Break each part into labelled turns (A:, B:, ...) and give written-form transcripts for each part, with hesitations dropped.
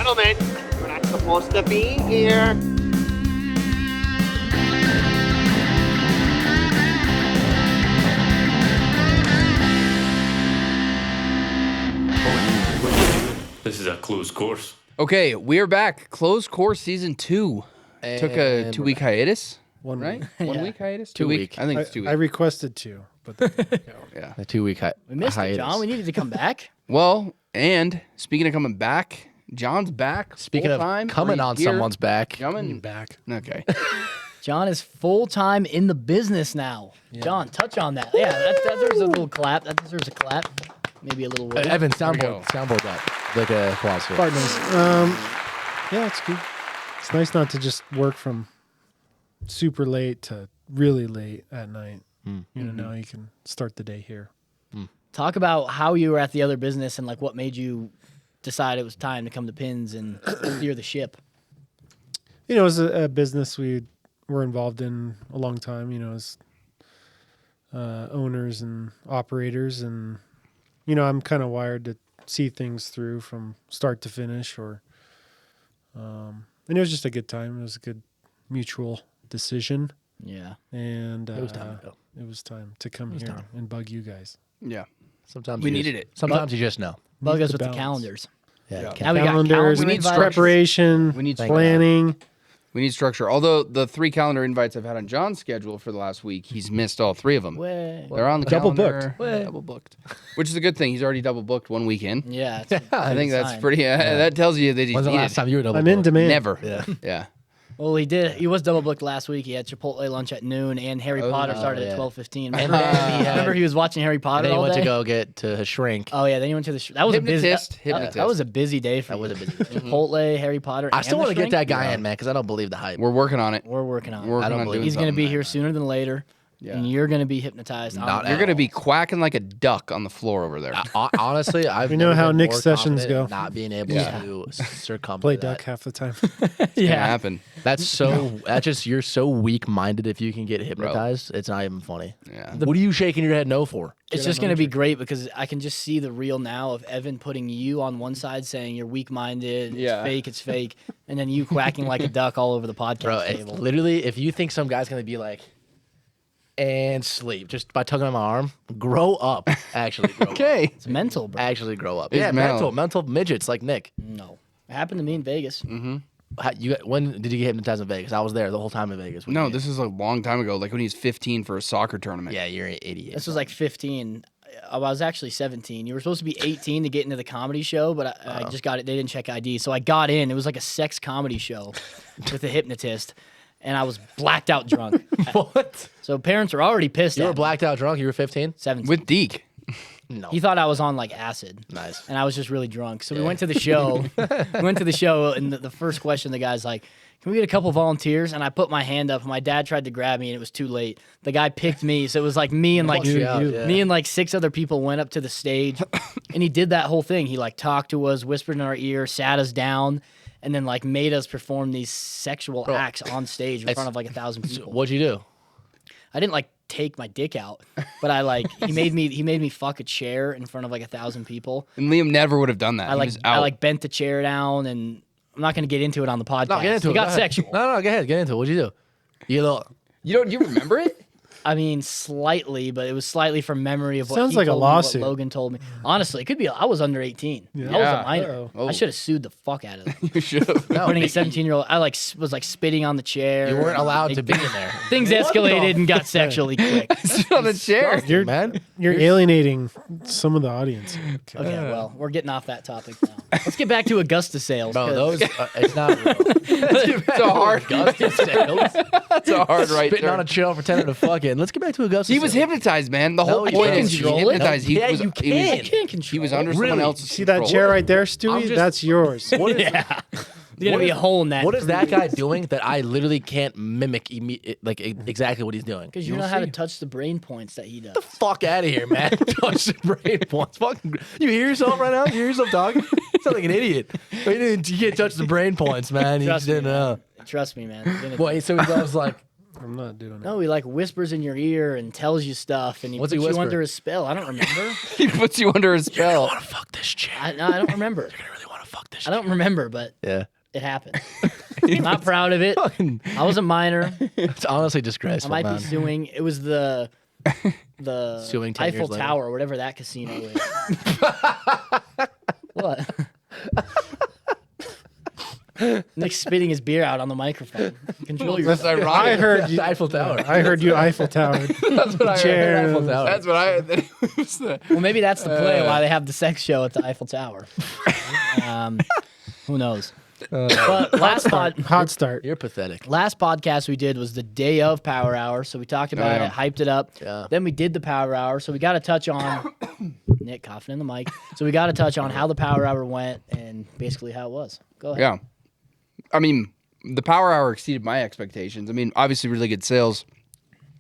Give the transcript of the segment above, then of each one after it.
A: Gentlemen, we're not supposed to be here.
B: This is a closed course.
C: Okay, we're back. Closed Course Season 2. Took a 2-week hiatus.
D: One
C: right?
D: week.
C: 1 week hiatus?
E: 2 week.
C: I think it's 2 weeks.
D: I requested 2, but
C: Yeah.
E: A 2 week
F: We missed
E: hiatus.
F: it, John. We needed to come back.
C: Well, and speaking of coming back, John's back.
E: Speaking of
C: full-time,
E: coming
C: or
E: on
C: here.
E: someone's back.
C: Coming
D: back.
C: Okay.
F: John is full-time in the business now. John, touch on that. Yeah, that deserves a little clap. That deserves a clap. Maybe a little word.
E: Evan,
C: go.
E: soundboard that. Like a quasi.
F: Partners.
D: Yeah, it's good. It's nice not to just work from super late to really late at night. You know, now you can start the day here.
F: Talk about how you were at the other business and like what made you decide it was time to come to Pins and steer the ship.
D: You know, it was a business we were involved in a long time, you know, as owners and operators. And, you know, I'm kind of wired to see things through from start to finish. And it was just a good time. It was a good mutual decision.
F: Yeah.
D: And
E: It was time to go.
D: it was time to come here and bug you guys.
C: Yeah.
E: Sometimes
C: We
E: you
C: needed
E: just-
C: it.
E: Sometimes you just know.
F: Bug us
D: the
F: with the
D: balance.
F: calendars.
E: Yeah.
C: Yeah.
E: can't-
F: Now we got
D: Calendars,
F: calendar
C: We need
F: invites.
D: preparation,
C: We need
D: planning.
C: We need structure. Although the 3 calendar invites I've had on John's schedule for the last week, he's missed all 3 of them.
F: Way.
C: They're on the
D: Double
C: calendar.
F: booked.
C: Double booked. Which is a good thing. He's already double booked 1 week in.
F: Yeah.
C: I think that's pretty. That tells you that he's
E: When's the
C: needed.
E: last time you were double
D: I'm in
E: booked?
D: demand.
C: Never.
E: Yeah.
C: Yeah.
F: Well, he did. He was double booked last week. He had Chipotle lunch at noon, and Harry Potter started
E: yeah.
F: at 12:15.
E: And
F: Remember,
E: then he had-
F: remember he was watching Harry
E: And
F: Potter
E: then he
F: all
E: went
F: day?
E: to go get to shrink.
F: Oh yeah, then he went to the. That was a busy.
C: Hypnotist.
F: That was a busy day for
E: That
F: you.
E: was a busy day.
F: Chipotle, Harry Potter.
E: I
F: and
E: still
F: the
E: want to get
F: shrink?
E: that guy in, man, because I don't believe the hype.
C: We're working on it.
F: We're working on it.
C: We're working
E: don't
C: on
E: believe
C: doing
F: He's going to be
C: something.
F: here sooner than later,
C: Yeah.
F: and you're going to be hypnotized.
E: Not
C: You're going to be quacking like a duck on the floor over there.
E: Honestly, I've
D: We know
E: never
D: how
E: been
D: Nick's
E: more
D: sessions
E: confident
D: go.
E: in Not being able
C: Yeah.
E: to succumb
D: Play
E: to that.
D: duck half the time.
C: It's gonna happen.
E: That's so. That's just you're so weak-minded. If you can get hypnotized, it's not even funny.
C: Yeah.
E: What are you shaking your head no for?
F: It's just going to be great because I can just see the reel now of Evan putting you on one side saying you're weak-minded,
C: Yeah.
F: it's fake, and then you quacking like a duck all over the podcast
E: Bro, it's
F: table.
E: literally, if you think some guy's gonna be like, and sleep just by tugging on my arm, grow up. Actually, grow up.
C: Okay.
F: It's mental, bro.
E: Actually, grow up.
C: It's
E: Yeah,
C: mental.
E: mental midgets like Nick.
F: No. It happened to me in Vegas.
E: When did you get hypnotized in Vegas? I was there the whole time in Vegas. When
C: No,
E: you-
C: this is a long time ago, like when he was 15 for a soccer tournament.
E: Yeah, you're an idiot.
F: This was like 15. I was actually 17. You were supposed to be 18 to get into the comedy show, but I just got it. They didn't check ID. So I got in. It was like a sex comedy show with a hypnotist, and I was blacked out drunk.
E: What?
F: So parents were already pissed
E: You
F: at
E: were
F: me.
E: blacked out drunk. You were 15.
F: 17.
C: With Deke.
E: No.
F: He thought I was on like acid.
E: Nice.
F: And I was just really drunk. So we went to the show. And the first question, the guy's like, "Can we get a couple volunteers?" And I put my hand up. My dad tried to grab me, and it was too late. The guy picked me, so it was like me and like
E: Pushed you out, yeah.
F: me and like 6 other people went up to the stage, and he did that whole thing. He like talked to us, whispered in our ear, sat us down, and then like made us perform these sexual acts on stage in front of like 1,000 people.
E: What'd you do?
F: I didn't like take my dick out, but I like he made me fuck a chair in front of like 1,000 people.
C: And Liam never would have done that.
F: I like bent the chair down, and I'm not gonna get into it on the podcast.
E: No, get into
F: it.
E: it.
F: got
E: Go ahead.
F: sexual.
E: No, go ahead. Get into it. What'd you do?
C: You remember it?
F: I mean, slightly, but it was slightly from memory of what
D: Sounds
F: he
D: like a
F: told me, what
D: lawsuit.
F: Logan told me. Honestly, it could be. I was under 18. I was
C: Yeah.
F: a minor.
D: Uh-oh.
C: Oh.
F: I should have sued the fuck out of them.
C: You should have.
F: Putting a 17-year-old. I like was like spitting on the chair.
E: You weren't allowed to be in there.
F: Things escalated and got sexually quick.
C: Sit on the chair.
D: You're
E: Man.
D: you're alienating some of the audience.
F: Okay, well, we're getting off that topic now. Let's get back to Augusta sales.
E: Bro,
F: 'cause-
E: those, it's not real.
C: It's a hard.
E: Augusta sales.
C: It's a hard right
E: Spitting
C: turn.
E: on a chair, pretending to fuck it. Let's get back to Augusta
C: He was
E: sales.
C: hypnotized, man. The whole
E: you
C: point
E: can't
C: is he was
F: control it.
C: hypnotized. He
E: Yeah,
C: was,
E: you
C: he was-
E: can.
F: I can't control.
C: He was
F: it.
C: under someone
E: Really?
C: else's
D: See that
C: control.
D: chair right there, Stewey?
E: just-
D: That's yours.
E: What is,
F: Yeah. There's gonna be a hole in that.
E: what is that guy doing that I literally can't mimic exactly what he's doing?
F: Because you know how to touch the brain points that he does.
E: Fuck out of here, man. Touch the brain points. Fucking, you hear yourself right now? You hear yourself talking? You sound like an idiot. You can't touch the brain points, man. You
F: Trust
E: just
F: me,
E: didn't know.
F: man. Trust me, man. It's gonna-
E: Wait, so he goes like,
D: I'm not doing it.
F: No, he like whispers in your ear and tells you stuff, and he
E: What's
F: puts
E: he
F: you
E: whisper?
F: under a spell. I don't remember.
C: He puts you under a spell.
E: I want to fuck this chair.
F: I don't remember.
E: I really want to fuck this.
F: I don't remember, but
E: Yeah.
F: it happened. I'm not proud of it. I was a minor.
E: It's honestly
F: I
E: disgraceful,
F: might
E: man.
F: be suing. It was the
E: Suing 10
F: Eiffel
E: years later.
F: Tower or whatever that casino is. What? Nick's spitting his beer out on the microphone. Control
C: That's
F: yourself.
C: ironic.
D: I heard
E: The
D: you.
E: Eiffel Tower.
D: I heard you Eiffel Tower.
C: That's what I
D: Chair.
C: heard.
E: Eiffel Tower.
C: That's what I. That it was the-
F: Well, maybe that's the play why they have the sex show at the Eiffel Tower. Who knows? But
D: Hot start.
E: You're pathetic.
F: last podcast we did was the day of Power Hour, so we talked about
C: yeah.
F: it, hyped it up.
E: Yeah.
F: Then we did the Power Hour, so we got to touch on Nick coughing in the mic. So we got to touch on how the Power Hour went and basically how it was. Go ahead.
C: Yeah. I mean, the Power Hour exceeded my expectations. I mean, obviously, really good sales.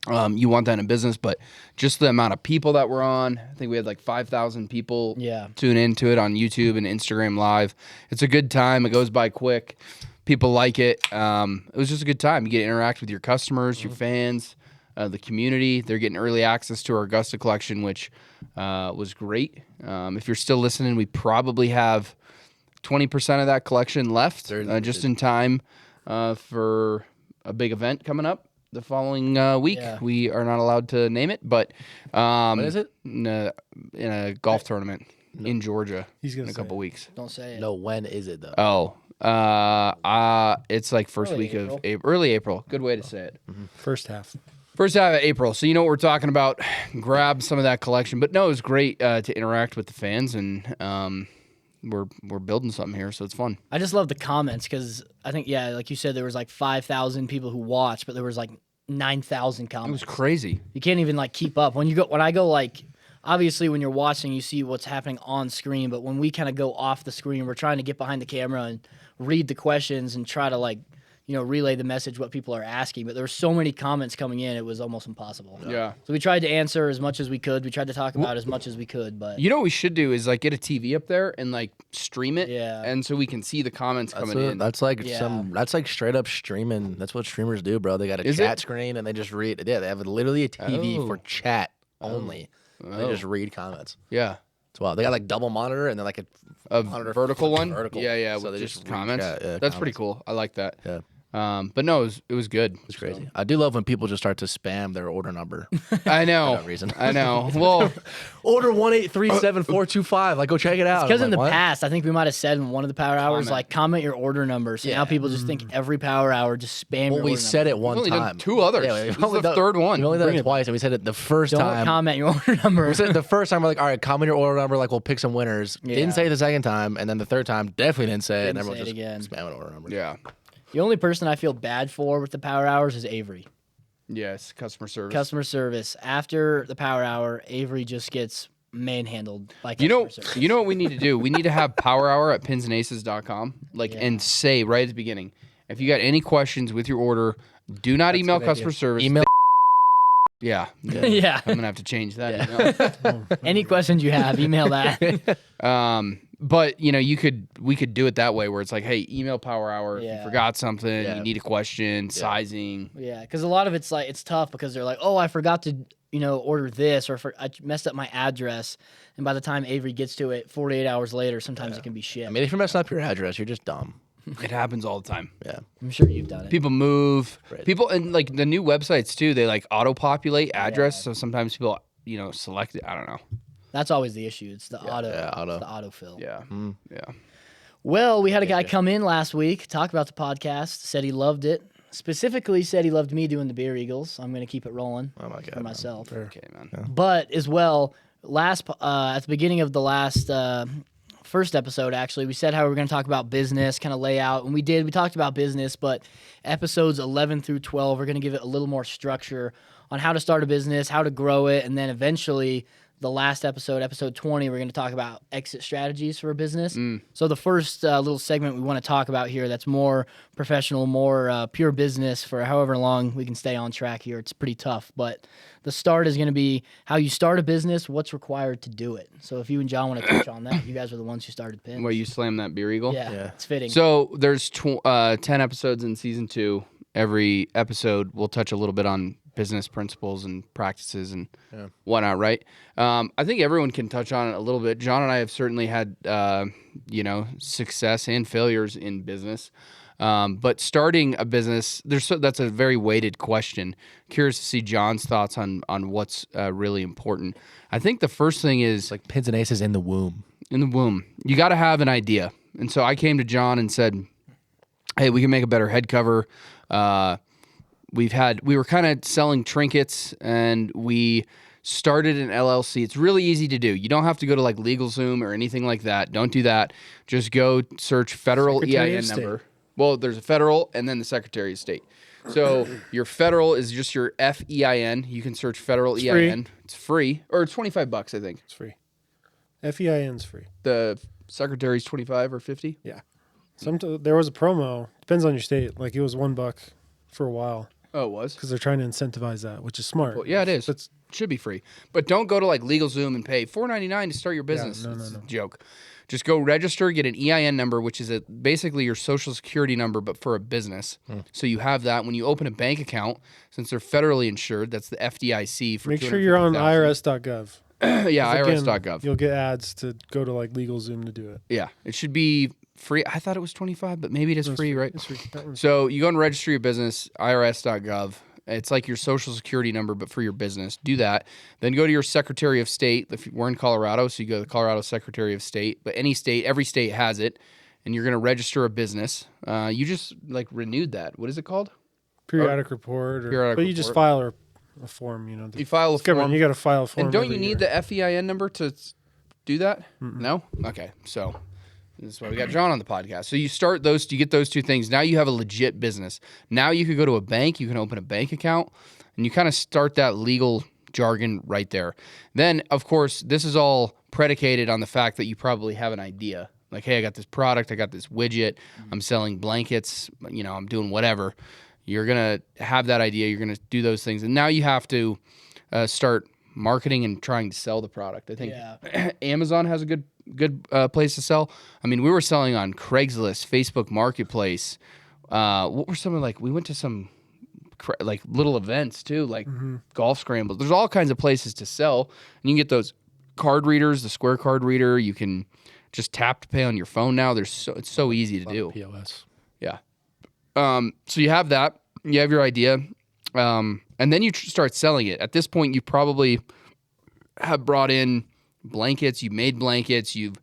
C: You want that in business, but just the amount of people that were on, I think we had like 5,000 people tune into it on YouTube and Instagram Live. It's a good time. It goes by quick. People like it. It was just a good time. You get to interact with your customers, your fans, the community. They're getting early access to our Augusta collection, which was great. If you're still listening, we probably have 20% of that collection left, just in time for a big event coming up the following week.
F: Yeah.
C: We are not allowed to name it, but
E: What is it?
C: in a golf tournament in Georgia
D: He's
C: in
D: gonna
C: a
D: say
C: couple
D: it.
C: weeks.
F: Don't say it.
E: No, when is it though?
C: It's like first
F: Early
C: week
F: April.
C: of April, early April. Good way to say it.
D: First half.
C: First half of April. So you know what we're talking about. Grab some of that collection. But no, it was great to interact with the fans, and we're building something here, so it's fun.
F: I just love the comments because I think, like you said, there was like 5,000 people who watched, but there was like 9,000
C: It
F: comments.
C: was crazy.
F: You can't even like keep up. When I go like, obviously when you're watching, you see what's happening on screen, but when we kind of go off the screen, we're trying to get behind the camera and read the questions and try to like, relay the message what people are asking. But there were so many comments coming in, it was almost impossible.
C: Yeah.
F: So we tried to answer as much as we could. We tried to talk about as much as we could, but
C: You know what we should do is like get a TV up there and like stream it,
F: Yeah.
C: and so we can see the comments coming in.
E: That's like
F: Yeah.
E: that's like straight up streaming. That's what streamers do, bro. They got a
C: Is
E: chat
C: it?
E: screen and they just read. Yeah, they have literally a TV
C: Oh.
E: for chat only. And They
C: Oh.
E: just read comments.
C: Yeah,
E: It's wild. They got like double monitor and then like
C: a
E: monitor
C: vertical
E: flipped
C: one.
E: vertical.
C: Yeah,
E: So
C: with
E: they
C: just
E: just read
C: comments.
E: chat, yeah,
C: That's pretty
E: comments.
C: cool. I like that.
E: Yeah.
C: But no, it was good.
E: It's crazy. I do love when people just start to spam their order number.
C: I know.
E: For no reason.
C: I know. Well,
E: Order 1837425. Like, go check it out.
F: because
E: I'm
F: in the
E: like, what?
F: past, I think we might have said in one of the Power Hours,
C: Comment.
F: like comment your order number. So now
E: Yeah.
F: people just think every Power Hour just spam
E: Well,
F: your
E: we
F: order
E: said
F: number.
E: it one
C: we've only
E: time.
C: done two others.
E: Yeah,
C: This
E: we've only
C: is the
E: done-
C: third one.
E: We've only done
F: Bring
E: it
F: it
E: twice, and we said it the 1st
F: Don't
E: time.
F: comment your order number.
E: We said it the first time, we're like, all right, comment your order number, like we'll pick some winners.
F: Yeah.
E: Didn't say it the second time, and then the third time definitely didn't say it, and
F: Didn't
E: everyone
F: say
E: just
F: it again.
E: spamming order number.
C: Yeah.
F: The only person I feel bad for with the Power Hours is Avery.
C: Yes. Customer service.
F: Customer service. After the Power Hour, Avery just gets manhandled by
C: You
F: customer
C: know,
F: service.
C: you know what we need to do? We need to have Power Hour at pinsandaces.com, and say right at the beginning, if you got any questions with your order, do not email
E: good
C: customer
E: idea.
C: service.
E: Email.
C: Yeah.
F: Yeah.
C: I'm gonna have to change that. email.
F: Any questions you have, email that.
C: But we could do it that way where it's like, hey, email Power Hour if
F: Yeah.
C: you forgot something,
E: Yeah.
C: you need a question, sizing.
F: Yeah, because a lot of it's like it's tough because they're like, oh, I forgot to order this, or I messed up my address, and by the time Avery gets to it, 48 hours later, sometimes it can be shit.
E: I mean, if you're messing up your address, you're just dumb.
C: It happens all the time.
E: Yeah.
F: I'm sure you've done it.
C: People move.
E: Right.
C: People and like the new websites too. They like auto populate address, so sometimes people select it. I don't know.
F: That's always the issue. It's the auto.
E: yeah, auto.
F: It's the autofill.
C: Yeah,
E: Mm.
C: yeah.
F: Well, we had a guy come in last week, talk about the podcast, said he loved it. Specifically said he loved me doing the Beer Eagles. I'm going to keep it rolling
E: Oh my god.
F: for
E: man.
F: myself.
C: Okay, man.
F: But as well, at the beginning of the last first episode, actually, we said how we were going to talk about business, kind of layout, and we did. We talked about business, but episodes 11 through 12 are going to give it a little more structure on how to start a business, how to grow it, and then eventually the last episode, episode 20, we're going to talk about exit strategies for a business. So the first little segment we want to talk about here that's more professional, more pure business for however long we can stay on track here. It's pretty tough, but the start is going to be how you start a business, what's required to do it. So if you and John want to touch on that, you guys are the ones who started Pins.
C: Where you slam that Beer Eagle?
F: Yeah, it's fitting.
C: So there's 10 episodes in season 2. Every episode we'll touch a little bit on business principles and practices and whatnot, right? I think everyone can touch on it a little bit. John and I have certainly had, success and failures in business. But starting a business, that's a very weighted question. Curious to see John's thoughts on what's really important. I think the first thing is
E: Like pins and aces in the womb.
C: in the womb. You got to have an idea. And so I came to John and said, "Hey, we can make a better head cover. We were kind of selling trinkets, and we started an LLC. It's really easy to do. You don't have to go to like LegalZoom or anything like that. Don't do that. Just go search federal
D: Secretary of
C: EIN
D: State.
C: number. Well, there's a federal and then the Secretary of State. So your federal is just your FEIN. You can search federal
D: It's
C: EIN. It's free, or it's $25, I think.
D: It's free. FEIN's free.
C: The Secretary's 25 or 50.
D: Yeah. There was a promo. Depends on your state. Like it was $1 for a while
C: Oh, it was.
D: because they're trying to incentivize that, which is smart.
C: Well, yeah, it is. It should be free, but don't go to like LegalZoom and pay $4.99 to start your business.
D: no,
C: It's
D: no.
C: a joke. Just go register, get an EIN number, which is basically your social security number, but for a business. So you have that when you open a bank account. Since they're federally insured, that's the FDIC. For
D: Make sure you're on IRS.gov.
C: Yeah,
D: 'Cause again,
C: IRS.gov.
D: You'll get ads to go to like LegalZoom to do it.
C: Yeah, it should be free. I thought it was 25, but maybe it is free, right?
D: It's free. That one's
C: So you go and register your business, IRS.gov. It's like your social security number, but for your business. Do that. Then go to your Secretary of State. We're in Colorado, so you go to the Colorado Secretary of State. But any state, every state has it, and you're going to register a business. You just like renewed that. What is it called?
D: periodic report.
C: Periodic
D: but you just
C: report.
D: file a form, you know.
C: You file a
D: It's government,
C: form.
D: you got to file a form.
C: And don't
D: every
C: you need
D: year.
C: the FEIN number to do that? No? Okay. So this is why we got John on the podcast. So you start those, you get those two things. Now you have a legit business. Now you could go to a bank, you can open a bank account, and you kind of start that legal jargon right there. Then, of course, this is all predicated on the fact that you probably have an idea. Like, hey, I got this product, I got this widget, I'm selling blankets, I'm doing whatever. You're going to have that idea, you're going to do those things. And now you have to start marketing and trying to sell the product. I think Amazon has a good place to sell. I mean, we were selling on Craigslist, Facebook Marketplace. What were some of we went to some little events too, like golf scrambles. There's all kinds of places to sell. And you can get those card readers, the Square card reader. You can just tap to pay on your phone now. It's so easy to do.
E: POS.
C: Yeah. So you have that. You have your idea. And then you start selling it. At this point, you probably have brought in blankets. You made blankets. You've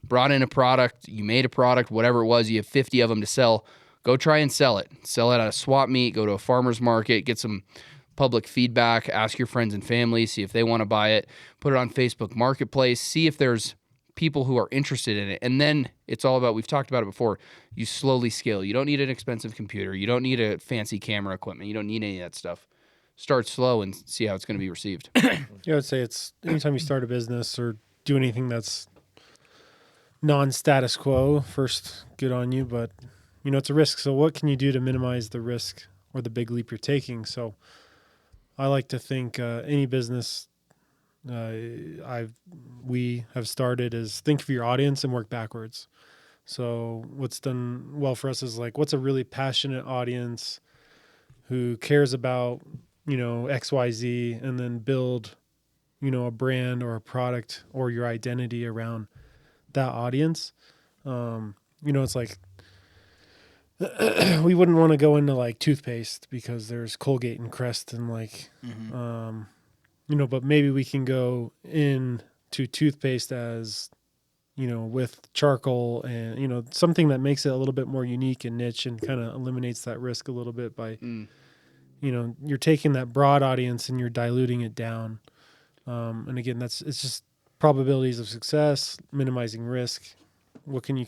C: brought in a product. You made a product, whatever it was. You have 50 of them to sell. Go try and sell it. Sell it at a swap meet. Go to a farmer's market. Get some public feedback. Ask your friends and family. See if they want to buy it. Put it on Facebook Marketplace. See if there's people who are interested in it. And then it's all about, we've talked about it before, you slowly scale. You don't need an expensive computer. You don't need a fancy camera equipment. You don't need any of that stuff. Start slow and see how it's going to be received.
D: Yeah, I would say it's anytime you start a business or do anything that's non-status quo, first, good on you, but it's a risk. So what can you do to minimize the risk or the big leap you're taking? So I like to think any business we have started is think of your audience and work backwards. So what's done well for us is what's a really passionate audience who cares about XYZ, and then build a brand or a product or your identity around that audience. It's like we wouldn't want to go into toothpaste because there's Colgate and Crest and but maybe we can go into toothpaste as with charcoal and something that makes it a little bit more unique and niche and kind of eliminates that risk a little bit by you're taking that broad audience and you're diluting it down. And again, it's just probabilities of success, minimizing risk. What can you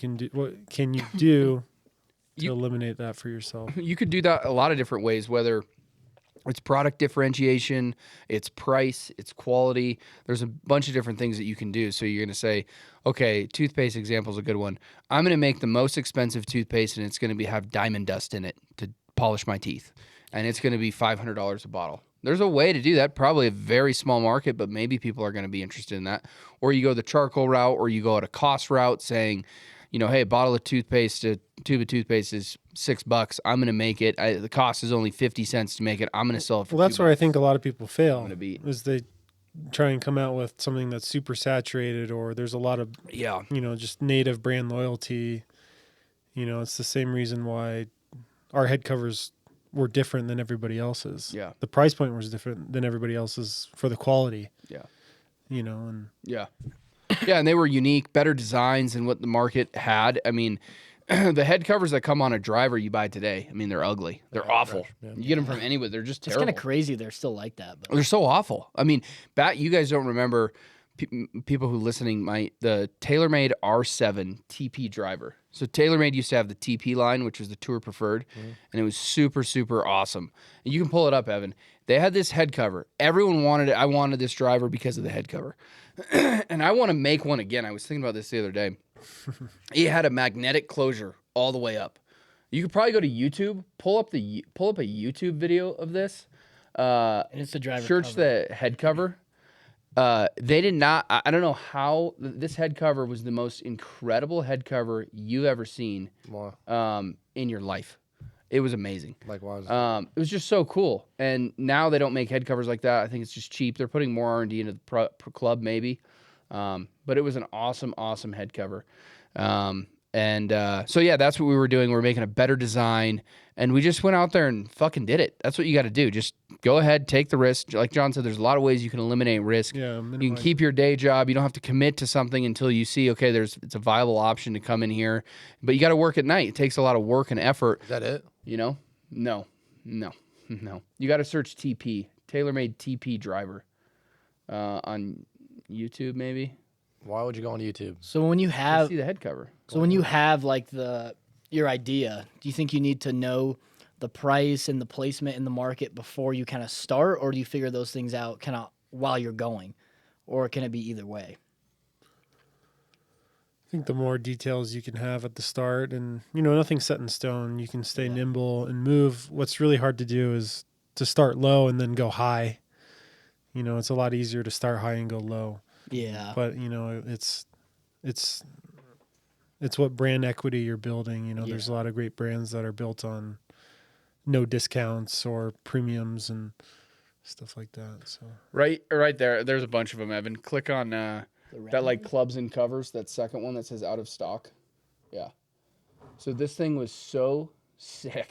D: do to eliminate that for yourself?
C: You could do that a lot of different ways, whether it's product differentiation, it's price, it's quality. There's a bunch of different things that you can do. So you're going to say, okay, toothpaste example is a good one. I'm going to make the most expensive toothpaste, and it's going to have diamond dust in it to polish my teeth. And it's going to be $500 a bottle. There's a way to do that, probably a very small market, but maybe people are going to be interested in that. Or you go the charcoal route, or you go at a cost route saying, hey, a bottle of toothpaste, tube of toothpaste is $6. I'm gonna make it. The cost is only 50 cents to make it. I'm gonna sell it for.
D: Well, that's where I
C: $2.
D: think a lot of people fail.
C: gonna beat.
D: Is they try and come out with something that's super saturated, or there's a lot of
C: Yeah.
D: just native brand loyalty. It's the same reason why our head covers were different than everybody else's.
C: Yeah.
D: The price point was different than everybody else's for the quality.
C: Yeah.
D: And
C: Yeah. Yeah, and they were unique, better designs than what the market had. I mean, the head covers that come on a driver you buy today, I mean, they're ugly. They're awful. You get them from anywhere. They're just
F: It's
C: terrible.
F: kind of crazy they're still like that. But
C: They're so awful. I mean, you guys don't remember, people who listening might, the TaylorMade R7 TP driver. So TaylorMade used to have the TP line, which was the Tour Preferred, and it was super, super awesome. And you can pull it up, Evan. They had this head cover. Everyone wanted it. I wanted this driver because of the head cover. And I want to make one again. I was thinking about this the other day. It had a magnetic closure all the way up. You could probably go to YouTube, pull up a YouTube video of this.
F: and it's the driver.
C: Search
F: cover.
C: the head cover. They did not. I don't know how this head cover was the most incredible head cover you've ever seen in your life. It was amazing.
E: Like, why was
C: It was just so cool. And now they don't make head covers like that. I think it's just cheap. They're putting more R&D into the pro club maybe. But it was an awesome, awesome head cover. So yeah, that's what we were doing. We were making a better design, and we just went out there and fucking did it. That's what you got to do. Just go ahead, take the risk. Like John said, there's a lot of ways you can eliminate risk.
D: Yeah,
C: You can
D: minimize.
C: keep your day job. You don't have to commit to something until you see, okay, it's a viable option to come in here. But you got to work at night. It takes a lot of work and effort.
E: Is that it?
C: No. You got to search TP, TaylorMade TP driver, on YouTube maybe.
E: Why would you go on YouTube?
F: So when you have
C: See the head cover.
F: like your idea, do you think you need to know the price and the placement in the market before you kind of start, or do you figure those things out kind of while you're going, or can it be either way?
D: I think the more details you can have at the start, and nothing's set in stone. You can stay nimble and move. What's really hard to do is to start low and then go high. It's a lot easier to start high and go low.
F: Yeah.
D: But it's what brand equity you're building. There's a lot of great brands that are built on no discounts or premiums and stuff like that. So
C: Right there. There's a bunch of them, Evan. Click on that like clubs and covers, that second one that says out of stock. Yeah. So this thing was so sick.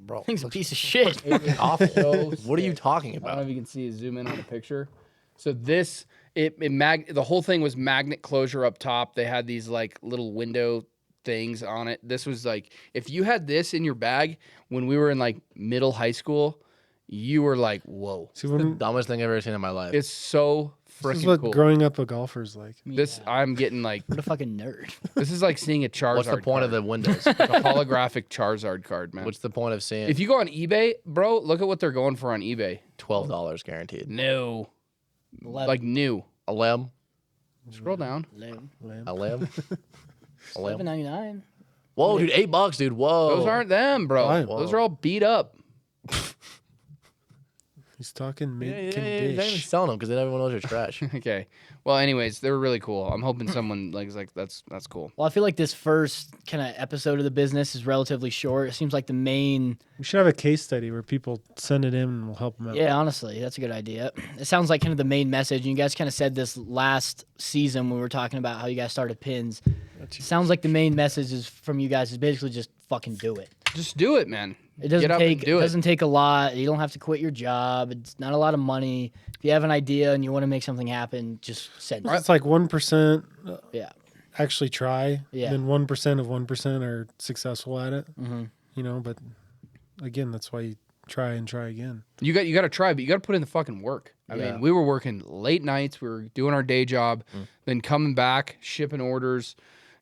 E: Bro,
F: Thing's a piece of shit.
C: It was
E: awful.
C: so
E: What are you
C: sick.
E: talking
C: I don't know
E: about?
C: if you can see, zoom in on the picture. So this, the whole thing was magnet closure up top. They had these like little window things on it. This was like, if you had this in your bag when we were in like middle high school, you were like, whoa.
D: see,
E: The dumbest thing I've ever seen in my life.
C: It's so
D: this is
C: freaking
D: what
C: cool.
D: growing up a golfer is like.
C: I'm getting like,
F: What a fucking nerd.
C: this is like seeing a Charizard
E: What's the point of
C: card.
E: the windows?
C: Like a holographic Charizard card, man.
E: What's the point of seeing
C: If you go on eBay, bro, look at what they're going for on eBay.
E: $12 guaranteed?
C: No. Like new.
E: A limb?
C: Scroll down.
E: A limb? A limb?
F: $7.99.
E: Whoa, dude, $8, dude. Whoa.
C: Those aren't them, bro.
D: Why?
C: Those are all beat up.
D: He's talking
E: Yeah,
D: mid
E: you're not even selling them because then everyone knows you're trash.
C: Okay. Well, anyways, they were really cool. I'm hoping someone is like that's cool.
F: Well, I feel like this first kind of episode of the business is relatively short. It seems like the main.
D: We should have a case study where people send it in and we'll help them out.
F: Yeah, honestly, that's a good idea. It sounds like kind of the main message. And you guys kind of said this last season when we were talking about how you guys started pins. Sounds like the main message is from you guys is basically just fucking do it.
C: Just do it, man.
F: It doesn't
C: Get up
F: take
C: and do
F: it
C: it.
F: doesn't take a lot. You don't have to quit your job. It's not a lot of money. If you have an idea and you want to make something happen, just send it.
D: It's like 1%
F: Yeah.
D: actually try.
F: Yeah.
D: Then 1% of 1% are successful at it.
F: Mm-hmm.
D: But again, that's why you try and try again.
C: You got to try, but you got to put in the fucking work. I
E: Yeah.
C: mean, we were working late nights. We were doing our day job, then coming back, shipping orders,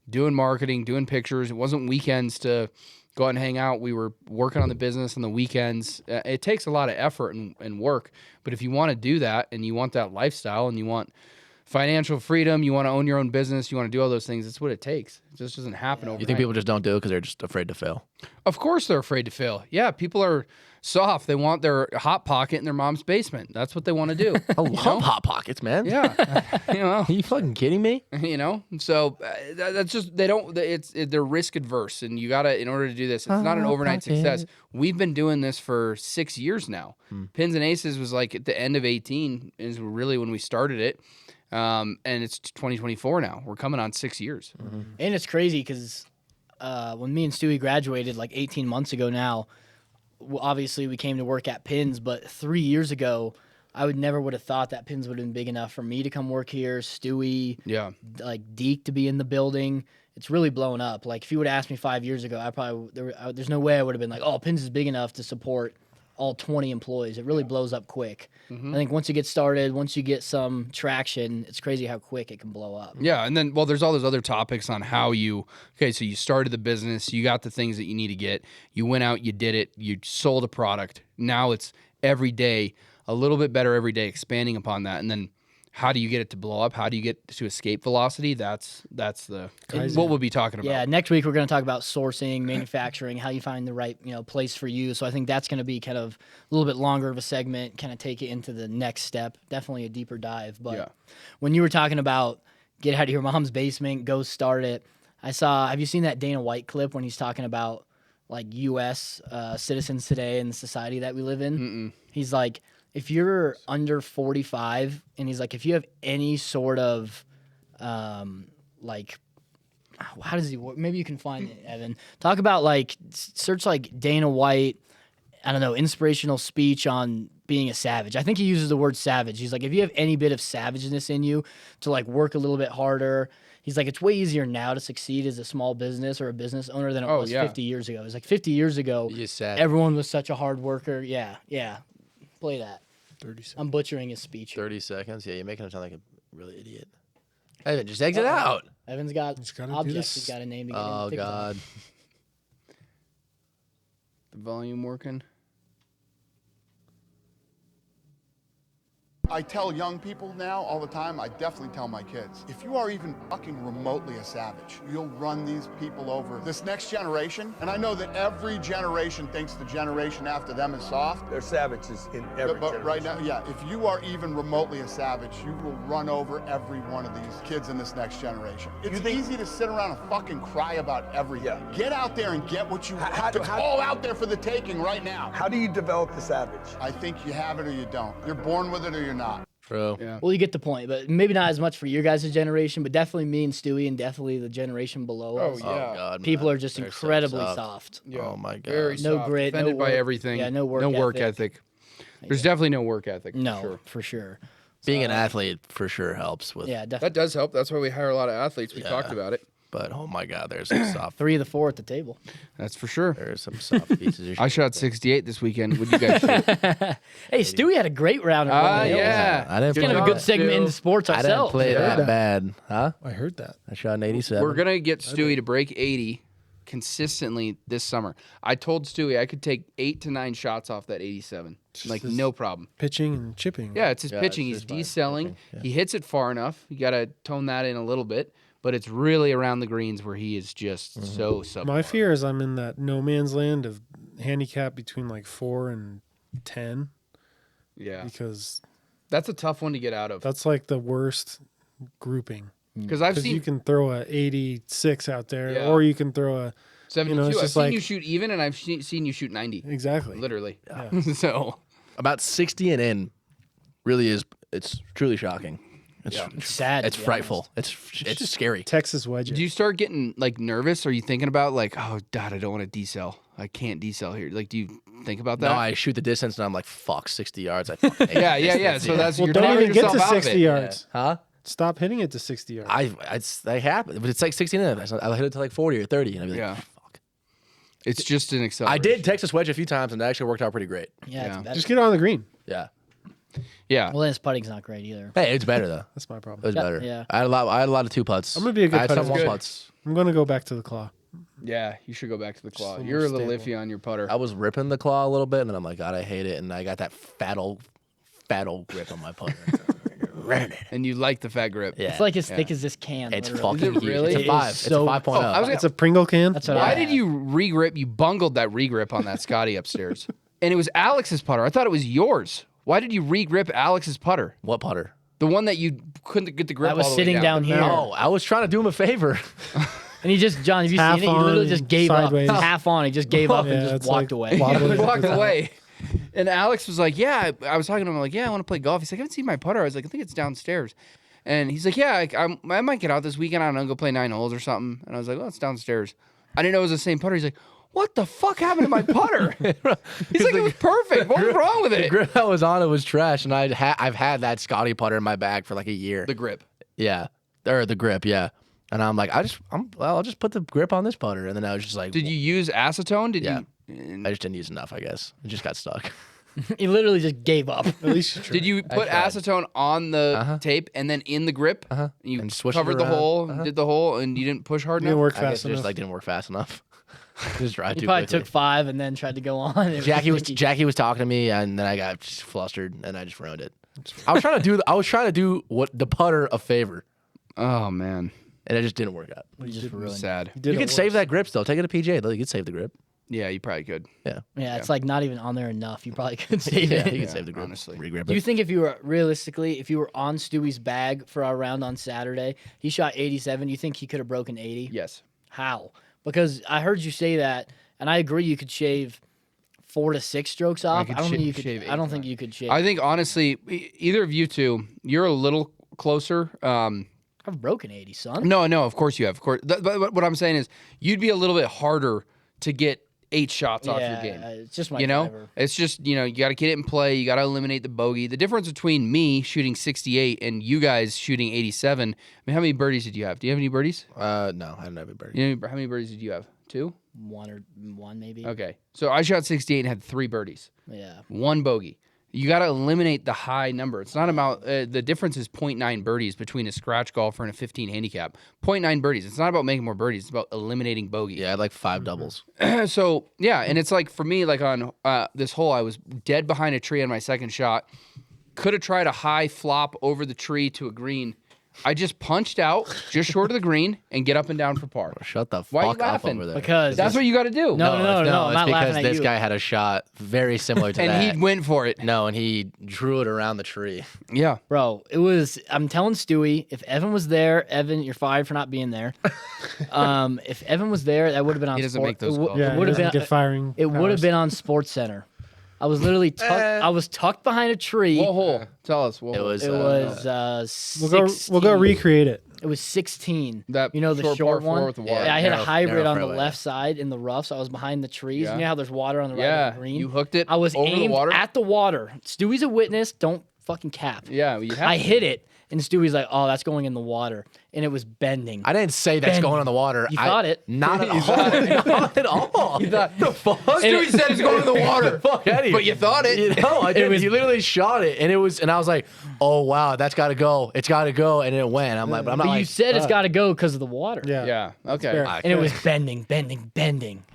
C: doing marketing, doing pictures. It wasn't weekends to go out and hang out. We were working on the business on the weekends. It takes a lot of effort and work. But if you want to do that and you want that lifestyle and you want financial freedom, you want to own your own business, you want to do all those things. It's what it takes. It just doesn't happen overnight.
E: You think people just don't do it because they're just afraid to fail?
C: Of course they're afraid to fail. Yeah, people are soft. They want their Hot Pocket in their mom's basement. That's what they want to do.
E: I love Hot Pockets, man.
C: Yeah.
E: Are you fucking kidding me?
C: So that's just, they're risk adverse, and you gotta, in order to do this, it's not an overnight success. We've been doing this for 6 years now. Pins and Aces was like at the end of 18 is really when we started it. And it's 2024 now. We're coming on 6 years.
F: And it's crazy because when me and Stewey graduated like 18 months ago now, obviously we came to work at Pins, but 3 years ago, I would have thought that Pins would have been big enough for me to come work here, Stewey, like Deke to be in the building. It's really blown up. Like if you would have asked me 5 years ago, there's no way I would have been like, oh, Pins is big enough to support all 20 employees. It really blows up quick. I think once you get started, once you get some traction, it's crazy how quick it can blow up.
C: Yeah, and then, well, there's all those other topics on how so you started the business, you got the things that you need to get, you went out, you did it, you sold a product. Now it's every day, a little bit better every day, expanding upon that. And then how do you get it to blow up? How do you get to escape velocity? That's what we'll be talking about.
F: Yeah, next week we're going to talk about sourcing, manufacturing, how you find the right place for you. So I think that's going to be kind of a little bit longer of a segment, kind of take it into the next step. Definitely a deeper dive. But when you were talking about get out of your mom's basement, go start it, have you seen that Dana White clip when he's talking about like U.S. Citizens today and the society that we live in? He's like, if you're under 45, and he's like, if you have any sort of, like, how does he work? Maybe you can find it, Evan. Talk about, like, search, like, Dana White, I don't know, inspirational speech on being a savage. I think he uses the word savage. He's like, if you have any bit of savageness in you to, like, work a little bit harder, he's like, it's way easier now to succeed as a small business or a business owner than it was 50 years ago. It's like 50 years ago, everyone was such a hard worker. Yeah. Play that.
D: 30 seconds.
F: I'm butchering his speech.
E: 30 seconds? Yeah, you're making him sound like a really idiot. Evan, just exit out.
F: Evan's got
D: gotta do
F: objects
D: this.
F: he's got to name to get
E: Oh,
F: in TikTok.
E: God.
C: The volume working.
G: I tell young people now all the time, I definitely tell my kids, if you are even fucking remotely a savage, you'll run these people over. This next generation, and I know that every generation thinks the generation after them is soft.
H: They're savages in every
G: But
H: generation.
G: right now, yeah, if you are even remotely a savage, you will run over every one of these kids in this next generation. It's easy to sit around and fucking cry about everything.
H: Yeah.
G: Get out there and get what you want. It's all out there for the taking right now.
H: How do you develop the savage?
G: I think you have it or you don't. You're born with it or you're not.
E: True.
C: Yeah.
F: Well, you get the point, but maybe not as much for your guys' generation, but definitely me and Stewie and definitely the generation below us.
C: Yeah.
E: Oh, God.
F: People
E: man.
F: are just
E: They're
F: incredibly
E: so
F: soft.
C: Yeah.
E: Oh, my God.
C: Very
F: No
C: soft,
F: grit, no
C: offended by
F: work.
C: everything.
F: Yeah, no work
C: ethic. There's definitely no work ethic.
F: No, for sure.
E: Being an athlete for sure helps with.
F: Yeah,
C: That
F: definitely.
C: does help. That's why we hire a lot of athletes. We talked about it.
E: But, oh, my God, there's some soft.
F: 3 of the 4 at the table.
C: That's for sure.
E: There's some soft pieces of shit.
C: I shot 68 this weekend. Would you guys shoot?
F: Hey, Stewie had a great round.
C: Yeah.
E: I didn't
F: It's kind of a
E: play
F: good segment into sports
E: I didn't
F: ourselves.
E: play that
D: that.
E: bad. Huh?
D: I heard that.
E: I shot an 87.
C: We're going to get Stewie to break 80 consistently this summer. I told Stewie I could take 8 to 9 shots off that 87. Like, no problem.
D: Pitching and chipping.
C: Yeah, it's his
E: Yeah,
C: pitching.
E: it's
C: He's
E: just fine.
C: decelling.
E: Pitching, yeah.
C: He hits it far enough. You got to tone that in a little bit. But it's really around the greens where he is just so subpar.
D: My fear is I'm in that no man's land of handicap between like 4 and 10
C: Yeah.
D: because
C: That's a tough one to get out of.
D: that's like the worst grouping.
C: Because I've
D: Because
C: seen
D: you can throw a 86 out there,
C: Yeah.
D: or you can throw a
C: 72.
D: it's
C: I've
D: just
C: seen
D: like-
C: you shoot even, and I've seen you shoot 90.
D: exactly.
C: Literally. So,
E: About 60 and in really is, it's truly shocking. It's,
F: It's sad.
E: it's
F: to be
E: frightful.
F: honest.
E: It's just scary.
D: Texas wedge.
C: do you start getting like nervous? Are you thinking about like, oh, God, I don't want to decel. I can't decel here. Like, do you think about that?
E: No, I shoot the distance and I'm like, fuck, 60 yards. I fucking hate
C: yeah.
E: distance,
C: So that's
D: well,
C: you're
D: don't
C: talking
D: even get
C: yourself
D: to
C: out of
D: 60
C: it.
D: yards.
E: Huh?
D: Stop hitting it to 60 yards.
E: I happen, but it's like 60 and in. I'll hit it to like 40 or 30, and I'll be like,
C: Yeah.
E: fuck.
C: It's just an acceleration.
E: I did Texas wedge a few times, and it actually worked out pretty great.
F: Yeah,
C: Yeah.
F: it's better.
D: Just get on the green.
E: Yeah.
C: Yeah.
F: Well, then his putting's not great either.
E: Hey, it's better though.
D: That's my
E: It
D: problem.
E: was
F: Yeah,
E: better.
F: yeah.
E: I had a lot of 2 putts.
D: I'm gonna be a good
E: I had
D: putter.
E: some 1
C: Good.
E: putts.
D: I'm going to go back to the claw.
C: Yeah. You should go back to the claw.
D: a
C: You're a
D: little
C: little
D: stable.
C: iffy on your putter.
E: I was ripping the claw a little bit, and then I'm like, God, I hate it, and I got that fat old grip on my putter.
C: And you like the fat grip.
E: Yeah.
F: It's like as thick as this can.
E: It's
F: literally.
E: fucking
C: Is it
E: huge.
C: really?
E: It's a
F: It
E: 5.
F: is
E: It's a
F: so-
E: 5.0.
C: Oh, I was
D: It's a Pringle can.
F: That's what
C: Why
F: I
C: did
F: had.
C: you re-grip? You bungled that re-grip on that Scotty upstairs. And it was Alex's putter. I thought it was yours. Why did you re-grip Alex's putter?
E: What putter?
C: The one that you couldn't get the grip
F: That was
C: all the way
F: sitting down here.
E: Oh, I was trying to do him a favor.
F: And he just, John, have you
D: Half
F: seen it? He literally
D: on,
F: just gave
D: sideways.
F: up. Half on. He just gave up
D: Yeah,
F: and just
D: it's
F: walked
D: like
F: away.
D: wobbling.
C: He walked away. And Alex was like, yeah, I was talking to him. I'm like, yeah, I want to play golf. He's like, I haven't seen my putter. I was like, I think it's downstairs. And he's like, yeah, I might get out this weekend. I don't know, go play 9 holes or something. And I was like, well, it's downstairs. I didn't know it was the same putter. He's like, what the fuck happened to my putter? He's like, it was perfect. What was wrong with
E: The
C: it?
E: grip I was on it was trash, and I've had that Scotty putter in my bag for like a year.
C: The grip.
E: Yeah, or the grip. Yeah, and I'm like, I'll just put the grip on this putter, and then I was just like,
C: Did you use acetone? Did
E: Yeah.
C: you?
E: I just didn't use enough. I guess it just got stuck.
F: He literally just gave up.
D: At least you tried.
C: Did you put
E: tried.
C: acetone on the tape and then in the grip?
E: Uh-huh.
C: You
E: And swished it
C: covered the
E: around.
C: hole,
E: Uh-huh.
C: did the hole, and you didn't push hard
D: Didn't
C: enough?
D: work
E: I guess
D: fast
E: it just
D: enough.
E: like didn't work fast enough. Just drive
F: He
E: too
F: probably
E: quickly.
F: took 5 and then tried to go on. It sticky.
E: Jackie was talking to me, and then I got just flustered, and I just ruined it. I was trying to do what the putter a favor,
C: Oh man,
E: and it just didn't work out.
F: We just ruined.
C: sad.
D: Did
E: You
D: it
E: could save
D: worse.
E: that grip still. Take it to PGA. You could save the grip.
C: Yeah, you probably could.
E: Yeah,
F: Yeah, it's like not even on there enough. You probably could save
E: yeah,
F: it.
E: you could save the grip.
C: honestly.
E: Regrip
F: Do you
E: it.
F: think if you were realistically, if you were on Stewey's bag for our round on Saturday, he shot 87. You think he could have broken 80?
C: Yes.
F: How? Because I heard you say that, and I agree. You could shave 4 to 6 strokes off.
C: could
F: I don't think you
C: shave
F: could. I don't
C: 8
F: think you could shave.
C: I think honestly, either of you two, you're a little closer.
F: I've broken 80, son.
C: No, of course you have. Of course, but what I'm saying is, you'd be a little bit harder to get 8 shots off your game.
F: It's just my
C: You know,
F: driver.
C: it's just, you got to get it in play. You got to eliminate the bogey. The difference between me shooting 68 and you guys shooting 87. I mean, how many birdies did you have? Do you have any birdies?
E: No, I don't have a birdie.
C: How many birdies did you have? 2?
F: One maybe.
C: Okay. So I shot 68 and had 3 birdies.
F: Yeah.
C: 1 bogey. You got to eliminate the high number. It's not about the difference is 0.9 birdies between a scratch golfer and a 15 handicap. 0.9 birdies. It's not about making more birdies. It's about eliminating bogey.
E: Yeah, I had like 5 doubles.
C: So yeah, and it's like for me, like on this hole, I was dead behind a tree on my second shot. Could have tried a high flop over the tree to a green. I just punched out just short of the green and get up and down for par.
E: Shut the
C: Why are you
E: fuck up
C: laughing?
E: over there.
F: Because
C: That's what you got to do.
F: No,
E: it's
F: I'm
E: it's
F: not
E: because
F: laughing at
E: this
F: you.
E: guy had a shot very similar to that.
C: And he went for it.
E: No, and he drew it around the tree.
C: Yeah.
F: Bro, it was. I'm telling Stewey, if Evan was there, Evan, you're fired for not being there. If Evan was there, that would have been on.
C: He doesn't
F: Sport-
C: make those
F: it would-
C: calls.
D: Yeah,
F: It would have
D: doesn't
F: been.
D: get firing.
F: It would have been on Sports Center. I was literally tucked. I was tucked behind a tree.
C: What hole? Tell us. What
E: It
C: hole?
E: was.
F: It was.
D: We'll go recreate it.
F: It was 16.
C: That
F: you know the
C: short
F: short
C: par four
F: one.
C: with the water.
F: Yeah, I hit a
E: Narrow-
F: hybrid
E: narrow
F: on the
E: fairway,
F: left side in the rough, so I was behind the trees.
C: Yeah.
F: You know how there's water on the right
C: Yeah.
F: of the green.
C: You hooked it.
F: I was
C: over the
F: aimed
C: water.
F: at the water. Stewey's a witness. Don't fucking cap.
C: Yeah, you have
F: I
C: to.
F: hit it, and Stewey's like, "Oh, that's going in the water," and it was bending.
E: I didn't say that's
F: Ben,
E: going on the water.
F: you thought it.
E: Not at all. Not at all. You thought the fuck?
C: Stewie said it's going to the water.
E: Fuck out of here.
C: But you thought it.
E: You know, I did.
F: was-
E: He literally shot it, and I was like, "Oh wow, that's got to go. It's got to go," and it went. I'm like, but I'm not
F: But
E: like.
F: you said it's got to go because of the water.
D: Yeah.
C: Yeah. Okay.
D: fair.
E: I-
F: And it was bending,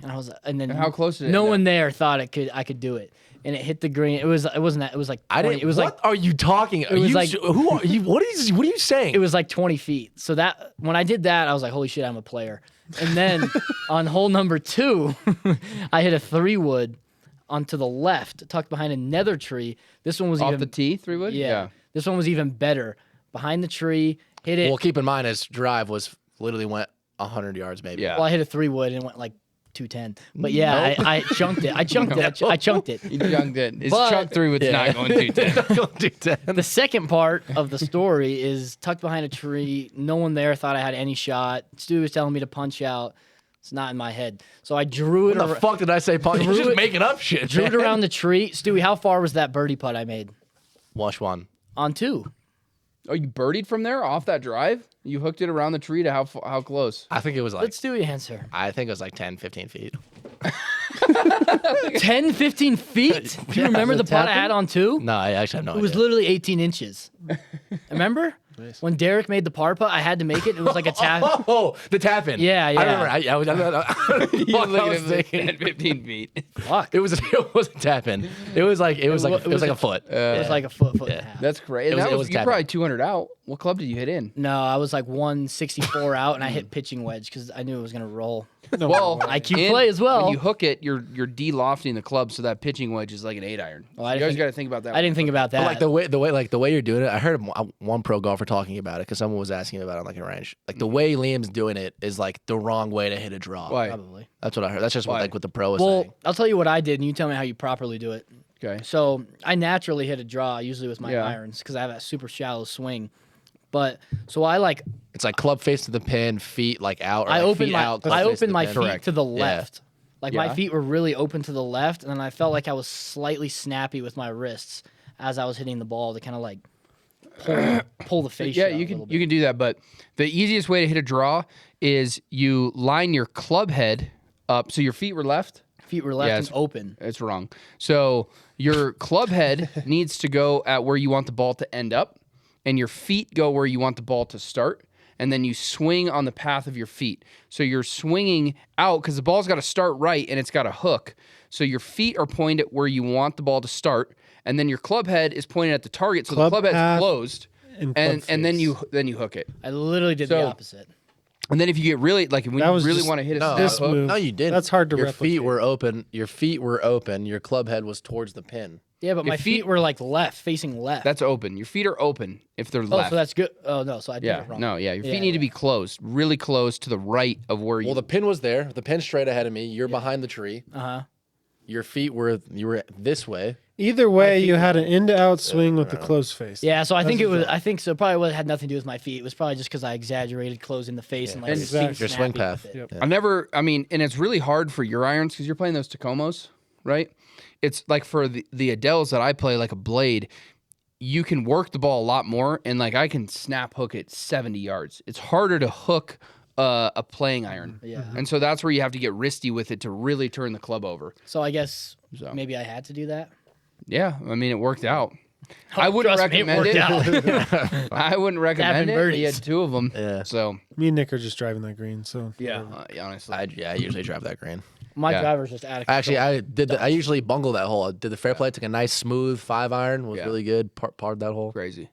F: and I was, and then
C: And how close did it
F: no
C: end
F: one there thought I could do it, and it hit the green. It wasn't that. It was like 20,
E: I didn't.
F: It was
E: what
F: like
E: are you talking? Are
F: was
E: you,
F: like-
E: who are you? What are you saying?
F: it was like 20 feet. So that when I did that, I was like, holy shit, I'm a player. And then on hole number 2, I hit a 3-wood onto the left, tucked behind a nether tree. This one was
C: Off
F: even
C: the tee, 3-wood?
F: yeah. This one was even better. Behind the tree, hit it.
E: Well, keep in mind his drive was literally went 100 yards maybe.
C: Yeah.
F: Well, I hit a 3-wood and it went like 210. But yeah, I chunked it. I chunked it. I chunked it.
C: You chunked it. It's
F: But-
C: chunk 3 with not going 210.
F: The second part of the story is tucked behind a tree. No one there thought I had any shot. Stu was telling me to punch out. It's not in my head. So I drew it.
E: What the fuck did I say? You're
F: Drew
E: just
F: it-
E: making up shit.
F: Drew it
E: man.
F: around the tree. Stewie, how far was that birdie putt I made?
E: Wash one.
F: On 2.
C: Oh, you birdied from there off that drive? You hooked it around the tree to how close?
E: I think it was like.
F: Let Stewie answer.
E: I think it was like 10, 15 feet.
F: 10, 15 feet? Do you remember the putt I had on 2?
E: No, I actually have no
F: It was
E: idea.
F: literally 18 inches. Remember? When Derek made the par putt, I had to make it. It was like a tap.
E: Oh, the tap in.
F: Yeah, yeah.
E: I remember. I was
C: Looking at the
E: thinking.
C: 15 feet.
F: Fuck.
E: It was a tap in. It was like a foot.
F: It was like a foot and a half.
C: That's great. And
E: It was-
C: that
E: it
C: was,
E: was
C: you're
E: tapping.
C: probably 200 out. What club did you hit in?
F: No, I was like 164 out, and I hit pitching wedge because I knew it was gonna roll.
C: Well,
F: IQ play as well.
C: When you hook it, you're de-lofting the club, so that pitching wedge is like an 8-iron.
F: Well, I
C: You
F: didn't
C: guys
F: think-
C: got to think about that.
F: I didn't think about that.
E: But like the way you're doing it, I heard one pro golfer talking about it because someone was asking about it on like a range. Like the way Liam's doing it is like the wrong way to hit a draw.
C: Why?
F: Probably.
E: That's what I heard. That's just
C: Why?
E: what the pro was
F: Well,
E: saying.
F: I'll tell you what I did, and you tell me how you properly do it.
C: Okay.
F: So I naturally hit a draw, usually with my
C: Yeah.
F: irons, because I have a super shallow swing. But so I like
E: It's like club face to the pin, feet like out. Or
F: I
E: like
F: opened
E: feet
F: my
E: out, club
F: I
E: face to
F: opened
E: the
F: my
E: pin.
F: feet to the
E: Yeah.
F: left. Like
C: Yeah.
F: my feet were really open to the left, and then I felt like I was slightly snappy with my wrists as I was hitting the ball to kind of like pull the face.
C: Yeah,
F: shot
C: you
F: a
C: can
F: little
C: you
F: bit.
C: can do that, but the easiest way to hit a draw is you line your club head up. So your feet were left.
F: Feet were left
C: Yeah,
F: and
C: it's-
F: open.
C: It's wrong. So your club head needs to go at where you want the ball to end up, and your feet go where you want the ball to start. And then you swing on the path of your feet. So you're swinging out because the ball's got to start right and it's got a hook. So your feet are pointed where you want the ball to start, and then your club head is pointed at the target. So
D: Club
C: the club head's
D: path
C: closed,
D: and club
C: and then
D: face.
C: you hook it.
F: I literally did the
C: So-
F: opposite.
C: And then if you get really like when
D: That
C: you
D: was
C: really
D: just-
C: want to hit a
E: No,
C: snap
D: This
C: hook,
D: move.
E: No, you didn't.
D: That's hard to
E: Your
D: replicate.
E: feet were open. Your feet were open. Your club head was towards the pin.
F: Yeah, but
C: Your
F: my
C: feet-
F: feet were like left, facing left.
C: that's open. Your feet are open if they're
F: oh,
C: left.
F: so that's good. Oh no, so I did
C: yeah,
F: it wrong.
C: no, yeah. Your feet
F: Yeah,
C: need to
F: yeah.
C: be closed, really close to the right of where you.
E: Well, the pin was there. The pin straight ahead of me. You're behind the tree.
F: Uh-huh.
E: Your feet were this way.
D: Either way, you had an in to out swing with the closed face.
F: Yeah, so I think
D: That's
F: it was.
D: the-
F: I think so. Probably had nothing to do with my feet. It was probably just because I exaggerated closing the face and like
C: And
F: being
D: exactly.
E: Your swing
F: snappy
E: path.
F: with it.
D: Yep.
C: I've never. I mean, and it's really hard for your irons because you're playing those Tacomos, right? It's like for the Adeles that I play, like a blade. You can work the ball a lot more, and like I can snap hook it 70 yards. It's harder to hook a playing iron,
F: Yeah.
C: and so that's where you have to get wristy with it to really turn the club over.
F: So I guess
C: So.
F: maybe I had to do that.
C: Yeah, I mean it worked out. I wouldn't
F: Trust me, it
C: recommend
F: worked
C: it. I wouldn't recommend
F: Tapping
C: it. He had
F: birdies.
C: 2 of them.
E: Yeah.
C: So
D: Me and Nick are just driving that green, so
C: yeah, honestly,
E: I usually drive that green.
F: My
C: Yeah.
F: driver's just out of control.
E: Actually, I usually bungle that hole. I did the fair play. Took a nice smooth 5-iron. Was
C: Yeah.
E: really good. Parred that hole.
C: crazy.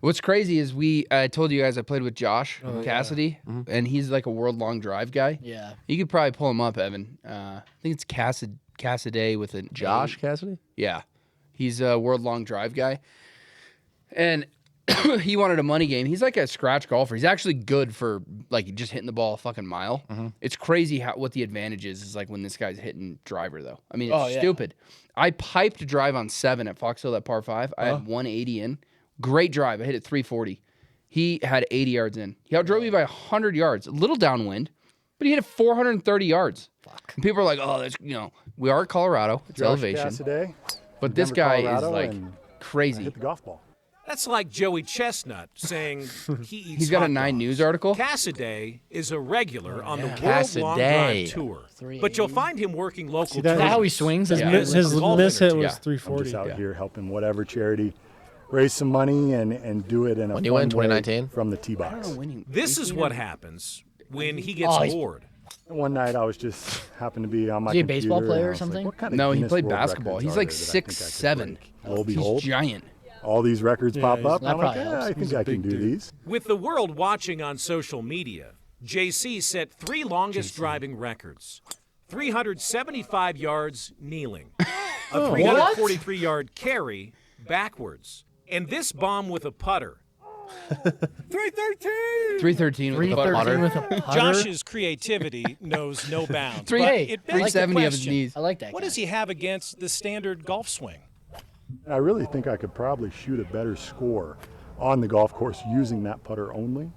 C: What's crazy is I told you guys I played with Josh Cassidy, and he's like a world long drive guy.
F: Yeah.
C: You could probably pull him up, Evan. I think it's Cassidy with a
E: Josh Cassidy.
C: Yeah, he's a world long drive guy, and he wanted a money game. He's like a scratch golfer. He's actually good for like just hitting the ball a fucking mile. It's crazy what the advantage is like when this guy's hitting driver though. I mean, it's
F: Oh, yeah.
C: stupid. I piped a drive on 7 at Fox Hill, that par 5. I had 180 in. Great drive. I hit it 340. He had 80 yards in. He outdrove me by 100 yards. A little downwind, but he hit it 430 yards. And people are like, oh, that's, we are at Colorado. It's elevation.
I: Cassidy,
C: But this
I: Denver,
C: guy
I: Colorado,
C: is like
I: and
C: crazy.
I: hit the golf ball.
J: That's like Joey Chestnut saying he eats
C: He's got a
J: hot
C: 9
J: dogs.
C: News article.
J: Cassidy is a regular on the World
E: Cassidy.
J: Long Drive Tour, but you'll find him working local
D: See, that-
F: Is that how he
J: tournaments.
F: swings?
C: Yeah.
D: his
J: golf
D: miss hit
J: energy.
D: was
C: Yeah.
I: I'm
D: 340.
I: just out here helping whatever charity raise some money and do it in a
E: When you
I: fun
E: win,
I: way
E: 2019?
I: from the tee box.
C: Winning.
J: This is what happens when he gets
F: Oh, he's-
J: bored.
I: One night I was just happened to be on my
F: Is he a
I: computer,
F: baseball player
I: and I
F: or
I: was like,
F: something?
I: what kind of
C: No, he
I: Guinness
C: played
I: World
C: basketball.
I: Records
C: He's
I: are
C: like
I: there that I think I could
C: 6'7".
I: break? Lo and
C: He's
I: behold,
C: giant.
I: all these records
D: Yeah,
I: pop
D: he's-
I: up.
F: that
I: I'm like,
F: probably
I: yeah,
F: helps.
I: I think
D: He's a
I: I can
D: big
I: do
D: dude.
I: these.
J: With the world watching on social media, JC set 3 longest driving records. 375 yards kneeling, a 343-yard carry backwards, and this bomb with a putter. 313!
C: 313 with a
F: 313
C: putter.
F: with a putter.
J: Josh's creativity knows no bounds.
C: Three-
J: but
F: Hey,
J: it
F: I like
J: begs
F: the
C: 370 of his
J: question,
C: knees.
F: I like that.
J: What
F: guy.
J: does he have against the standard golf swing?
I: I really think I could probably shoot a better score on the golf course using that putter only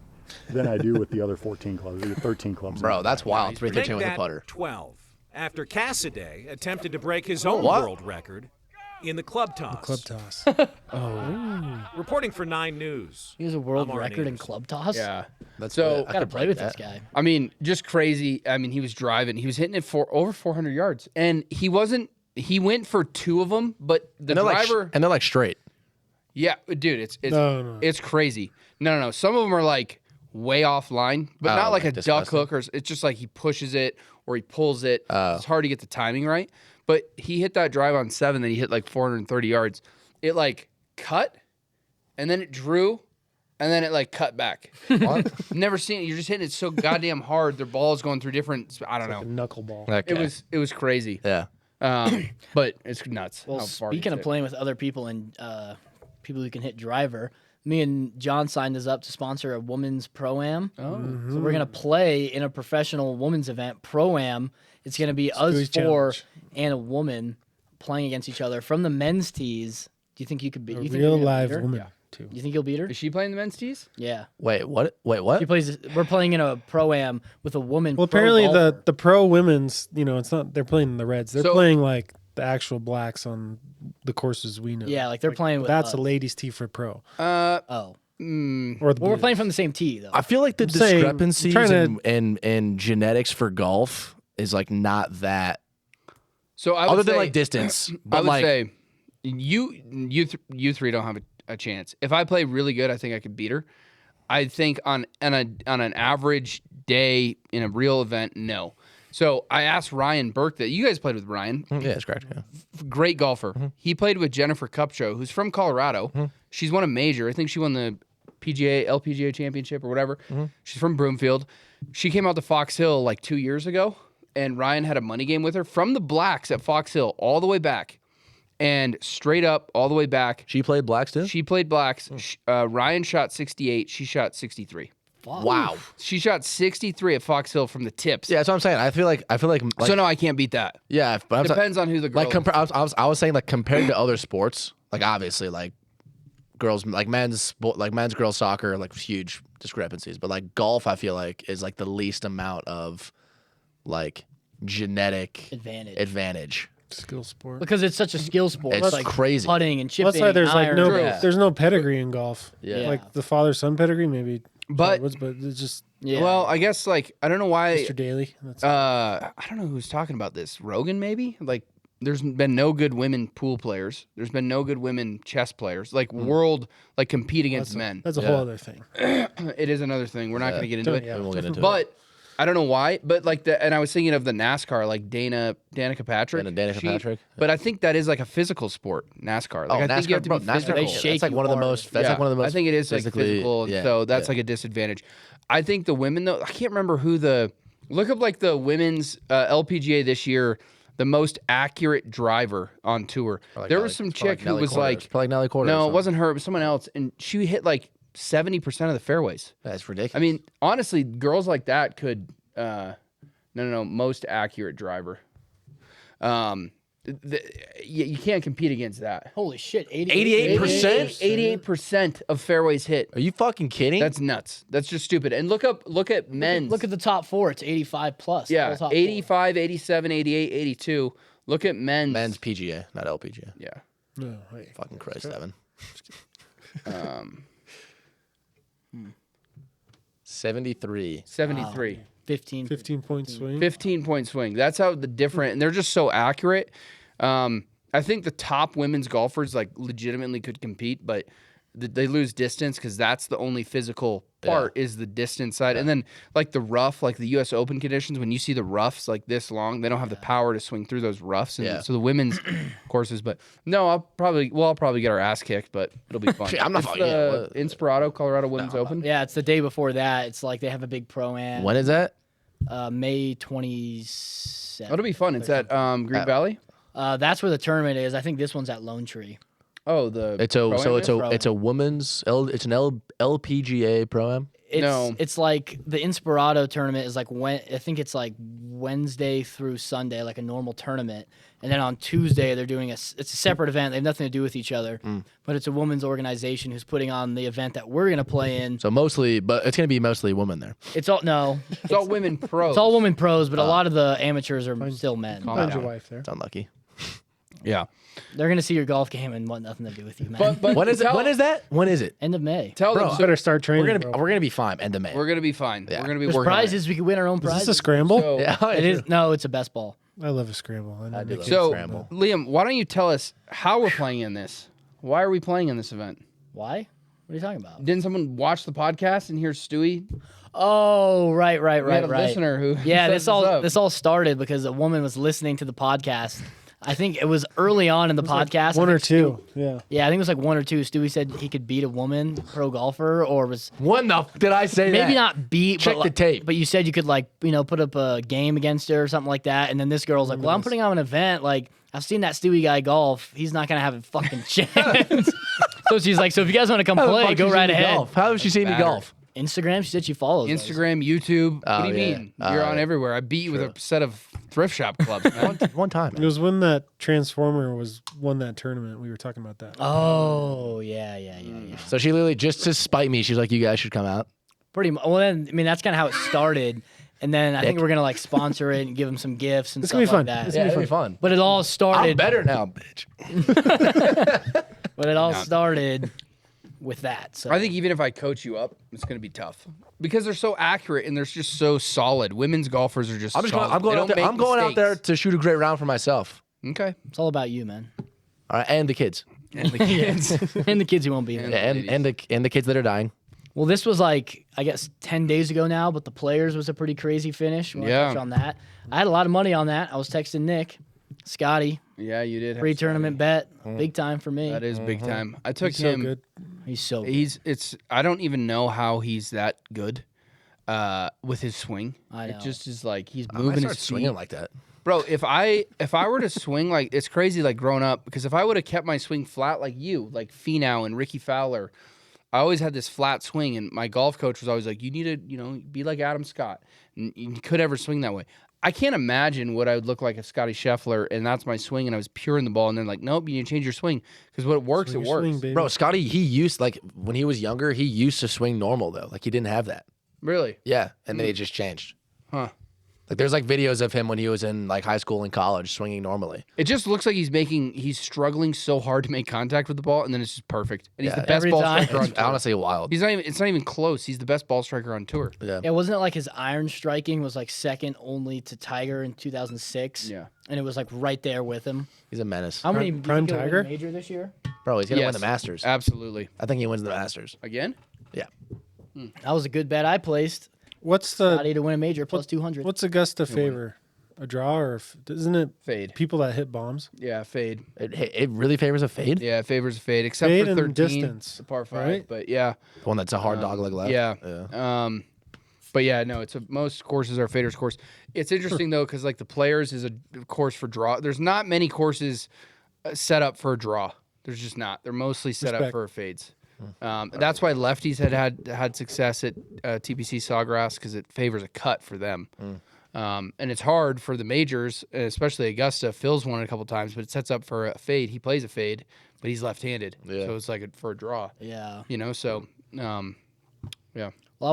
I: than I do with the other 14 clubs, or 13 clubs.
E: Bro, that's wild. 313
J: Make
E: with a
J: that
E: putter.
J: 12. After Cassidy attempted to break his own
E: What?
J: world record in the club toss.
D: Club toss.
J: Reporting for 9 News.
F: He has a world
J: I'm Arnie
F: record in
J: Anderson.
F: club toss.
C: Yeah.
E: That's
C: So-
E: I
F: Gotta
E: could
F: play
E: break
F: with
E: that.
F: this guy.
C: I mean, just crazy. I mean, he was driving. He was hitting it for over 400 yards. And he wasn't, he went for 2 of them, but the
E: And they're
C: driver.
E: like, and they're like straight.
C: Yeah, dude, it's
D: No.
C: it's crazy. No. Some of them are like way offline, but not like a duck
E: disgusting.
C: hook, or it's just like he pushes it or he pulls it. It's hard to get the timing right. But he hit that drive on 7, then he hit like 430 yards. It like cut, and then it drew, and then it like cut back.
E: What?
C: Never seen it. You're just hitting it so goddamn hard. Their ball's going through different. I don't know.
D: A knuckleball.
E: Okay.
C: It was crazy.
E: Yeah.
C: But it's nuts.
F: Well,
C: how far
F: speaking
C: he
F: of
C: hit.
F: playing with other people and people who can hit driver, me and John signed us up to sponsor a women's pro-am.
C: Oh.
F: So we're going to play in a professional women's event, pro-am. It's going to be us
D: Stewey's
F: 4
D: challenge.
F: and a woman playing against each other from the men's tees. Do you think you could beat?
D: A
F: You think you're
D: real
F: gonna
D: live
F: beat her?
D: woman too.
F: You think you'll beat her?
C: Is she playing the men's tees?
F: Yeah.
E: Wait, what? Wait, what?
F: She plays. We're playing in a pro-am with a woman.
D: Well,
F: pro
D: apparently
F: golfer.
D: the pro women's, it's not. They're playing in the reds. They're
C: So-
D: playing like the actual blacks on the courses we know.
F: Yeah, like they're playing with
D: That's
F: us.
D: a ladies' tee for pro.
F: Oh.
D: Or the
F: Well, we're
D: blues.
F: playing from the same tee though.
E: I feel like the
D: I'm saying- I'm
E: discrepancies
D: trying
E: in genetics for golf is like not that.
C: So I would
E: Other than
C: say-
E: like distance,
C: I
E: but
C: would
E: like
C: say you three don't have a chance. If I play really good, I think I could beat her. I think on an average day in a real event, no. So I asked Ryan Burke that you guys played with Ryan,
E: yeah, that's correct. Yeah.
C: great golfer. He played with Jennifer Kupcho, who's from Colorado. She's won a major. I think she won the LPGA championship or whatever. She's from Broomfield. She came out to Fox Hill like 2 years ago, and Ryan had a money game with her from the blacks at Fox Hill all the way back, and straight up all the way back.
E: She played blacks too.
C: She played blacks. Ryan shot 68. She shot 63.
E: Wow.
C: She shot 63 at Fox Hill from the tips.
E: Yeah, that's what I'm saying. I feel like
C: So no, I can't beat that.
E: yeah, but I'm
C: Depends on who the girl
E: like
C: is.
E: I was saying like compared to other sports, like obviously like girls like men's girls soccer like huge discrepancies, but like golf I feel like is like the least amount of like genetic advantage.
D: skill sport.
F: Because it's such a skill sport.
E: It's
F: like
E: crazy.
F: putting and chipping.
D: That's why there's like no
F: iron.
D: there's no pedigree in golf.
E: Yeah.
D: Like the father-son pedigree maybe.
C: But-
D: but it's just
F: Yeah.
C: Well, I guess like I don't know why.
D: Mr. Daly. That's
C: I don't know who's talking about this. Rogan, maybe? Like, there's been no good women pool players. There's been no good women chess players. Like, world, like, compete against men.
D: that's a whole other thing.
C: It is another thing. We're not going to get into it.
D: Yeah.
E: We won't get into it.
C: But I don't know why. But, like, and I was thinking of the NASCAR, like Danica Patrick.
E: Danica Patrick.
C: But I think that is like a physical sport, NASCAR. Like, I think you have to be
E: NASCAR,
C: physical.
F: They shake
E: that's like
F: you
E: one of the
F: hard.
E: most. That's like one of the most.
C: I think it is like
E: physically-
C: physical, and
E: yeah,
C: so that's
E: yeah.
C: like a disadvantage. I think the women though, I can't remember who look up like the women's LPGA this year, the most accurate driver on tour.
E: Probably
C: There
E: Nelly-
C: was some
E: it's probably
C: chick who
E: Nelly
C: was
E: Cordes.
C: like,
E: Probably Nelly Cordes or
C: no, it
E: something.
C: wasn't her, it was someone else, and she hit like 70% of the fairways.
E: That's ridiculous.
C: I mean, honestly, girls like that could, no, most accurate driver. You can't compete against that.
F: Holy shit!
E: 88%?
C: 88% of fairways hit.
E: Are you fucking kidding?
C: That's nuts. That's just stupid. And look at men's.
F: Look at the top 4. It's 85 plus.
C: yeah,
F: All top
C: 85, 87, 88, 82. Look at men's.
E: men's PGA, not LPGA.
C: Yeah.
D: No, wait.
E: Fucking Christ, Evan. 73.
C: 73.
F: 4. 15.
D: 15-point swing.
C: 15-point swing. That's how the different, and they're just so accurate. I think the top women's golfers like legitimately could compete, but they lose distance because that's the only physical part is the distance side. And then like the rough, like the U.S. Open conditions, when you see the roughs like this long, they don't have the power to swing through those roughs. And so the women's courses, but no, I'll probably get our ass kicked, but it'll be fun.
E: I'm not
C: It's
E: fucking-
C: the Inspirato, Colorado Women's Open.
F: Yeah, it's the day before that. It's like they have a big pro-am.
E: When is that?
F: May 27th.
C: It'll be fun. It's at Green Valley.
F: That's where the tournament is. I think this one's at Lone Tree.
C: Oh, the
E: It's a
C: Pro-Am
E: so it's
C: is?
E: a it's a women's it's an LPGA pro-am.
F: It's like the Inspirato tournament is like I think it's like Wednesday through Sunday, like a normal tournament, and then on Tuesday they're doing it's a separate event. They have nothing to do with each other, but it's a women's organization who's putting on the event that we're gonna play in.
E: So mostly, but it's gonna be mostly women there.
F: It's all
C: It's all women pros.
F: It's all women pros, but a lot of the amateurs are still men.
D: Find your wife there.
E: It's unlucky.
C: Yeah.
F: They're gonna see your golf game and want nothing to do with you, man.
C: But
E: When is it?
C: tell-
E: When is that? When is it?
F: End of May.
C: Tell
E: Bro,
C: them
D: Better start training.
E: We're gonna be fine. End of May.
C: we're gonna be fine.
E: Yeah.
C: We're gonna be
F: There's
C: working on it.
F: prizes. We could win our own
D: Is
F: prizes.
D: this a scramble?
C: So,
E: Yeah,
F: It is. No, it's a best ball.
D: I love a scramble.
E: I do love
C: So,
E: Scramble.
C: Liam, why don't you tell us how we're playing in this? Why are we playing in this event?
F: Why? What are you talking about?
C: Didn't someone watch the podcast and hear Stewey?
F: Oh, right.
C: We had a listener who
F: Yeah,
C: set
F: this all started because a woman was listening to the podcast. I think it was early on in the podcast.
D: One
F: I
D: or
F: think
D: two. Yeah.
F: Yeah, I think it was like 1 or 2. Stewie said he could beat a woman, pro golfer, or was
E: When the did I say that?
F: maybe not beat.
E: Check
F: but
E: the tape.
F: But you said you could put up a game against her or something like that. And then this girl's like, "Well, I'm putting on an event. Like I've seen that Stewie guy golf. He's not gonna have a fucking chance." So she's like, "So if you guys want to come
E: How the
F: play,
E: fuck
F: go
E: you
F: right
E: seen me
F: ahead."
E: golf? How has she seen me golf?
F: Instagram. She said she follows us.
C: Instagram, YouTube. What do you
E: yeah.
C: mean? You're on everywhere. I beat you with a set of thrift shop clubs, man.
E: One time.
D: It was when that Transformer won that tournament. We were talking about that.
F: Oh yeah.
E: So she literally, just to spite me, she's like, "You guys should come out."
F: Pretty much. Well, then I mean that's kind of how it started. And then I think we're gonna like sponsor it and give them some gifts and
D: It's
F: stuff
D: gonna be fun.
F: like that.
D: It's
E: Yeah,
D: gonna
E: it'll
D: be
E: be fun.
F: But it all started.
E: I'm better now, bitch.
F: But it all started with that. So
C: I think even if I coach you up, it's going to be tough because they're so accurate and they're just so solid. Women's golfers are just.
E: I'm
C: solid.
E: going out
C: They
E: there.
C: don't
E: I'm
C: make
E: going out there
C: mistakes.
E: to shoot a great round for myself.
C: Okay.
F: it's all about you, man.
E: All right, and the kids.
C: And the kids.
F: And the kids who won't be there.
E: Yeah, and the kids that are dying.
F: Well, this was like I guess 10 days ago now, but the Players was a pretty crazy finish. We want to
C: Yeah.
F: touch on that. I had a lot of money on that. I was texting Nick, Scotty,
C: Yeah, you did. have
F: pre-tournament bet, big time for me.
C: That is big time. I took
D: He's so
C: him.
D: good.
F: He's so good.
C: I don't even know how he's that good with his swing.
F: I know.
C: It just is like he's
E: I
C: moving
E: start
C: his
E: swinging
C: feet.
E: like that.
C: Bro, if I were to swing like it's crazy like growing up because if I would have kept my swing flat like you, like Finau and Ricky Fowler, I always had this flat swing and my golf coach was always like, you need to, be like Adam Scott. And you could ever swing that way. I can't imagine what I would look like if Scotty Scheffler and that's my swing and I was pure in the ball and then like, nope, you need to change your swing because when it works,
D: Swing
C: it
D: your
C: works.
D: swing, baby.
E: Bro, Scotty, he used when he was younger, he used to swing normal though. Like he didn't have that.
C: Really?
E: Yeah, and then it just changed.
C: Huh.
E: Like there's like videos of him when he was in like high school and college swinging normally.
C: It just looks like he's struggling so hard to make contact with the ball, and then it's just perfect. And he's
E: Yeah.
C: the best
F: Every
C: ball
F: time.
C: striker on
E: It's
C: tour.
E: honestly wild.
C: It's not even close. He's the best ball striker on tour.
E: Yeah.
F: Yeah, wasn't it like his iron striking was like second only to Tiger in 2006?
C: Yeah.
F: And it was like right there with him.
E: He's a menace.
F: How many
D: Prime
F: did he go win
D: Tiger?
F: a major this year?
E: Bro, he's gonna win
C: Yes.
E: the Masters.
C: Absolutely.
E: I think he wins the Masters.
C: Again?
E: Yeah.
F: That was a good bet I placed.
D: What's
F: Scotty to win a major plus 200.
D: What's Augusta favor? A draw or isn't it
C: Fade.
D: people that hit bombs?
C: Yeah, fade.
E: It really favors a fade.
C: Yeah, it favors a fade, except
D: Fade
C: for
D: and
C: 13,
D: distance,
C: the par 5.
D: right?
C: But yeah.
E: The one that's a hard dog leg left.
C: Yeah. But yeah, no, most courses are faders course. It's interesting though, because like the Players is a course for draw. There's not many courses set up for a draw. There's just not. They're mostly set up
D: Respect.
C: for fades. That's why lefties had success at TPC Sawgrass because it favors a cut for them. And it's hard for the majors, especially Augusta. Phil's won it a couple times, but it sets up for a fade. He plays a fade, but he's left-handed, so it's like for a draw.
F: Yeah.
C: So yeah.
F: Well,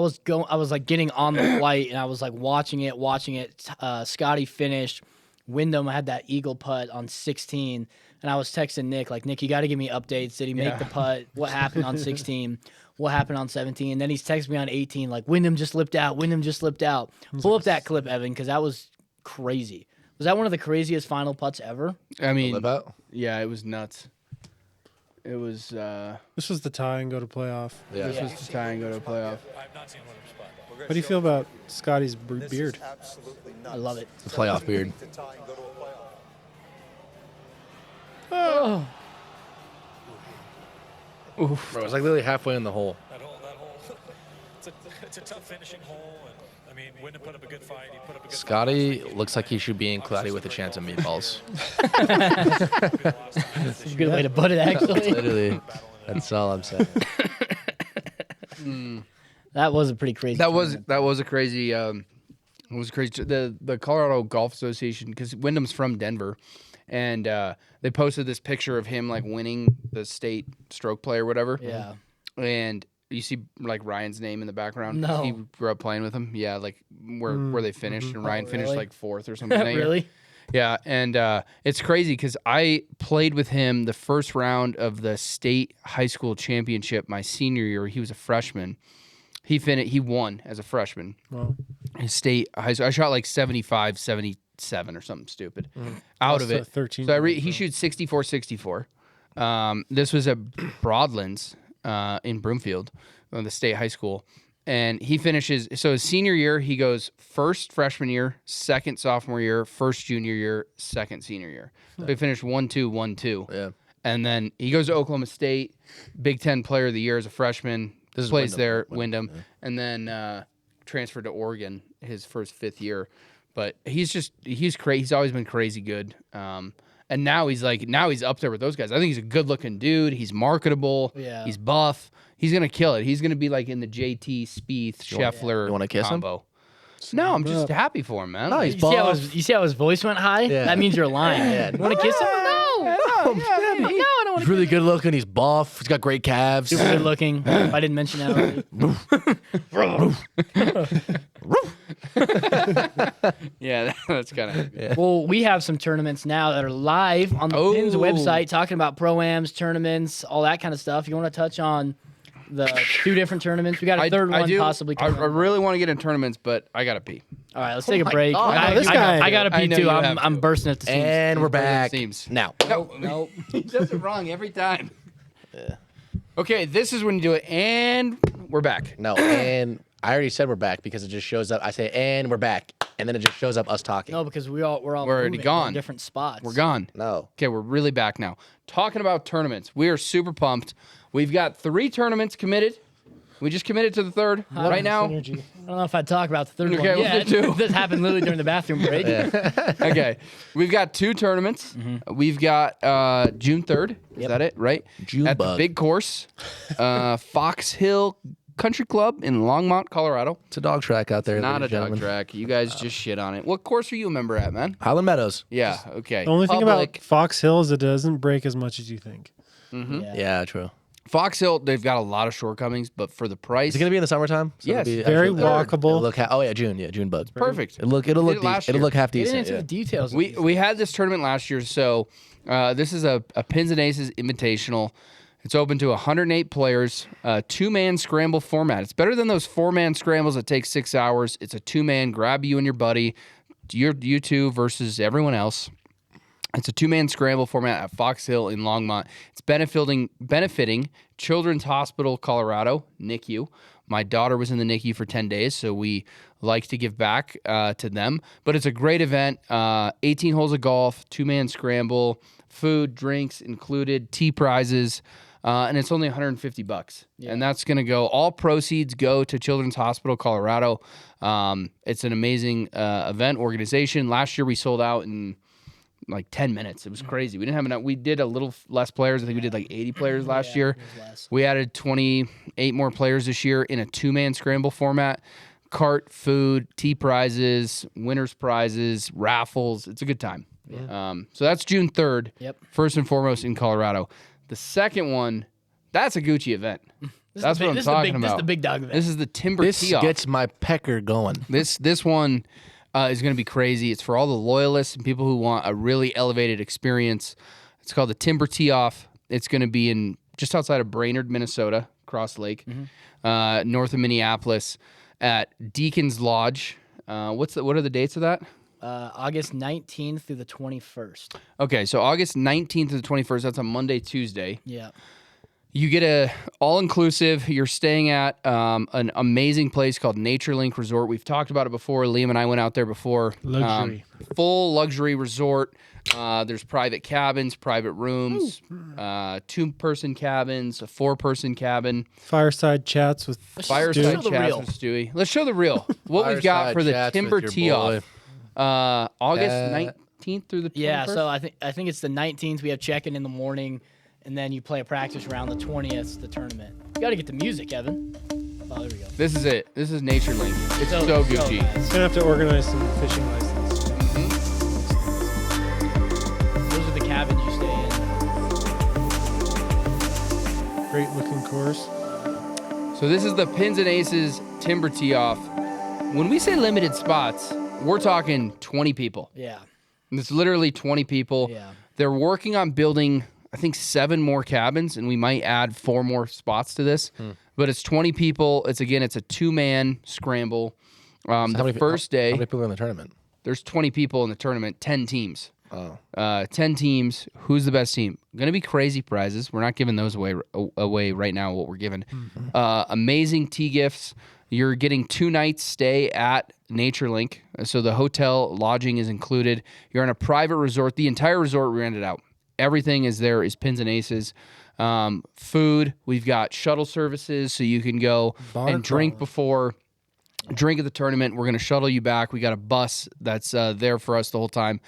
F: I was like getting on the flight and I was like watching it. Scotty finished. Wyndham had that eagle putt on 16, and I was texting Nick like, Nick, you got to give me updates. Did he make the putt? What happened on 16? What happened on 17? And then he's texting me on 18 like, Wyndham just slipped out. Pull up that clip, Evan, because that was crazy. Was that one of the craziest final putts ever?
C: I mean,
E: Live out?
C: yeah, it was nuts. It was.
D: This was the tie and go to playoff.
E: Yeah.
C: This was to tie and go to a playoff.
D: How do you feel about Scotty's beard?
F: I love it.
E: The playoff beard.
F: Oh.
E: Bro, it's like literally halfway in the hole.
J: That hole, it's a tough finishing hole. And I mean, Wyndham put up a good fight. He put up a good
E: Scotty looks like he should be in Cloudy with a Chance of Meatballs.
F: That's a good way to put it, actually.
E: Literally, that's all I'm saying.
F: That was a pretty crazy.
C: That was
F: tournament.
C: a crazy. It was crazy. The Colorado Golf Association, because Wyndham's from Denver, and they posted this picture of him like winning the state stroke play or whatever.
F: Yeah.
C: And you see like Ryan's name in the background.
F: No.
C: He grew up playing with him. Yeah, like where they finished, and Ryan finished
F: really?
C: like 4th or something. that year.
F: Really?
C: Yeah, and it's crazy because I played with him the first round of the state high school championship my senior year. He was a freshman. He won as a freshman.
D: Wow.
C: His state high school. I shot like 75, 77 or something stupid out of
D: Lost
C: it.
D: to 13.
C: So he shoots 64, 64. This was at Broadlands, in Broomfield, the state high school. And he finishes, so his senior year, he goes first freshman year, second sophomore year, first junior year, second senior year. So he finished 1-2, 1-2.
E: Yeah.
C: And then he goes to Oklahoma State, Big Ten Player of the Year as a freshman,
E: This is
C: plays
E: Wyndham.
C: there, Wyndham, and then transferred to Oregon his first 5th year. But he's crazy. He's always been crazy good. And now he's up there with those guys. I think he's a good-looking dude. He's marketable.
F: Yeah.
C: He's buff. He's gonna kill it. He's gonna be like in the JT Spieth Scheffler.
E: You wanna kiss him?
C: combo. No, I'm just happy for him, man.
E: No,
C: Like,
E: he's
F: You see how his voice went high?
E: Yeah.
F: That means you're lying. You want to kiss him? No, I don't want
E: He's
F: to.
E: really good looking. He's buff. He's got great calves.
F: Super good looking. If I didn't mention that already.
C: yeah, that's kind of.
F: Well, we have some tournaments now that are live on the Pins
C: Oh.
F: website, talking about pro-ams, tournaments, all that kind of stuff. You want to touch on the 2 different tournaments? We got a third one possibly
C: I
F: coming.
C: really want to get in tournaments, but I gotta pee.
F: All right, let's take a break.
E: God.
F: I,
E: I know this
F: I got to
C: I
F: pee
C: know
F: too.
C: you have
F: I'm
C: to.
F: bursting at the seams.
E: And we're back.
C: Seems.
E: Now.
C: No. He does it wrong every time. Okay, this is when you do it, and we're back.
E: No, and I already said we're back because it just shows up. I say, and we're back. And then it just shows up us talking.
F: No, because we're all
C: We're already
F: moving
C: gone.
F: in different spots.
C: We're gone.
E: No.
C: Okay, we're really back now. Talking about tournaments, we are super pumped. We've got 3 tournaments committed. We just committed to the 3rd right now.
F: I don't know if I'd talk about the third
C: Okay,
F: one.
C: we'll
F: Yeah,
C: do 2.
F: this happened literally during the bathroom break.
C: Okay, we've got 2 tournaments. We've got June 3rd. Is that it? Right?
E: June
C: At the
E: bug.
C: big course, Fox Hill Country Club in Longmont, Colorado.
E: It's a dog track out there.
C: Not a
E: ladies and
C: dog
E: gentlemen.
C: track. You guys just shit on it. What course are you a member at, man?
E: Highland Meadows.
C: Yeah. Okay.
D: The only thing about
C: Public.
D: Fox Hill is it doesn't break as much as you think.
E: Yeah, true.
C: Fox Hill, they've got a lot of shortcomings, but for the price,
E: Is it going to be in the summertime? So
C: Yes.
E: it'll be
D: Very
E: actually-
D: walkable.
E: It'll look June. Yeah, June buds.
C: perfect.
E: It'll look
C: We did it last
E: it'll
C: year.
E: look half
F: Get
E: decent.
F: into
E: Yeah.
F: the details. of
C: We
F: these.
C: we had this tournament last year, so this is a Pins and Aces Invitational. It's open to 108 players, 2-man scramble format. It's better than those 4-man scrambles that take 6 hours. It's a 2-man, grab you and your buddy, you two versus everyone else. It's a 2-man scramble format at Fox Hill in Longmont. It's benefiting Children's Hospital Colorado, NICU. My daughter was in the NICU for 10 days, so we like to give back to them. But it's a great event. 18 holes of golf, 2-man scramble, food, drinks included, tea prizes, and it's only $150. And that's going to go, all proceeds go to Children's Hospital Colorado. It's an amazing event organization. Last year we sold out in like 10 minutes. It was crazy. We didn't have enough. We did a little less players. I think we did like 80 players last year. We added 28 more players this year in a 2-man scramble format. Cart, food, tea prizes, winners prizes, raffles. It's a good time. So that's June 3rd.
F: Yep.
C: First and foremost in Colorado. The second one, that's a Gucci event. That's what I'm talking about.
F: This is the big dog event.
C: This is the Timber
E: This
C: Tee-Off.
E: gets my pecker going.
C: This one is going to be crazy. It's for all the loyalists and people who want a really elevated experience. It's called the Timber Tee-Off. It's going to be in just outside of Brainerd, Minnesota, Cross Lake, north of Minneapolis, at Deacon's Lodge. What are the dates of that?
F: August 19th through the 21st.
C: Okay, so August 19th to the 21st. That's a Monday, Tuesday.
F: Yeah.
C: You get a all-inclusive. You're staying at an amazing place called Nature Link Resort. We've talked about it before. Liam and I went out there before.
D: Luxury.
C: Full luxury resort. There's private cabins, private rooms, 2-person cabins, a 4-person cabin.
D: Fireside chats with
C: Fireside
F: show the
C: chats
F: real.
C: with Stewie. Let's show the real. What we've got
E: Fireside
C: for the
E: chats
C: Timber
E: with your
C: Tee-Off. August
E: Yeah.
C: 19th through the 21st?
F: Yeah, so I think it's the 19th. We have check-in in the morning, and then you play a practice round. The 20th, the tournament. You got to get the music, Evan. Oh, there we go.
C: This is it. This is Nature Link. It's so
F: So
C: Gucci.
F: nice.
D: Gonna have to organize some fishing license.
F: Those are the cabins you stay in.
D: Great looking course.
C: So this is the Pins and Aces Timber Tee-Off. When we say limited spots, we're talking 20 people.
F: Yeah.
C: It's literally 20 people.
F: Yeah.
C: They're working on building, I think, 7 more cabins, and we might add 4 more spots to this. But it's 20 people. It's a 2-man scramble.
E: How
C: The first
E: How
C: day,
E: many people are in the tournament?
C: there's 20 people in the tournament, 10 teams.
E: Oh.
C: 10 teams. Who's the best team? Going to be crazy prizes. We're not giving those away right now, what we're giving. Amazing tee gifts. You're getting 2 nights stay at Nature Link. So the hotel lodging is included. You're on a private resort. The entire resort we rented out. Everything is there is Pins and Aces. Food. We've got shuttle services so you can go and drink before. Drink at the tournament. We're going to shuttle you back. We got a bus that's there for us the whole time.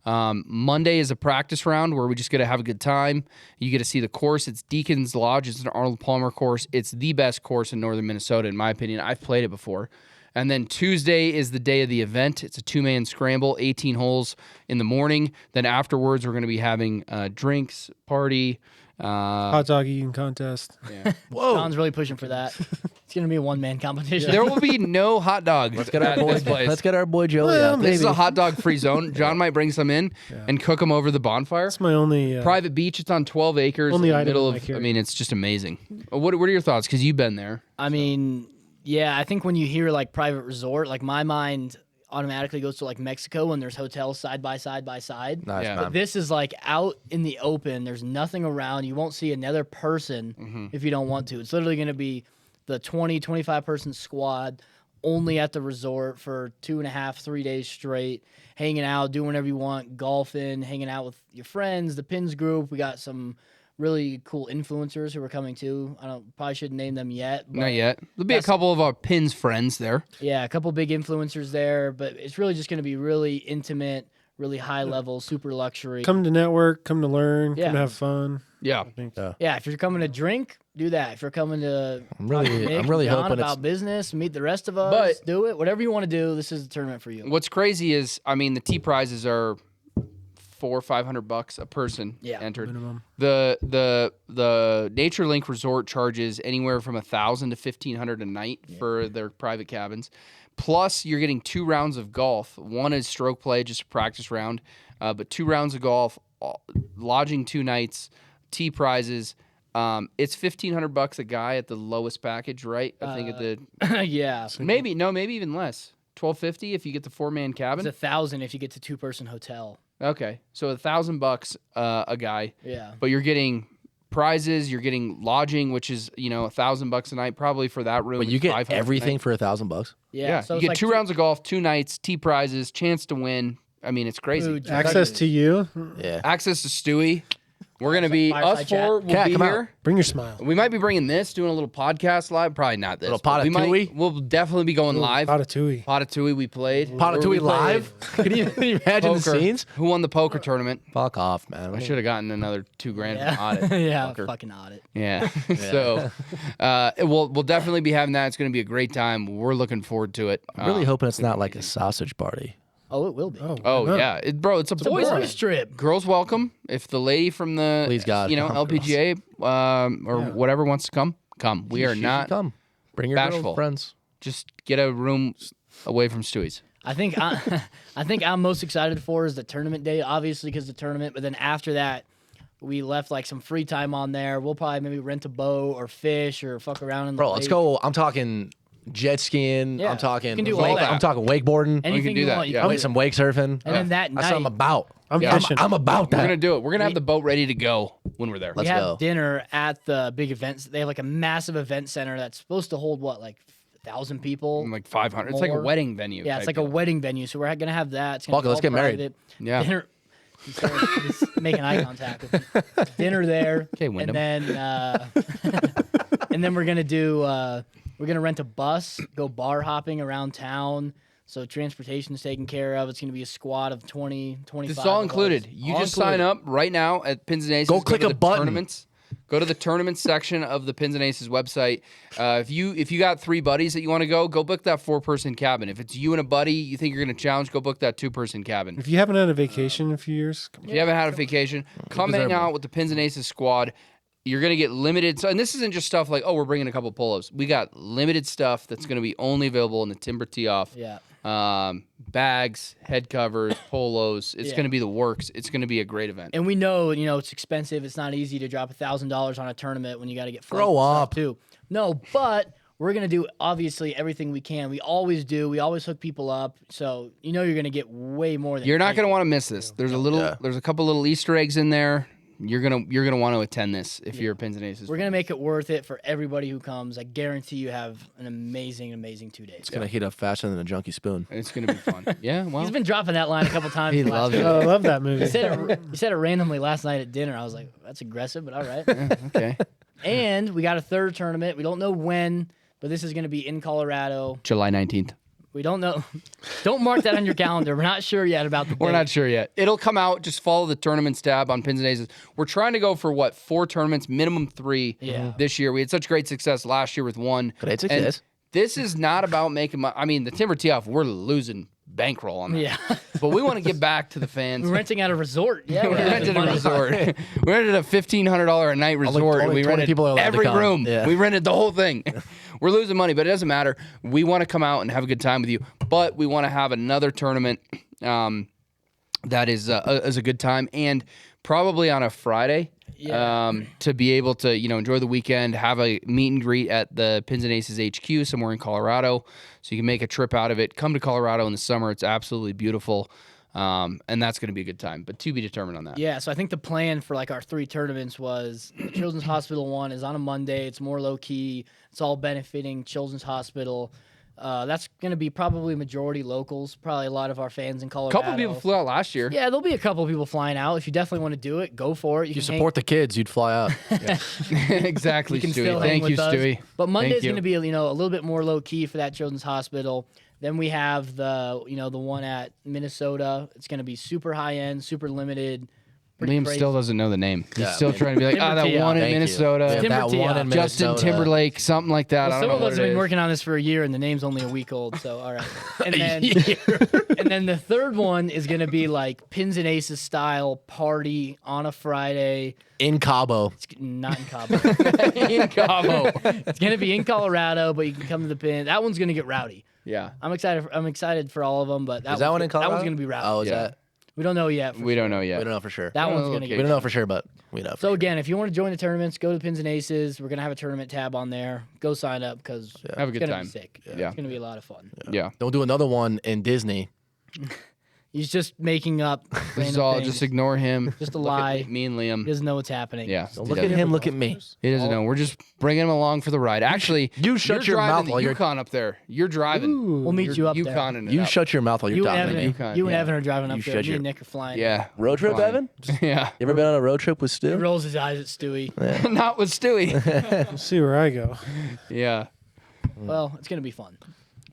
C: Monday is a practice round where we just get to have a good time. You get to see the course. It's Deacon's Lodge. It's an Arnold Palmer course. It's the best course in northern Minnesota, in my opinion. I've played it before. And then Tuesday is the day of the event. It's a 2-man scramble, 18 holes in the morning. Then afterwards, we're going to be having drinks, party.
D: Hot dog eating contest.
C: Yeah.
E: Whoa.
F: John's really pushing for that. It's going to be a one-man competition.
C: There will be no hot dogs.
E: Let's get our boy Joey
D: Well,
E: out.
C: This is a hot dog free zone. John might bring some in and cook them over the bonfire.
D: That's my only
C: Private beach. It's on 12 acres
D: only
C: in the
D: item
C: middle
D: in
C: of.
D: my carry.
C: I mean, it's just amazing. What are your thoughts? Because you've been there.
F: I mean, yeah, I think when you hear like private resort, like my mind automatically goes to like Mexico when there's hotels side by side by side.
E: Nice,
C: Yeah.
E: man.
F: But this is like out in the open. There's nothing around. You won't see another person if you don't want to. It's literally going to be the 20, 25 person squad only at the resort for 2.5, 3 days straight, hanging out, doing whatever you want, golfing, hanging out with your friends, the Pins group. We got some really cool influencers who are coming too. Probably shouldn't name them yet. But
C: Not yet. There'll be a couple of our Pins friends there.
F: yeah, a couple big influencers there, but it's really just going to be really intimate, really high level, super luxury.
D: come to network, come to learn,
F: Yeah.
D: come to have fun.
C: Yeah.
D: I think
F: Yeah, if you're coming to drink, do that. If you're coming to
E: I'm really
F: John
E: hoping
F: about
E: it's
F: business, meet the rest of us,
C: But-
F: do it. Whatever you want to do, this is the tournament for you.
C: What's crazy is, I mean, the tee prizes are $400 or $500 a person entered.
D: minimum.
C: The Nature Link Resort charges anywhere from $1,000 to $1,500 a night for their private cabins. Plus, you're getting 2 rounds of golf. One is stroke play, just a practice round, but 2 rounds of golf, lodging 2 nights, tee prizes. It's $1,500 a guy at the lowest package, right? I think at the
F: Yeah,
C: maybe even less. $1,250 if you get the 4-man cabin.
F: it's $1,000 if you get to 2-person hotel.
C: Okay, so $1,000 a guy.
F: Yeah.
C: But you're getting prizes, you're getting lodging, which is $1,000 a night probably for that room.
E: But you
C: It's
E: get
C: 500 a
E: everything
C: night.
E: for $1,000.
C: Yeah,
F: so
C: you
F: it's
C: get
F: like
C: 2 rounds of golf, 2 nights, tee prizes, chance to win. I mean, it's crazy.
F: Food,
D: Access to you.
E: Yeah.
C: Access to Stewie. We're gonna be
F: Fireside
C: us
F: chat.
C: 4 will
E: Cat,
C: be
E: come out.
C: here.
D: Bring your smile.
C: We might be bringing this, doing a little podcast live. Probably not this.
E: Little
C: but we might.
E: Potatooey?
C: We'll definitely be going live.
D: Ratatouille.
C: Potatooey, we played. Where we
E: Potatooey
C: played
E: live? Can you imagine the
C: poker.
E: scenes?
C: Who won the poker tournament?
E: Fuck off, man.
C: I should have gotten another $2,000
F: Yeah,
C: from audit.
F: yeah,
C: Fucker.
F: fucking audit.
C: Yeah. So we'll definitely be having that. It's going to be a great time. We're looking forward to it.
E: I'm really hoping it's not like a sausage party.
F: Oh, it will be.
C: Oh
D: no.
C: yeah, bro, it's a boys'
F: Boys trip.
C: Girls welcome. If the lady from the
E: Please God, come,
C: LPGA or whatever wants to come. We are
E: She
C: not
E: should come. Bring your
C: bashful.
E: girlfriends.
C: Just get a room away from Stewey's.
F: I think I'm most excited for is the tournament day, obviously because the tournament. But then after that, we left like some free time on there. We'll probably maybe rent a boat or fish or fuck around in the
E: Bro, let's
F: lake.
E: go. I'm talking jet skiing.
F: Yeah,
E: I'm talking
F: you can do all that.
E: I'm talking wakeboarding.
F: Anything
C: do
F: you
C: that,
F: want. You
C: yeah.
F: can
E: Wait, some wake surfing.
F: And then that
E: That's what I'm
F: night-
E: about.
D: I'm
C: Yeah.
D: fishing.
E: I'm about
C: We're
E: that.
C: gonna do it. We're gonna have the boat ready to go when we're there.
F: we
E: Let's
F: have
E: go.
F: dinner at the big events. They have like a massive event center that's supposed to hold what, like 1,000 people.
C: Like 500. It's like a
F: More.
C: wedding venue.
F: Yeah, it's
C: type
F: like a
C: deal.
F: wedding venue. So we're gonna have that. It's gonna
E: Fuck it,
F: be
E: let's
F: all
E: get married.
F: private.
C: Yeah.
F: Dinner. He's making eye contact with me. Dinner there.
C: Okay, Wyndham.
F: And then and then we're gonna rent a bus, go bar hopping around town. So transportation's taken care of. It's gonna be a squad of 20, 25.
C: This is all
F: of us.
C: included. You
F: All
C: just
F: included.
C: sign up right now at Pins and Aces.
E: Go click
C: to
E: a
C: the
E: button.
C: Tournaments. Go to the tournament section of the Pins and Aces website. If you got 3 buddies that you want to go book that 4-person cabin. If it's you and a buddy you think you're going to challenge, go book that 2-person cabin.
D: If you haven't had a vacation in a few years, come
C: If you haven't had a vacation, come hang out with the Pins and Aces squad. You're going to get limited. So, and this isn't just stuff like, oh, we're bringing a couple polos. We got limited stuff that's going to be only available in the Timber Tee Off.
F: Yeah.
C: Bags, head covers, polos. It's
F: Yeah.
C: going to be the works. It's going to be a great event.
F: And we know, it's expensive. It's not easy to drop $1,000 on a tournament when you got to get flights
E: Grow
F: and stuff,
E: up.
F: too. No, but we're going to do obviously everything we can. We always do. We always hook people up. So, you're going to get way more than
C: You're not
F: anything.
C: going to want to miss this. There's there's a couple little Easter eggs in there. You're gonna want to attend this if you're a Pins and Aces.
F: We're going to make it worth it for everybody who comes. I guarantee you have an amazing, amazing 2 days.
E: It's gonna heat up faster than a junkie spoon.
C: It's gonna be fun. Yeah, well,
F: He's been dropping that line a couple times.
E: He
F: the last
E: loves
F: week.
E: it.
D: Oh, I love that movie.
F: He said it randomly last night at dinner. I was like, that's aggressive, but all right.
C: okay.
F: And we got a third tournament. We don't know when, but this is going to be in Colorado.
C: July 19th.
F: We don't know. Don't mark that on your calendar. We're not sure yet about the date.
C: We're not sure yet. It'll come out. Just follow the tournaments tab on Pins and Aces. We're trying to go for 4 tournaments, minimum 3 this year. We had such great success last year with 1.
E: Great success.
C: And this is not about making money. I mean, the Timber Tee-Off, we're losing bankroll on that.
F: Yeah.
C: But we want to give back to the fans.
F: We're renting out a resort. Yeah,
C: We
F: we're
C: rented a resort. We rented a $1,500 a night resort.
E: only
C: We
E: 20
C: rented
E: people are allowed to
C: every
E: come.
C: room.
E: Yeah.
C: We rented the whole thing. We're losing money, but it doesn't matter. We want to come out and have a good time with you. But we want to have another tournament that is a good time, and probably on a Friday. To be able to, enjoy the weekend, have a meet and greet at the Pins and Aces HQ somewhere in Colorado, so you can make a trip out of it. Come to Colorado in the summer; it's absolutely beautiful, and that's going to be a good time. But to be determined on that.
F: Yeah, so I think the plan for our 3 tournaments was the Children's Hospital one is on a Monday. It's more low key. It's all benefiting Children's Hospital. That's going to be probably majority locals, probably a lot of our fans in
C: A
F: Colorado.
C: couple people flew out last year.
F: Yeah, there'll be a couple people flying out. If you definitely want to do it, go for it.
E: If you support the kids, you'd fly out.
C: Exactly,
F: You can
C: Stewie.
F: still hang
C: Thank you,
F: with us.
C: Stewie.
F: But Monday's
C: Thank you.
F: going to be a little bit more low key for that Children's Hospital. Then we have the one at Minnesota. It's going to be super high end, super limited. Pretty
C: Liam
F: crazy.
C: still doesn't know the name. He's
E: Yeah,
C: still
E: man.
C: trying to be like,
F: Timber
C: that
F: Tee-Off.
C: one in
E: Thank you.
C: Minnesota.
E: Yeah,
F: Timber
E: that
F: Tee-Off.
E: one in
C: Justin
E: Minnesota.
C: Timberlake, something like that. I
F: Some
C: don't know
F: of
C: what
F: us
C: it
F: have been
C: is.
F: working on this for a year, and the name's only a week old. So all right. And then the third one is going to be like Pins and Aces style party on a Friday.
E: In Cabo.
F: It's not in Cabo.
C: in Cabo.
F: It's going to be in Colorado, but you can come to the pin. That one's going to get rowdy.
C: Yeah.
F: I'm excited for all of them, but
E: Is that one in Colorado?
F: That one's going to be rowdy.
E: Oh, is
C: Yeah.
E: that?
F: We don't know yet.
C: We don't know
E: We
C: yet.
E: don't know for sure.
F: That
C: Oh,
F: one's going to
C: okay.
E: We
F: get.
E: don't know for sure, but we know.
F: So again, if you want to join the tournaments, go to Pins and Aces. We're going to have a tournament tab on there. Go sign up because
C: Have a good
F: it's going to
C: time.
F: be sick.
C: Yeah.
F: It's going to be a lot of fun.
C: Yeah.
E: Don't do another one in Disney.
F: He's just making up.
C: This is
F: random
C: all.
F: things.
C: Just ignore him.
F: Just a
C: Look at
F: lie.
C: me and
F: He
C: Liam.
F: doesn't know what's happening.
C: Yeah.
E: Don't look at him, look at me.
C: He doesn't know. We're just bringing him along for the ride. Actually,
E: You shut
C: you're
E: your
C: driving
E: mouth
C: the
E: while you're-
C: Yukon up there. You're driving.
F: We'll meet you up there.
C: Yukoning it
E: You
C: up.
E: shut your mouth while you're
F: You and
E: talking to
F: Evan,
E: me.
C: Yukon,
F: you and
C: yeah.
F: Evan are driving up
E: You
F: there.
E: shut
F: Me
E: your-
F: and Nick are flying.
C: Yeah.
E: Road trip,
C: Fine.
E: Evan?
C: Yeah.
E: You ever been on a road trip with
F: He
E: Stu?
F: rolls his eyes at Stewey.
C: Not with Stewie.
D: We'll see where I go.
C: Yeah.
F: Well, it's going to be fun.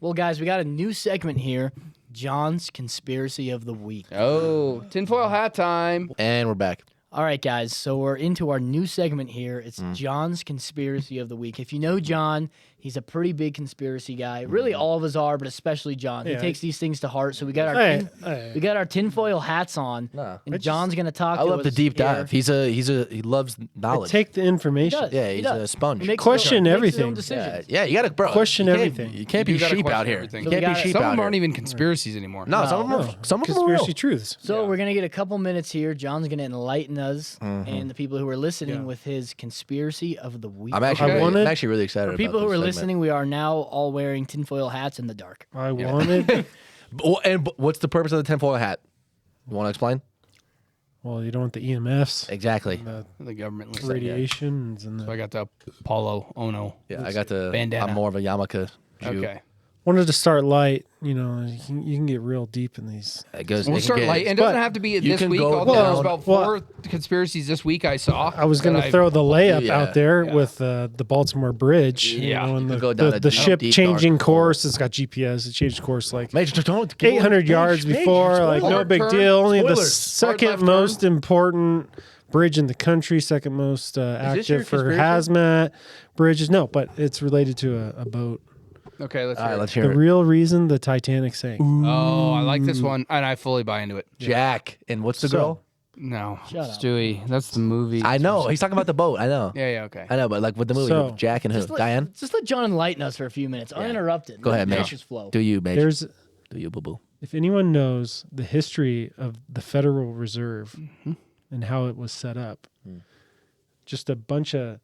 F: Well, guys, we got a new segment here. John's Conspiracy of the Week.
C: Oh, tinfoil hat time.
E: And we're back.
F: All right, guys. So we're into our new segment here. It's John's Conspiracy of the Week. If you know John, he's a pretty big conspiracy guy. Really, all of us are, but especially John. He
D: Yeah.
F: takes these things to heart. So we got our
D: Hey.
F: we got our tinfoil hats on, and John's gonna talk.
E: I
F: to
E: love the
F: us
E: deep
F: here.
E: dive. He loves knowledge.
D: Take the
F: He
D: information.
F: does.
E: Yeah,
F: He
E: he's
F: does.
E: a sponge.
F: He makes
D: Question
F: his own- makes his own
D: everything.
E: Yeah,
F: decisions.
E: yeah, you gotta bro.
D: Question
E: you can't-
D: everything.
E: You can't
C: You
E: be
C: gotta
E: sheep
C: question
E: out here.
C: everything.
E: You
F: So we
E: can't be
F: gotta-
E: sheep
C: Some of
E: out
C: them
E: here.
C: aren't even conspiracies anymore.
E: No, some of them are real.
D: Conspiracy truths.
F: So we're gonna get a couple minutes here. John's gonna enlighten us and the people who are listening with his conspiracy of the week.
E: I'm actually,
D: I wanted-
E: I'm actually really excited
F: For
E: about
F: people who
E: this
F: are
E: segment.
F: listening, we are now all wearing tinfoil hats in the dark.
D: I wanted.
E: And what's the purpose of the tinfoil hat? You want to explain?
D: Well, you don't want the EMFs,
E: Exactly.
D: the
C: The government lists that, yeah.
D: radiations, and
C: So I
D: the.
C: got the Paulo Ono.
E: Yeah, I got the.
C: Bandana.
E: I'm more of a yarmulke Jew.
C: Okay.
D: Wanted to start light. You can get real deep in these.
E: It goes.
C: We'll
E: it can
C: start
E: get-
C: light. And it doesn't
D: but
C: have to be
E: you
C: this
E: can
C: week.
E: go
C: There's
D: down-
C: about
D: well-
C: 4 conspiracies this week I saw.
D: I was going
C: that
D: to throw the layup
E: Yeah.
D: out there
C: Yeah.
D: with the Baltimore Bridge.
C: Yeah.
D: and
E: You
D: the,
E: go down
D: the,
E: a
D: the
E: deep,
D: ship
E: deep,
D: changing
E: dark
D: course. It's got GPS. It changed course like
E: Major, don't.
D: 800 yards before. Like no
C: Hard
D: big
C: turn,
D: deal. Only the
C: spoilers. Hard
D: second
C: left
D: most important bridge in the country. Second most
E: this your
D: active for
E: conspiracy?
D: hazmat bridges. No, but it's related to a boat.
C: Okay, let's
E: All
C: hear
E: right,
C: it.
E: let's hear
D: The
E: it.
D: real reason the Titanic sank.
C: Oh, I like this one, and I fully buy into it.
E: Jack. And what's the
D: So-
E: girl?
C: No,
F: Shut up.
C: Stewie, that's the movie.
E: I know. He's talking about the boat. I know.
C: Yeah, okay.
E: I know, but like with the movie,
D: So-
E: Jack and who? Diane?
F: Just let John enlighten us for a few minutes, uninterrupted.
E: Go ahead,
F: Let the
E: Mitch.
F: dishes flow.
E: Do you, Major?
D: There's
E: Do you, boo boo?
D: if anyone knows the history of the Federal Reserve and how it was set up, just a bunch of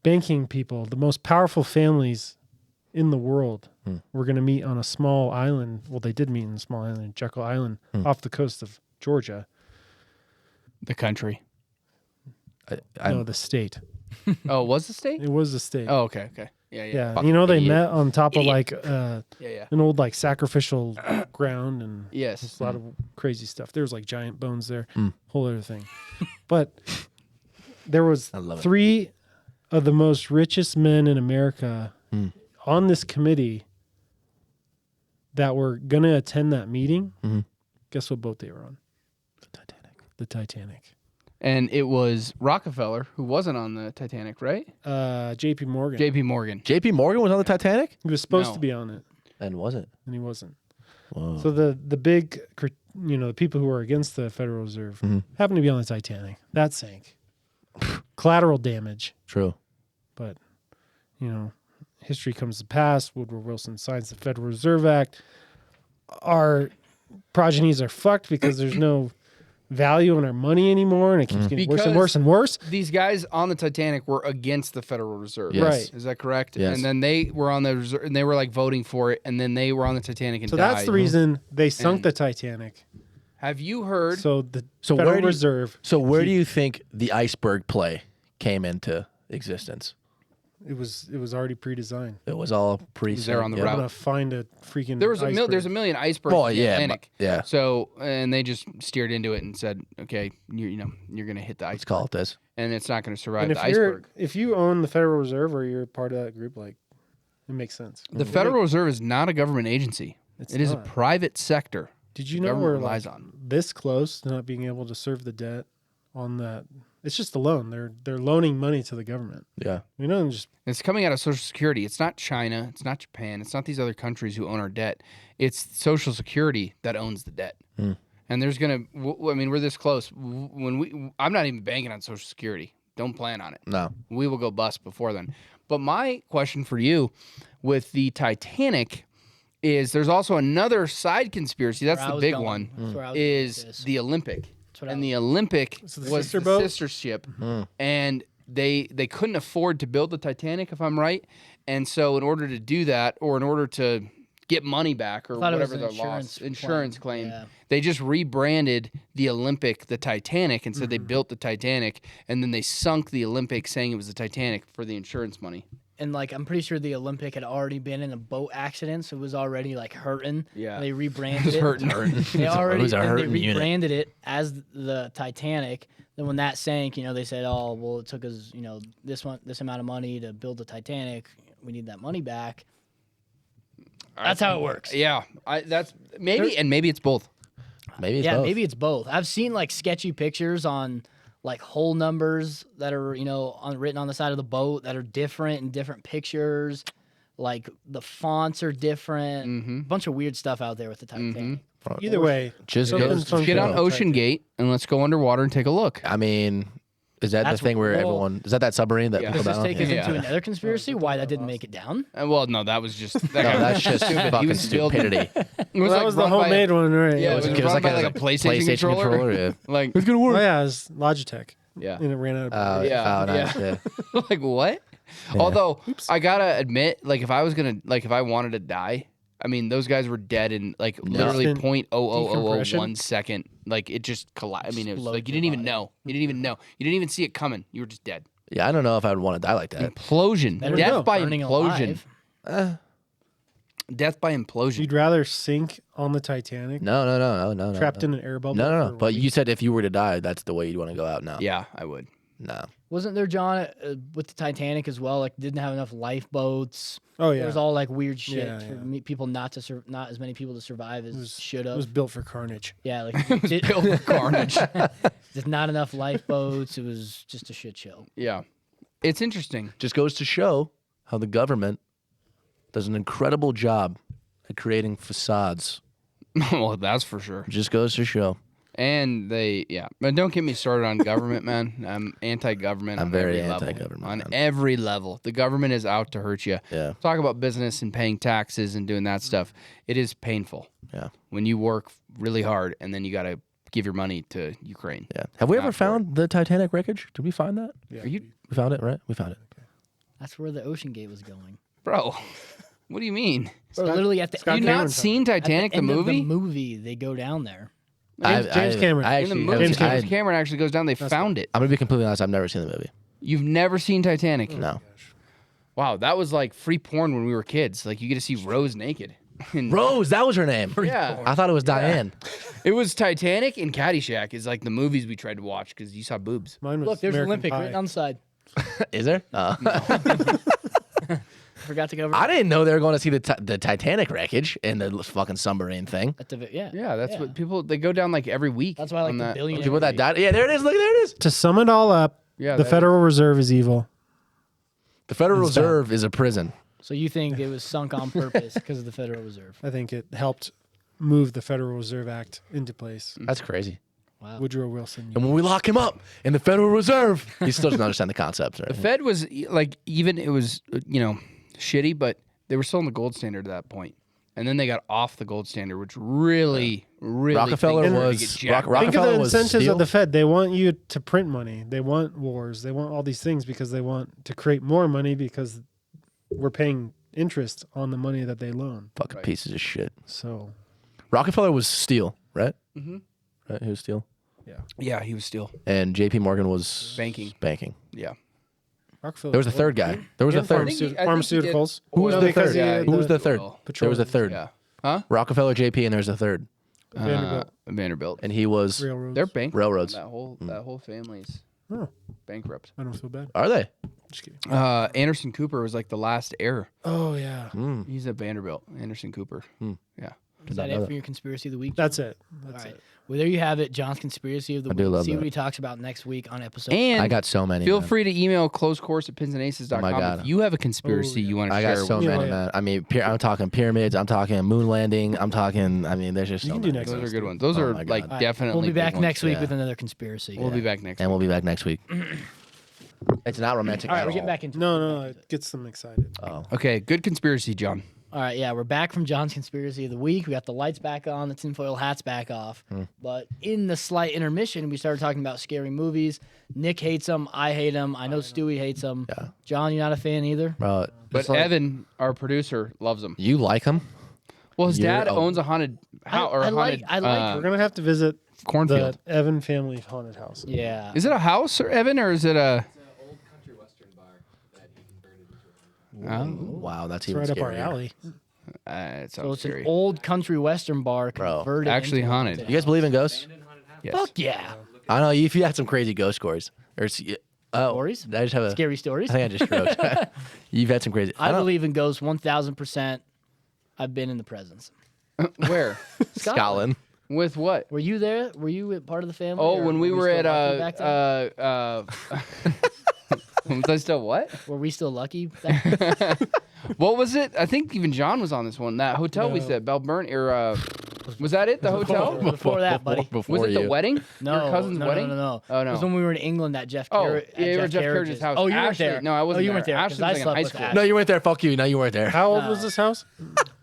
D: banking people, the most powerful families in the world were going to meet on a small island. Well, they did meet in a small island, Jekyll Island, off the coast of Georgia.
C: The country.
D: No, the state.
C: Oh, was the state?
D: It was the state.
C: Oh, okay. Yeah.
D: Yeah,
E: Fucking
D: they
E: idiot.
D: met on top of like
C: Yeah.
D: an old like sacrificial ground, and
C: Yes.
D: just a lot of crazy stuff. There was like giant bones there, whole other thing. But there was
E: I love it.
D: 3 of the most richest men in America on this committee that were gonna attend that meeting. Guess what boat they were on? The Titanic.
C: And it was Rockefeller who wasn't on the Titanic, right?
D: J.P. Morgan.
C: J.P. Morgan.
E: JP Morgan was on the Titanic
D: He was supposed
C: No.
D: to be on it,
E: and wasn't.
D: and he wasn't.
E: Whoa.
D: So the big, the people who were against the Federal Reserve happened to be on the Titanic. That sank. Collateral damage.
E: True.
D: But, history comes to pass. Woodrow Wilson signs the Federal Reserve Act. Our progenies are fucked because there's no value in our money anymore, and it keeps getting worse and worse and worse.
C: These guys on the Titanic were against the Federal Reserve.
E: Yes.
D: Right.
C: Is that correct?
E: Yes.
C: And then they were on the reserve, and they were like voting for it, and then they were on the Titanic and
D: So
C: died.
D: that's the reason they sunk
C: And-
D: the Titanic.
C: Have you heard?
D: So the
E: So
D: Federal
E: where do you-
D: Reserve,
E: So where do you think the iceberg play came into existence?
D: it was already pre-designed.
E: It was all pre.
C: was there on the
D: I'm
C: route.
D: gonna find a freaking.
C: There's
D: iceberg.
C: a million icebergs
E: Well,
C: in the
E: yeah,
C: Atlantic.
E: yeah.
C: So and they just steered into it and said, okay, you're gonna hit the
E: Let's
C: iceberg,
E: call it this.
C: and it's not gonna survive
D: And
C: the
D: if
C: iceberg.
D: if you own the Federal Reserve or you're part of that group, like it makes sense.
C: The Federal Reserve is not a government agency.
D: It's
C: It is a
D: not.
C: private sector.
D: Did you
C: the
D: know
C: government
D: we're
C: relies
D: like
C: on.
D: this close to not being able to serve the debt on that? It's just a loan. They're loaning money to the government.
E: Yeah.
D: Just
C: It's coming out of Social Security. It's not China. It's not Japan. It's not these other countries who own our debt. It's Social Security that owns the debt. And there's gonna. We're this close. I'm not even banking on Social Security. Don't plan on it.
E: No.
C: We will go bust before then. But my question for you, with the Titanic, is there's also another side conspiracy. That's
F: Where I
C: the
F: was
C: big
F: going.
C: one.
F: That's where I was going with
C: Is
F: this.
C: the Olympic.
F: what I
C: And
F: was-
C: the Olympic
D: So the
C: was
D: sister
C: the
D: boat?
C: sister ship, and they couldn't afford to build the Titanic, if I'm right. And so, in order to do that, or in order to get money back, or
F: thought it was
C: whatever
F: an
C: their loss insurance claim,
F: Yeah.
C: they just rebranded the Olympic the Titanic and said they built the Titanic, and then they sunk the Olympic, saying it was the Titanic for the insurance money.
F: And like I'm pretty sure the Olympic had already been in a boat accident, so it was already like hurting.
C: Yeah.
F: They rebranded it.
C: hurting.
F: They already
E: was a
F: and they
E: hurting unit.
F: rebranded it as the Titanic. Then when that sank, they said, "Oh, well, it took us, this amount of money to build the Titanic. We need that money back." That's how it works.
C: Yeah, that's maybe, and maybe it's both.
E: Maybe it's
F: Yeah,
E: both.
F: maybe it's both. I've seen like sketchy pictures on like hole numbers that are written on the side of the boat that are different in different pictures. Like the fonts are different. A bunch of weird stuff out there with the Titanic.
D: either way,
E: Just
D: something
E: goes to
D: funky
C: Get on
D: about
C: Ocean
D: Titanic.
C: Gate and let's go underwater and take a look.
E: I mean, is that
F: That's
E: the thing where
F: well-
E: everyone is that submarine that
C: Yeah.
E: people
F: Does this
E: down?
F: take us
C: Yeah.
F: into another conspiracy? Why that didn't make it down?
C: Well, no, that was just that
E: No,
C: guy
E: that's
C: was
E: just
C: stupid. He
E: fucking
C: was building-
E: stupidity.
C: It
D: Well, that
C: like
D: was the
C: run by a-
D: homemade one, right?
C: Yeah, it was
E: It was
C: run by like a PlayStation controller.
E: Yeah.
C: Like,
E: It's gonna work.
D: Oh yeah, it was Logitech,
C: yeah,
D: and it ran out of battery.
C: Yeah.
E: Oh, nice. Yeah.
C: like what? Although I gotta admit, like if I wanted to die, I mean, those guys were dead in like literally
D: Instant
C: 0.00001
D: decompression.
C: second. Like it just collided. I mean, it was
F: Explode
C: like you
F: your
C: didn't even
F: body.
C: know. You didn't even know. You didn't even see it coming. You were just dead.
E: Yeah, I don't know if I would want to die like that.
C: Implosion.
F: Better
C: Death
F: go.
C: by
F: Burning
C: implosion.
F: alive.
C: Death by implosion.
D: You'd rather sink on the Titanic,
E: No.
D: trapped in an air bubble.
E: No.
D: for
E: But you
D: weeks?
E: said if you were to die, that's the way you'd want to go out now.
C: Yeah, I would.
E: No.
F: Wasn't there, John, with the Titanic as well? Like, didn't have enough lifeboats.
D: Oh
F: There
D: yeah,
F: was all like weird shit
D: Yeah,
F: for
D: yeah.
F: people not as many people to survive as should
D: it was
F: have.
D: built for carnage.
F: Yeah, like did,
C: Built for carnage.
F: there's not enough lifeboats. It was just a shit show.
C: Yeah, it's interesting.
E: Just goes to show how the government does an incredible job at creating facades.
C: Well, that's for sure.
E: Just goes to show.
C: And but don't get me started on government, man. I'm anti-government.
E: I'm
C: on
E: very
C: every level.
E: anti-government,
C: On
E: man.
C: every level. The government is out to hurt you.
E: Yeah.
C: Talk about business and paying taxes and doing that stuff. It is painful.
E: Yeah.
C: When you work really hard and then you got to give your money to Ukraine.
E: Yeah. Have we
C: Not
E: ever
C: for
E: found the Titanic wreckage? Did we find that?
D: Yeah.
C: Are you,
E: We found it, right? We found it.
F: That's where the Ocean Gate was going.
C: bro? What do you mean?
F: Bro, literally at the
D: Scott
C: You
F: end,
C: not
D: Cameron
C: seen
F: at the
C: Titanic the
F: end of
C: movie?
F: the movie, they go down there.
D: James Cameron.
E: I
C: In the
E: actually,
C: movie,
D: James
C: James Cameron actually goes down. They found it.
E: I'm gonna be completely honest. I've never seen the movie.
C: You've never seen Titanic?
E: No.
C: Wow, that was like free porn when we were kids. Like you get to see Rose naked. And-
E: Rose, that was her name.
C: Yeah.
E: I thought it was Diane.
C: It was Titanic and Caddyshack is like the movies we tried to watch because you saw boobs.
D: Mine was
F: Look, there's
D: American
F: Olympic
D: Pie.
F: written on the side.
E: Is there?
F: Forgot to go over
E: I didn't know they were going to see the Titanic wreckage in the fucking submarine thing.
F: at the yeah.
C: Yeah, that's what people they go down like every week.
F: That's why I like
C: on
F: the
C: that.
F: billionaire.
E: People that died. Yeah, there it is. Look, there it is.
D: To sum it all up,
C: Yeah,
D: the
C: that-
D: Federal Reserve is evil.
E: The Federal
D: It's bad.
E: Reserve is a prison.
F: So you think it was sunk on purpose because of the Federal Reserve?
D: I think it helped move the Federal Reserve Act into place.
E: That's crazy.
F: Wow.
D: Woodrow Wilson.
E: And when we lock him up in the Federal Reserve, he still doesn't understand the concept.
C: The Fed was like even it was shitty, but they were still in the gold standard at that point. And then they got off the gold standard, which really
E: Rockefeller
C: things were
E: was-
C: to get jacked
E: Rock-
C: up.
D: Think of the
E: Rockefeller was
D: incentives
E: steel?
D: of the Fed. They want you to print money. They want wars. They want all these things because they want to create more money because we're paying interest on the money that they loan.
E: Fucking pieces of shit.
D: So
E: Rockefeller was steel, right? Mm-hmm. Right, he was steel.
C: Yeah, he was still
E: And J.P. Morgan was
C: Banking.
E: Banking.
C: yeah.
D: Rockefeller.
E: There was a third guy. There was a
D: And
E: third.
D: pharmaceuticals.
E: Who was
D: No,
E: the
D: because
E: third?
D: he had
E: Who was the third?
C: oil.
E: There was a third.
C: Yeah. Huh?
E: Rockefeller, J.P. and there's a third.
D: Vanderbilt.
C: Vanderbilt.
E: And he was.
D: Railroads.
C: They're bankrupt.
E: Railroads.
C: That whole family's
D: Oh,
C: bankrupt.
D: I don't feel bad.
E: Are they?
D: Just kidding.
C: Anderson Cooper was like the last heir.
D: Oh yeah,
C: He's at Vanderbilt. Anderson Cooper. Yeah.
F: Is that it for your conspiracy of the week?
D: that's it.
F: All
D: That's
F: right.
D: it.
F: Well, there you have it. John's conspiracy of the
E: I do
F: week.
E: love
F: See
E: that.
F: what he talks about next week on episode.
C: And
E: I got so many.
C: feel
E: man.
C: free to email closedcourse@pinsandaces.com
E: Oh my God.
C: if you have a conspiracy you want to
E: I
C: share.
E: got so
C: with
E: many,
C: us.
D: Yeah.
E: man. I mean, I'm talking pyramids. I'm talking moon landing. I'm talking. I mean, there's just
D: You
E: so
D: can do
E: many.
D: next
C: Those
D: week.
C: are good ones. Those
E: Oh
C: are
E: my God.
C: like
E: All
F: right.
C: definitely.
F: We'll be back
C: big ones.
F: next week
E: yeah.
F: with another conspiracy.
C: We'll be back next
E: And
C: week.
E: we'll be back next week. It's not romantic.
F: All right,
E: at
F: we're getting
E: all.
F: back into
D: No, it gets them excited.
E: Oh.
C: Okay, good conspiracy, John.
F: All right, yeah, we're back from John's conspiracy of the week. We got the lights back on, the tinfoil hats back off. But in the slight intermission, we started talking about scary movies. Nick hates them. I hate them. I know Stewey hates them.
E: Yeah.
F: John, you're not a fan either.
E: Bro,
C: But
E: it's like-
C: Evan, our producer, loves them.
E: you like him?
C: Well, his
E: You're
C: dad
E: a-
C: owns a haunted house or
F: I
C: a haunted
F: like-
D: We're gonna have to visit
C: cornfield.
D: the Evan family haunted house.
F: Yeah.
C: Is it a house or Evan or is it a? Oh,
E: Wow, that's
D: It's
E: even
D: right up our
E: scarier.
D: alley.
C: it
F: So
C: sounds
F: it's
C: scary.
F: an old country western bar
E: Bro,
F: converted
C: actually
F: into a
C: haunted.
E: You guys believe in ghosts?
C: Yes.
F: Fuck yeah.
E: I know if you had some crazy ghost stories or
F: Stories?
E: I just have a.
F: Scary stories.
E: I think I just stroked. You've had some crazy.
F: I
E: don't-
F: believe in ghosts 1,000%. I've been in the presence.
C: Where?
E: Scotland.
C: With what?
F: Were you there? Were you part of the family?
C: Oh,
F: or
C: when we were
F: still
C: at
F: lucky back then?
C: was I still what?
F: Were we still lucky? Back
C: What was it? I think even John was on this one. That hotel we
D: No.
C: said, Belburn, or was that it? The hotel?
F: Before that, buddy.
E: Before
C: Was it the
E: you.
C: wedding?
F: No,
C: Your cousin's
F: no,
C: wedding?
F: no.
C: Oh
F: It was
C: no.
F: when we were in England at Jeff.
C: Oh,
F: Carr-
C: yeah,
F: at
C: we were at Jeff Carriage's house.
F: Oh, you weren't
C: Ashley-
F: there.
C: no, I wasn't
F: Oh, you
C: there.
F: weren't there.
C: Ashley
F: 'cause
C: was
F: I
C: like in
F: slept
C: high
F: with
C: school.
F: Ash.
E: No, you weren't there. Fuck you. No, you weren't there.
D: How old was this house?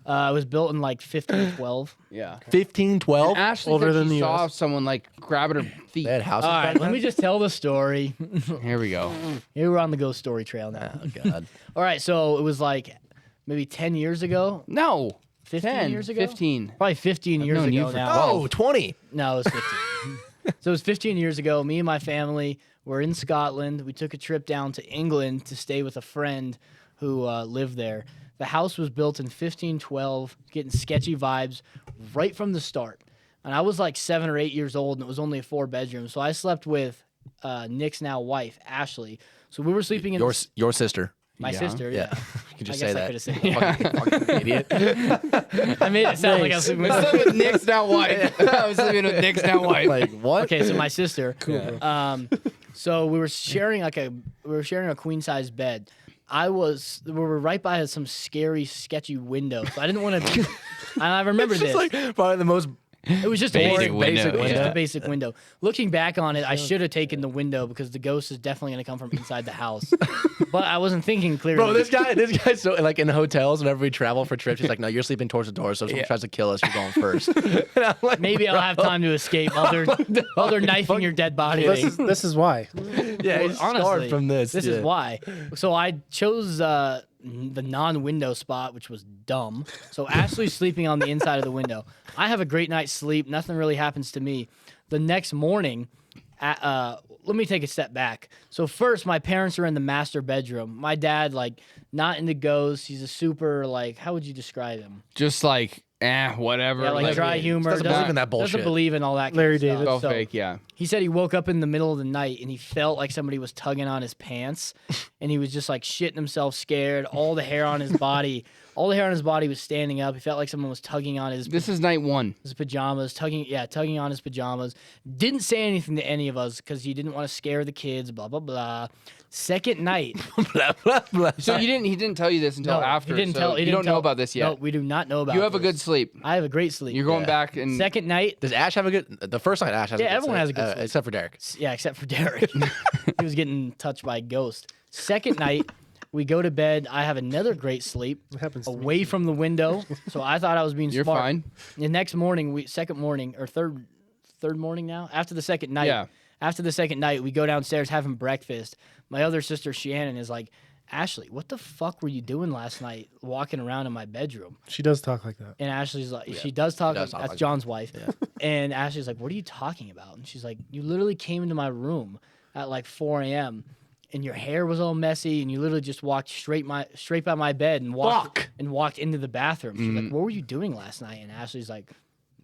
F: It was built in like 1512.
C: Yeah.
E: 15, 12?
C: Ashley
D: Older
C: said
D: than
C: she
D: the
C: saw
D: US.
C: someone like grabbing her feet.
E: They had houses
F: All
E: back
F: right, let
E: then?
F: me just tell the story.
C: Here we go.
F: Here we're on the ghost story trail now.
E: Oh, God.
F: All right, so it was like maybe 10 years ago.
C: No.
F: 15
C: 10,
F: years ago?
C: 15.
F: Probably 15 years
C: known you
F: ago
C: for
F: now.
E: Oh, 20.
F: No, it was 15. So it was 15 years ago. Me and my family were in Scotland. We took a trip down to England to stay with a friend who lived there. The house was built in 1512, getting sketchy vibes right from the start. And I was like 7 or 8 years old, and it was only a 4-bedroom. So I slept with Nick's now wife, Ashley. So we were sleeping in
E: Your sister.
F: my sister.
E: Yeah.
F: Yeah.
E: You could
F: I
E: just
F: guess
E: say
F: I
E: that.
F: could have said that.
E: Fucking idiot.
F: I made it sound like I was sleeping with
C: with Nick's now wife. I was living with Nick's now wife.
E: Like, what?
F: Okay, so my sister. So we were sharing a queen size bed. We were right by some scary, sketchy window. So I didn't want to. And I remember this.
E: It's like probably the most.
F: It was just a
C: Basic
F: boring,
C: window,
F: It was just
C: yeah.
F: a basic window. Looking back on it, I should have taken the window because the ghost is definitely going to come from inside the house. But I wasn't thinking clearly.
E: Bro, this guy's so like in hotels. Whenever we travel for trips, he's like, "No, you're sleeping towards the door. So if someone tries to kill us, you're going first." And I'm like,
F: Maybe I'll have time to escape while they're knifing your dead body.
D: This is why.
E: yeah, he's
F: Honestly,
E: scarred from this.
F: This
E: yeah.
F: is why. So I chose the non-window spot, which was dumb. So Ashley's sleeping on the inside of the window. I have a great night's sleep. Nothing really happens to me. The next morning, let me take a step back. So first, my parents are in the master bedroom. My dad, like, not into ghosts. He's a super, like, how would you describe him?
C: Just like, whatever.
F: Yeah, like dry humor.
E: Doesn't believe in that bullshit.
F: Doesn't believe in all that
D: Larry
F: kind of
D: David.
F: stuff.
C: All fake, yeah.
F: He said he woke up in the middle of the night and he felt like somebody was tugging on his pants and he was just like shitting himself scared. All the hair on his body was standing up. He felt like someone was tugging on
C: This is night 1.
F: his pajamas, tugging on his pajamas. Didn't say anything to any of us because he didn't want to scare the kids, blah, blah, blah. Second night.
E: blah, blah, blah.
C: So he didn't tell you this until after.
F: He didn't
C: so
F: tell.
C: you don't know about this yet.
F: No, we do not know about
C: You have a
F: this.
C: good sleep.
F: I have a great sleep.
C: You're going back and
F: Second night.
E: Does Ash have a good? The first night Ash has.
F: Yeah,
E: a good
F: everyone
E: sleep,
F: has a good sleep.
E: except for Derek.
F: Yeah, except for Derek. He was getting touched by a ghost. Second night, we go to bed. I have another great sleep
D: What happens to me?
F: away from the window. So I thought I was being
C: You're
F: smart.
C: fine.
F: The next morning, third morning now, after the second night.
C: Yeah.
F: After the second night, we go downstairs having breakfast. My other sister Shannon is like, Ashley, what the fuck were you doing last night walking around in my bedroom?
D: She does talk like that.
F: And Ashley's like, she does talk.
E: does talk
F: That's
E: like
F: John's wife. And Ashley's like, what are you talking about? And she's like, you literally came into my room at like 4 a.m. and your hair was all messy, and you literally just walked straight by my bed and walked into the bathroom. She's like, what were you doing last night? And Ashley's like,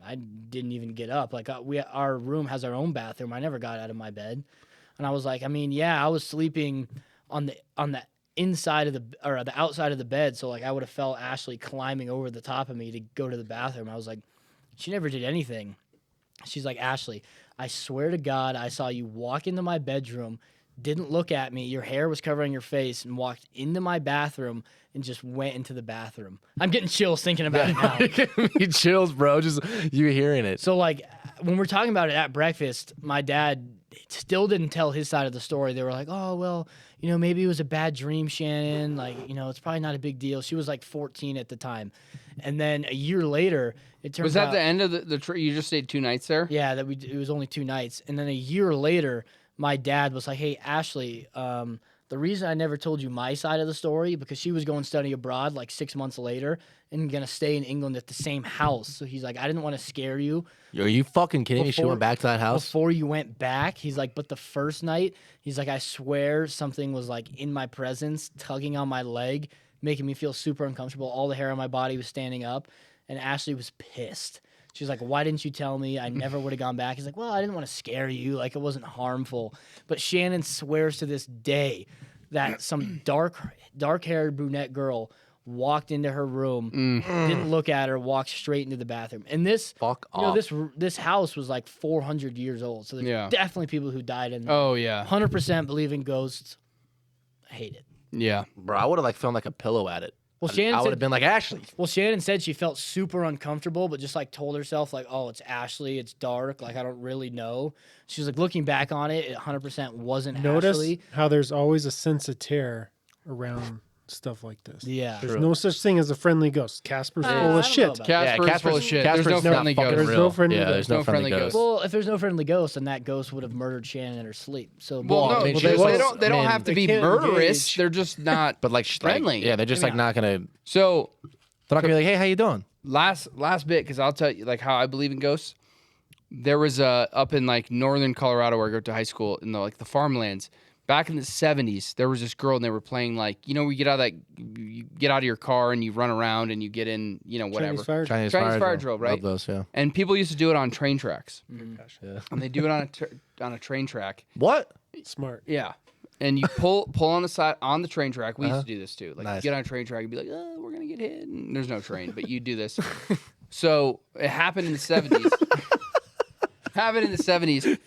F: I didn't even get up. Like our room has our own bathroom. I never got out of my bed. And I was like, I mean, yeah, I was sleeping on the inside of the outside of the bed, so like I would have felt Ashley climbing over the top of me to go to the bathroom. I was like, she never did anything. She's like, Ashley, I swear to God, I saw you walk into my bedroom, didn't look at me, your hair was covering your face, and walked into my bathroom and just went into the bathroom. I'm getting chills thinking about it now.
E: He chills, bro. Just you hearing it.
F: So like when we're talking about it at breakfast, my dad still didn't tell his side of the story. They were like, oh, well, you know, maybe it was a bad dream, Shannon. Like, you know, it's probably not a big deal. She was like 14 at the time. And then a year later, it turns out.
C: Was that the end of the trip? You just stayed 2 nights there?
F: Yeah, it was only 2 nights. And then a year later, my dad was like, hey, Ashley, the reason I never told you my side of the story, because she was going to study abroad like 6 months later and going to stay in England at the same house. So he's like, I didn't want to scare you.
E: Are you fucking kidding me? She
F: Before-
E: went back to that house?
F: Before you went back, he's like, but the first night, he's like, I swear something was like in my presence, tugging on my leg, making me feel super uncomfortable. All the hair on my body was standing up. And Ashley was pissed. She's like, why didn't you tell me? I never would have gone back. He's like, well, I didn't want to scare you. Like, it wasn't harmful. But Shannon swears to this day that some dark-haired brunette girl walked into her room, didn't look at her, walked straight into the bathroom. And this,
E: Fuck
F: you know,
E: off.
F: this house was like 400 years old. So there's definitely people who died in there.
C: Oh, yeah.
F: 100% believe in ghosts. I hate it.
C: Yeah.
E: Bro, I would have like thrown like a pillow at it.
F: Well,
E: I
F: Shannon
E: would
F: said,
E: have been like, Ashley.
F: well, Shannon said she felt super uncomfortable, but just like told herself like, oh, it's Ashley, it's dark, like I don't really know. She was like, looking back on it, it 100% wasn't
D: Notice
F: Ashley.
D: how there's always a sense of terror around stuff like this.
F: Yeah.
D: There's no such thing as a friendly ghost. Casper's
F: I
D: full
F: don't
D: of
F: know
D: shit.
F: about that.
C: Casper's full of shit. There's no
E: Casper's not
C: friendly
E: fucking
C: ghost.
D: There's
E: real.
D: no friendly
E: yeah,
D: ghost.
E: there's no friendly ghost.
F: Well, if there's no friendly ghost, then that ghost would have murdered Shannon in her sleep. So
C: Well, no,
E: I mean,
C: they,
E: she was-
C: they don't
E: I mean,
C: have to
D: they
C: be
D: can't
C: murderous.
D: engage.
C: They're just not
E: But like,
C: friendly.
E: yeah, they're just like not gonna.
C: So
E: They're not gonna be like, hey, how you doing?
C: last bit, because I'll tell you like how I believe in ghosts. There was up in like northern Colorado where I go to high school in the farmlands. Back in the 70s, there was this girl and they were playing like, you know, you get out of your car and you run around and you get in, you know, whatever.
D: Chinese fire.
C: Chinese fire drill, right?
E: Love those, yeah.
C: And people used to do it on train tracks.
E: Yeah.
C: And they do it on a train track.
E: What?
D: Smart.
C: Yeah. And you pull on the side on the train track. We used to do this too. Like
E: Nice.
C: you get on a train track and be like, oh, we're gonna get hit. And there's no train, but you do this. So it happened in the 70s.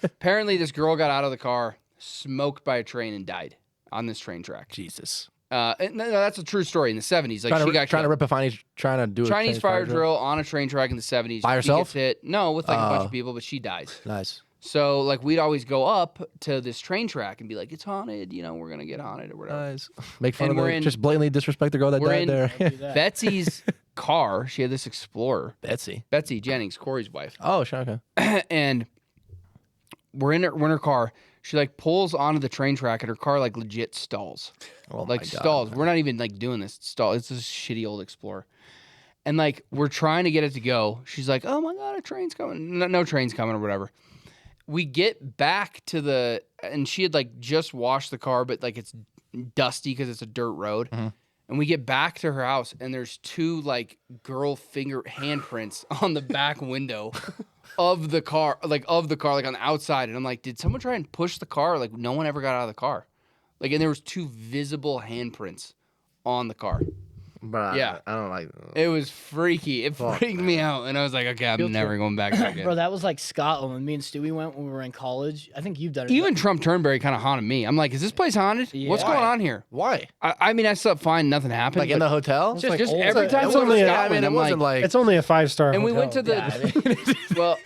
C: Apparently, this girl got out of the car, smoked by a train, and died on this train track.
E: Jesus.
C: And no, that's a true story. In the 70s, like she got
E: trying to
C: killed.
E: rip a Chinese, trying to do a
C: Chinese fire drill on a train track in the 70s.
E: By
C: She
E: herself?
C: gets hit. No, with like a bunch of people, but she dies.
E: Nice.
C: So like we'd always go up to this train track and be like, it's haunted. You know, we're gonna get haunted or whatever.
E: Nice. Make fun
C: And
E: of
C: we're
E: her.
C: in-
E: Just blatantly disrespect the girl that
C: we're
E: died
C: in-
E: there.
C: Betsy's car. She had this Explorer.
E: Betsy
C: Jennings, Corey's wife.
E: Oh, sure. Okay.
C: And we're in her car. She like pulls onto the train track and her car like legit stalls.
E: Oh my
C: Like
E: God,
C: stalls.
E: man.
C: We're not even like doing this. Stall. It's this shitty old Explorer. And like we're trying to get it to go. She's like, "Oh my God, a train's coming." No train's coming or whatever. We get back to the, and she had like just washed the car, but like it's dusty because it's a dirt road. And we get back to her house, and there's 2 like girl finger handprints on the back window of the car, like on the outside. And I'm like, did someone try and push the car? Like no one ever got out of the car. Like, and there was 2 visible handprints on the car.
E: But
C: Yeah.
E: I don't like.
C: It was freaky. It freaked me out, and I was like, okay, I'm never going back there again.
F: Bro, that was like Scotland when me and Stewey went when we were in college. I think you've done it.
C: Even Trump Turnberry kind of haunted me. I'm like, is this place haunted?
F: Yeah.
C: What's going on here?
E: Why?
C: I mean, I slept fine. Nothing happened.
E: Like in
C: but
E: the hotel?
C: just,
D: like
C: just
D: old-
C: every
D: it
C: time
D: was
C: we go to
D: only-
C: Scotland,
E: it
C: I'm
E: wasn't
C: like,
E: like.
D: It's only a 5-star.
C: and we went to the, well,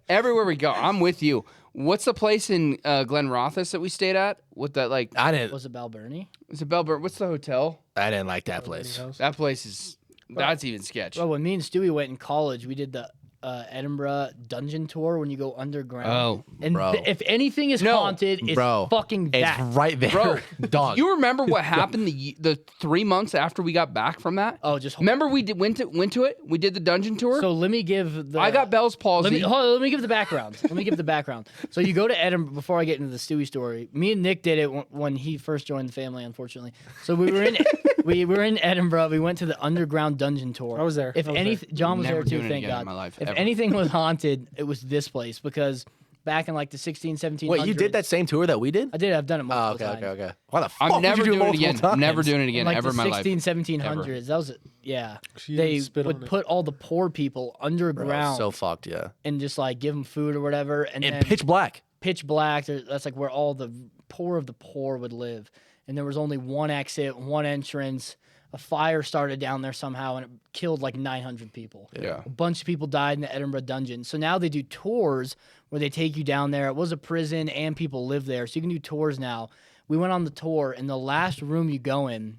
C: everywhere we go, I'm with you. What's the place in Glen Rothes that we stayed at? With that, like,
E: I didn't.
F: Was it Balbernie?
C: is it Belbert? What's the hotel?
E: I didn't like that place.
C: That place is, that's even sketch.
F: Bro, when me and Stewey went in college, we did the Edinburgh dungeon tour when you go underground.
C: Oh,
F: and
E: bro.
F: if anything is
C: No.
F: haunted, it's
E: Bro,
F: fucking
E: It's
F: that.
E: right there,
C: Bro,
E: dog.
C: you remember what happened the 3 months after we got back from that?
F: Oh, just
C: Remember we went to it? We did the dungeon tour?
F: So let me give the.
C: I got Bell's palsy.
F: Let me give the background. Let me give the background. So you go to Edinburgh. Before I get into the Stewie story, me and Nick did it when he first joined the family. Unfortunately, so we were in we were in Edinburgh. We went to the underground dungeon tour.
D: I was there.
F: If
D: I was
F: anything, John was
C: Never
F: there too.
C: doing it
F: Thank
C: again
F: God.
C: in my life,
F: If
C: ever.
F: anything was haunted, it was this place because back in like the 16, 17.
E: Wait, you did that same tour that we did?
F: I did. I've done it
E: Oh,
F: multiple
E: okay,
F: times.
E: okay. Why the fuck
C: I'm never
E: would you do
C: doing it
E: multiple
C: again.
E: times?
C: Never doing it again
F: Like
C: ever
F: the
C: in my life.
F: 16, 1700s. That was yeah.
D: She
F: They
D: spit
F: would
D: on it.
F: put all the poor people
E: Bro,
F: underground
E: so fucked, yeah.
F: and just like give them food or whatever, and
E: In
F: then
E: pitch black.
F: pitch black. That's like where all the poor of the poor would live. And there was only one exit, one entrance. A fire started down there somehow, and it killed like 900 people.
C: Yeah.
F: A bunch of people died in the Edinburgh dungeon. So now they do tours where they take you down there. It was a prison, and people live there, so you can do tours now. We went on the tour, and the last room you go in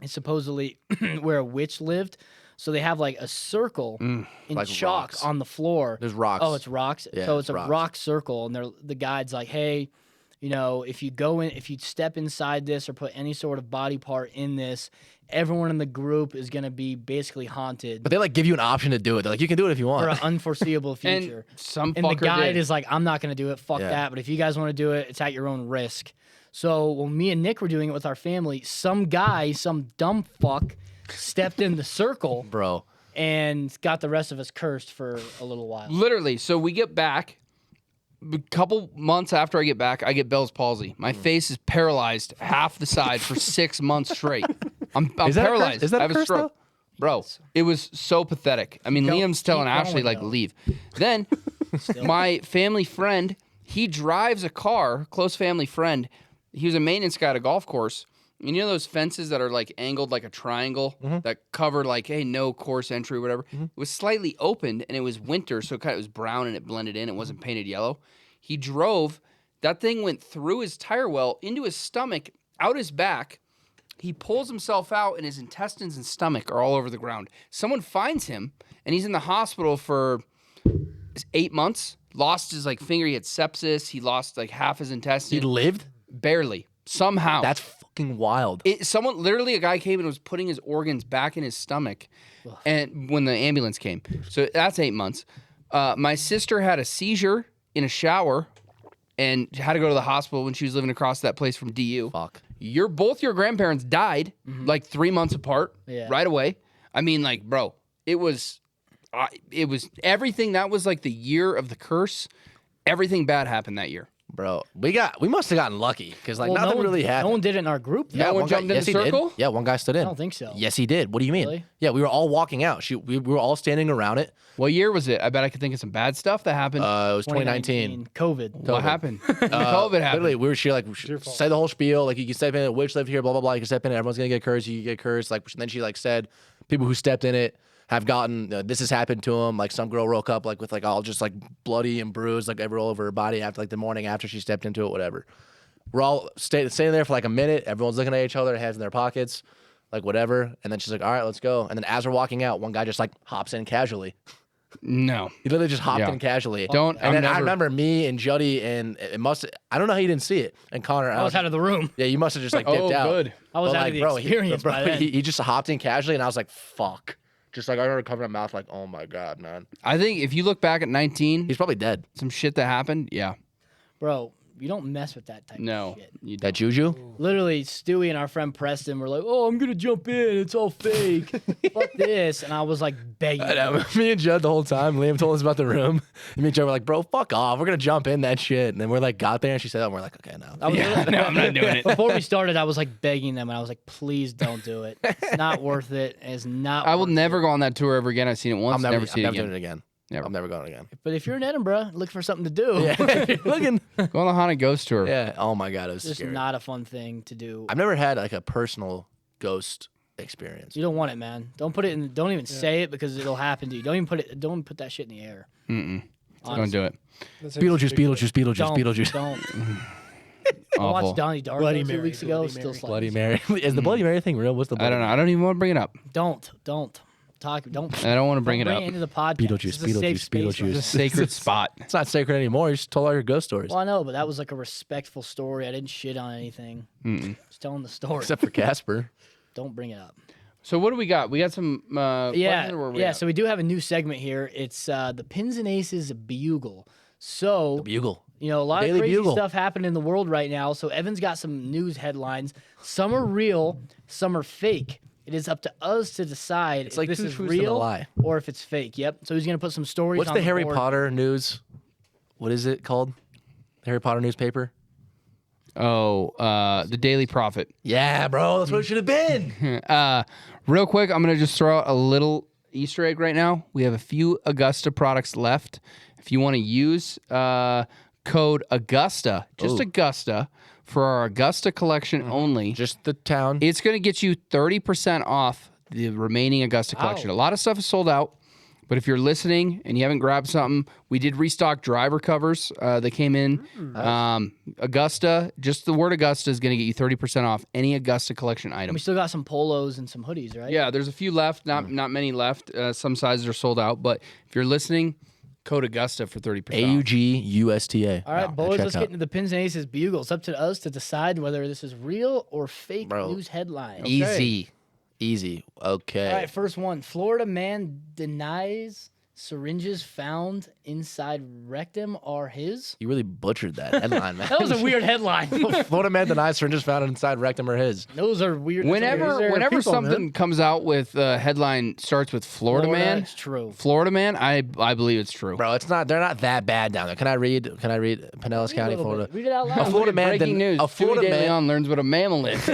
F: is supposedly where a witch lived. So they have like a circle in
E: like
F: chalk
E: rocks.
F: on the floor.
E: There's rocks.
F: Oh, it's rocks.
E: Yeah,
F: so it's a
E: rocks.
F: rock circle, and the guide's like, hey, you know, if you go in, if you step inside this or put any sort of body part in this, everyone in the group is gonna be basically haunted
E: But they like give you an option to do it. They're like, you can do it if you
F: for
E: want.
F: an unforeseeable future.
C: And some
F: And the
C: fucker
F: guide
C: did.
F: is like, I'm not gonna do it. Fuck
E: Yeah.
F: that. But if you guys want to do it, it's at your own risk. So when me and Nick were doing it with our family, some guy, some dumb fuck, stepped in the circle
E: Bro.
F: and got the rest of us cursed for a little while.
C: Literally. So we get back. A couple months after I get back, I get Bell's palsy. My face is paralyzed half the side for 6 months straight. I'm
E: Is that a curse?
C: paralyzed.
E: Is that
C: I
E: a
C: have
E: curse,
C: a stroke.
E: though?
C: Bro, it was so pathetic. I mean, Liam's telling
F: keep
C: Ashley,
F: going,
C: like,
F: though.
C: leave. Then my family friend, he drives a car, close family friend. He was a maintenance guy at a golf course. And you know those fences that are like angled like a triangle that cover like, hey, no course entry or whatever? It was slightly opened and it was winter, so it was brown and it blended in. It wasn't painted yellow. He drove. That thing went through his tire well, into his stomach, out his back. He pulls himself out, and his intestines and stomach are all over the ground. Someone finds him, and he's in the hospital for 8 months. Lost his like finger. He had sepsis. He lost like half his intestine.
E: He lived?
C: Barely. Somehow.
E: That's fucking wild.
C: Literally a guy came and was putting his organs back in his stomach, and when the ambulance came. So that's 8 months. My sister had a seizure in a shower and had to go to the hospital when she was living across that place from DU.
E: Fuck.
C: Both your grandparents died like 3 months apart,
F: Yeah.
C: right away. I mean, like, bro, it was everything. That was like the year of the curse. Everything bad happened that year.
E: Bro, we must have gotten lucky because like
F: Well,
E: nothing
F: no one,
E: really happened.
F: No one did it in our group. Though.
C: No one
E: one guy-
C: jumped in
E: yes,
C: the
E: he did.
C: circle?
E: Yeah, one guy stood in.
F: I don't think so.
E: Yes, he did. What do you mean?
F: Really?
E: Yeah, we were all walking out. We were all standing around it.
C: What year was it? I bet I could think of some bad stuff that happened.
E: It was 2019.
F: COVID.
C: What happened? COVID happened.
E: Literally, we said the whole spiel. Like, you can step in it. Witch lived here. Blah blah blah. You can step in it. Everyone's gonna get cursed. You get cursed. Like, and then she like said, people who stepped in it have gotten this has happened to them. Like, some girl woke up like with like all just like bloody and bruised like all over her body after like the morning after she stepped into it. Whatever. We're all standing there for like a minute. Everyone's looking at each other, hands in their pockets, like whatever. And then she's like, "All right, let's go." And then as we're walking out, one guy just like hops in casually.
C: No.
E: He literally just hopped
C: Yeah.
E: in casually.
C: Don't-
E: And
C: I'm
E: then I
C: never-
E: remember me and Jody and it must. I don't know how you didn't see it. And Connor,
F: I was out of the room.
E: Yeah, you must have just like dipped
C: Oh,
E: out.
C: good.
F: I was
E: But,
F: out
E: like,
F: of the
E: bro,
F: experience
E: Bro,
F: by then.
E: he just hopped in casually, and I was like, "Fuck!" Just like I remember covering my mouth, like, "Oh my god, man."
C: I think if you look back at 19,
E: He's probably dead.
C: some shit that happened. Yeah.
F: Bro, you don't mess with that type
C: No.
F: of shit.
C: You
E: That juju.
F: Literally, Stewey and our friend Preston were like, "Oh, I'm gonna jump in. It's all fake. Fuck this." And I was like begging.
E: I know. Me and Judd the whole time. Liam told us about the room. And me and Judd were like, "Bro, fuck off. We're gonna jump in that shit." And then we're like, got there, and she said that, and we're like, "Okay, no."
F: I was
C: No, I'm not doing it.
F: Before we started, I was like begging them, and I was like, "Please don't do it. It's not worth it. It's not."
C: I will
F: worth
C: never go on that tour ever again. I've seen it once.
E: I'm
C: never see it
E: never
C: again.
E: doing it again.
C: Never.
E: I'm never going again.
F: it. But if you're in Edinburgh, look for something to do.
E: Yeah, looking.
C: Go on the haunted ghost tour.
E: Yeah. Oh my god, it was
F: It's just
E: scary.
F: not a fun thing to do.
E: I've never had like a personal ghost experience.
F: You don't want it, man. Don't put it in. Don't even say it because it'll happen to you. Don't even put it. Don't put that shit in the air.
C: Don't do it.
E: Beetlejuice, Beetlejuice, Beetlejuice,
F: Don't.
E: Beetlejuice.
F: Don't. I
C: Awful.
F: watched Donnie Darko
D: Bloody
F: 2
D: Mary,
F: weeks ago.
D: Bloody
F: Still
D: Mary.
F: slightly.
E: Bloody Mary. Is the Bloody Mary thing real? What's the
C: I
E: Bloody
C: don't know. I don't even want to bring it up.
F: Don't talk. Don't.
C: I don't want to bring it
F: bring
C: up.
F: it into the podcast.
E: Beetlejuice,
F: It's a safe
E: Beetlejuice,
F: space
E: Beetlejuice.
F: right
C: It's a
F: now.
C: sacred spot.
E: It's not sacred anymore. You just told all your ghost stories.
F: Well, I know, but that was like a respectful story. I didn't shit on anything. Just telling the story.
E: Except for Casper.
F: Don't bring it up.
C: So what do we got? We got some.
F: Yeah,
C: questions, or where we
F: yeah.
C: at?
F: So we do have a new segment here. It's the Pins and Aces Bugle. So
E: Bugle.
F: you know, a lot
E: Daily
F: of crazy
E: Bugle.
F: stuff happened in the world right now. So Evan's got some news headlines. Some are real, some are fake. It is up to us to decide if
E: like
F: this
E: two
F: is
E: truths and a
F: real
E: lie.
F: or if it's fake. Yep. So he's gonna put some stories.
E: What's
F: on
E: the Harry
F: board.
E: Potter news? What is it called? The Harry Potter newspaper?
C: Oh, the Daily Prophet.
E: Yeah, bro. That's what it should have been.
C: Real quick, I'm gonna just throw out a little Easter egg right now. We have a few Augusta products left. If you want to use code Augusta, just Augusta, for our Augusta collection only,
E: Just the town.
C: it's gonna get you 30% off the remaining Augusta collection. A lot of stuff is sold out. But if you're listening and you haven't grabbed something, we did restock driver covers. They came in. Augusta, just the word Augusta is going to get you 30% off any Augusta collection
F: We
C: item.
F: still got some polos and some hoodies, right?
C: Yeah, there's a few left, not many left. Some sizes are sold out. But if you're listening, code Augusta for 30% off.
E: AUGUSTA.
F: All right, boys,
E: check
F: let's
E: out.
F: get into the Pins and Aces Bugle. It's up to us to decide whether this is real or fake
E: Bro.
F: news headlines.
E: Easy. Okay.
F: All right, first one. Florida man denies syringes found inside rectum are his.
E: You really butchered that headline, man.
F: That was a weird headline.
E: Florida man denies syringes found inside rectum are his.
F: Those are weird.
C: Whenever
D: people,
C: something comes out with a headline starts with Florida man,
F: it's true.
C: Florida man, I believe it's true.
E: Bro, it's not. They're not that bad down there. Can I read Pinellas County, Florida?
F: Read it out
E: A
F: loud.
E: Florida man.
C: Breaking news.
E: A Florida
C: Stewie De
E: man.
C: Leon learns what a mammal is.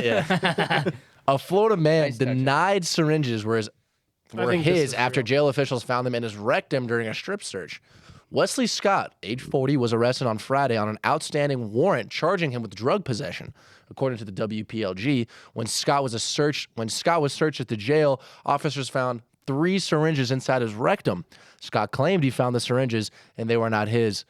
E: A Florida man
C: touch.
E: denied syringes were
D: think this
E: his
D: is
E: after
D: real.
E: jail officials found them in his rectum during a strip search. Wesley Scott, age 40, was arrested on Friday on an outstanding warrant charging him with drug possession. According to the WPLG, when Scott was searched at the jail, officers found 3 syringes inside his rectum. Scott claimed he found the syringes and they were not his.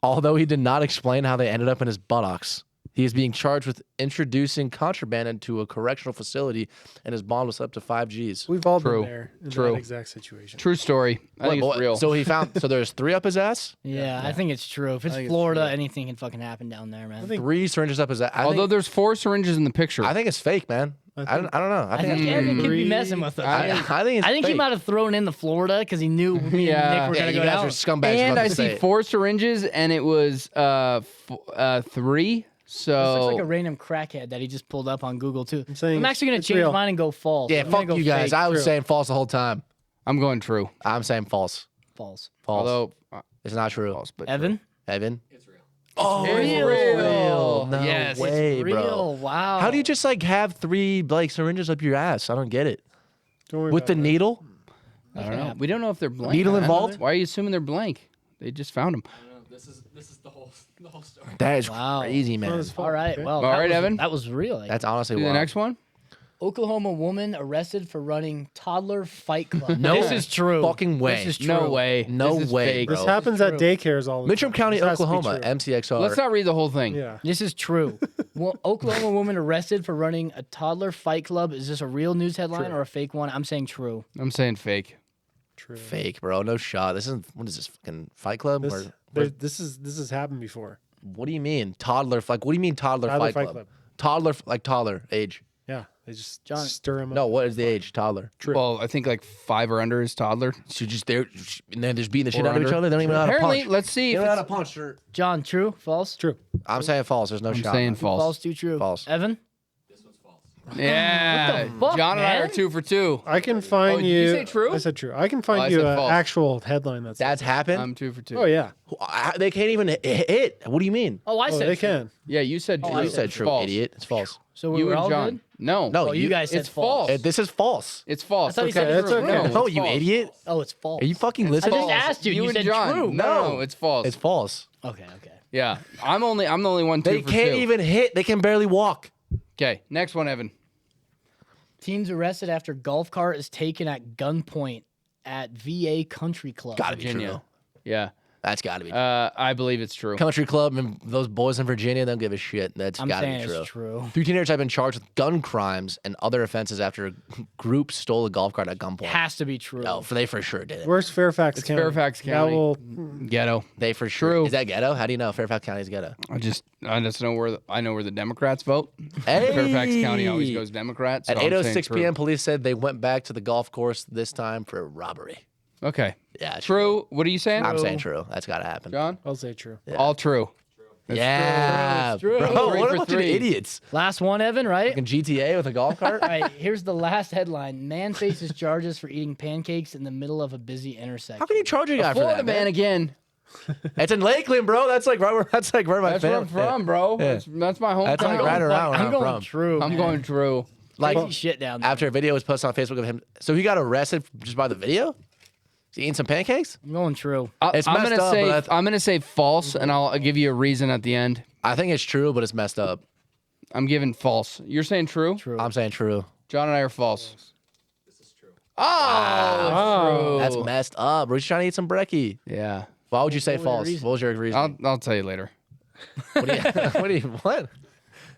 E: Although he did not explain how they ended up in his buttocks. He is being charged with introducing contraband into a correctional facility, and his bond was up to 5 Gs.
D: We've all
C: True.
D: been there in
C: True.
D: that exact situation.
C: True story. I think it's real.
E: So he found. So there's 3 up his ass.
F: Yeah, I think it's true. If it's Florida, anything can fucking happen down there, man.
E: 3 syringes up his ass.
C: Although there's 4 syringes in the picture.
E: I think it's fake, man. I don't know.
F: I think Evan could be messing with us.
E: I think it's
F: I think he
E: fake.
F: might have thrown in the Florida because he knew me
C: Yeah.
F: and Nick were
E: Yeah,
F: gonna
E: you
F: go
E: guys
F: down.
E: are scumbags.
C: and
E: about
C: I
E: to
C: see
E: say it.
C: 4 syringes, and it was 3.
F: This looks like a
C: So
F: random crackhead that he just pulled up on Google too.
D: saying
F: I'm actually gonna
D: it's
F: change
D: real.
F: mine and go false.
E: Yeah,
F: I'm gonna
E: fuck
F: go
E: you guys.
F: fake.
E: I was
F: True.
E: saying false the whole time.
C: I'm going true.
E: I'm saying false.
F: false.
E: False.
C: Although
E: It's not true.
C: false, but
F: Evan,
E: Evan.
C: oh,
F: real.
E: No
C: Yes.
E: way,
F: real.
E: bro.
F: Wow.
E: How do you just like have 3 like syringes up your ass? I don't get it.
D: Don't worry
E: With
D: about
E: the
D: it.
E: needle?
C: I don't know. We don't know if they're blank.
E: Needle
C: I don't
E: involved?
C: know. Why are you assuming they're blank? They just found them.
B: This is the whole story.
E: That is
F: Wow.
E: crazy, man.
F: All right. Well,
C: All
F: that
C: right,
F: was,
C: Evan.
F: That was real.
E: That's honestly
C: Do the
E: wild.
C: next one.
F: Oklahoma woman arrested for running toddler fight club.
E: No
F: This is true.
E: fucking way.
F: This is true.
C: No way.
E: No
C: This is
E: way,
C: fake.
E: bro.
D: This happens at daycares all the
E: Mitcham
D: time.
E: County,
D: This has to be
E: Oklahoma,
D: true.
E: MCXR.
C: Let's not read the whole thing.
D: Yeah.
F: This is true. Well, Oklahoma woman arrested for running a toddler fight club. Is this a real news headline or a fake one? I'm saying true.
C: I'm saying fake.
D: True.
E: Fake, bro. No shot. This isn't. What is this? Fucking Fight Club?
D: This has happened before.
E: What do you mean toddler? Like, what do you mean toddler
D: Toddler
E: Fight
D: Fight
E: Club?
D: Club.
E: Toddler age.
D: Yeah, they just
F: John-
D: stir him up.
E: No, what is the age? Toddler.
D: True.
C: Well, I think like 5 or under is toddler.
E: So just they're and then just beating the shit
C: Or
E: out of each
C: under.
E: other. They don't even know how to
C: Apparently,
E: punch.
C: let's see.
E: They
C: If
E: don't know how
C: it's,
E: to punch. Or...
F: John, true, false?
D: True.
E: I'm saying false. There's no
C: I'm
E: shot.
C: saying false.
F: False, too true.
E: False.
F: Evan?
C: Yeah,
F: What the fuck,
C: John and I are
F: man?
C: 2 for 2.
D: I can find
C: did
D: you.
C: you say true?
D: I said true. I can find
C: I
D: you
C: said
D: an
C: false.
D: actual headline
E: That's happened.
C: I'm 2 for 2.
D: Oh yeah.
E: They can't even hit. What do you mean?
F: Oh, I
D: Oh,
F: said
D: they
F: true.
D: can.
C: Yeah, you said true.
F: I
E: You
F: said
E: said true,
C: False.
E: idiot. It's false.
F: So we
C: You
F: were
C: and
F: all
C: John.
F: good?
C: No,
E: No,
F: Oh, you guys said
C: it's false.
E: This is false.
C: It's false.
F: I thought you
C: okay.
F: said
D: it's
F: true.
D: okay.
C: No, it's
E: No, you
C: false.
E: idiot.
F: Oh, it's false.
E: Are you fucking
F: I
E: listening?
F: just asked you.
C: You
F: You
C: and
F: said
C: John.
F: true.
C: No, it's false.
E: It's false.
F: Okay.
C: Yeah, I'm the only one 2
E: They
C: for
E: can't
C: 2.
E: even hit. They can barely walk.
C: Okay, next one, Evan.
F: Teens arrested after golf cart is taken at gunpoint at VA Country Club.
E: Gotta be
C: Virginia.
E: true.
C: Yeah,
E: That's gotta be true.
C: I believe it's true.
E: Country club and those boys in Virginia don't give a shit. That's
F: I'm
E: gotta
F: saying
E: be true.
F: it's true.
E: 3 teenagers have been charged with gun crimes and other offenses after a group stole a golf cart at gunpoint.
F: Has to be true.
E: No, they for sure did it.
D: Where's Fairfax
C: It's
D: County?
C: Fairfax
D: That
C: County.
D: will.
C: Ghetto.
E: They for sure.
C: True.
E: Is that ghetto? How do you know Fairfax County is ghetto?
C: I just know where the Democrats vote.
E: Hey!
C: Fairfax County always goes Democrat. So
E: At
C: I'm saying
E: 8:06
C: true.
E: p.m., police said they went back to the golf course this time for robbery.
C: Okay,
E: Yeah,
C: true. What are you saying,
E: I'm saying true. That's gotta happen.
C: John?
D: I'll say true.
C: All true.
E: Yeah,
F: It's true.
E: bro.
F: It's true.
C: Three
E: What
C: for
E: a bunch of
C: three.
E: idiots.
F: Last one, Evan, right?
E: Fucking GTA with a golf cart.
F: All right, here's the last headline. Man faces charges for eating pancakes in the middle of a busy intersection.
E: How can you charge a guy for
C: Florida
E: that,
C: man
E: man?
C: again.
E: It's in Lakeland, bro. That's like right where my
C: That's where I'm
E: family.
C: from, bro.
E: Yeah.
C: That's my home.
E: That's like
F: going
E: right around where
F: I'm
E: I'm
F: going
E: from.
F: true.
C: I'm
F: man.
C: going true.
E: Like
F: Crazy shit down there.
E: after a video was posted on Facebook of him, so he got arrested just by the video. Is he eating some pancakes?
F: I'm going true.
E: It's
C: I'm
E: messed
C: gonna
E: up,
C: say
E: but
C: I'm gonna say false, and I'll give you a reason at the end.
E: I think it's true, but it's messed up.
C: I'm giving false. You're saying true?
F: True.
E: I'm saying true.
C: John and I are false.
B: This is true.
C: Oh,
E: That's messed up. We're just trying to eat some brekkie.
C: yeah.
E: Why would you say
F: What was your
E: false?
F: reason?
E: What was your reason?
C: I'll tell you later.
E: What?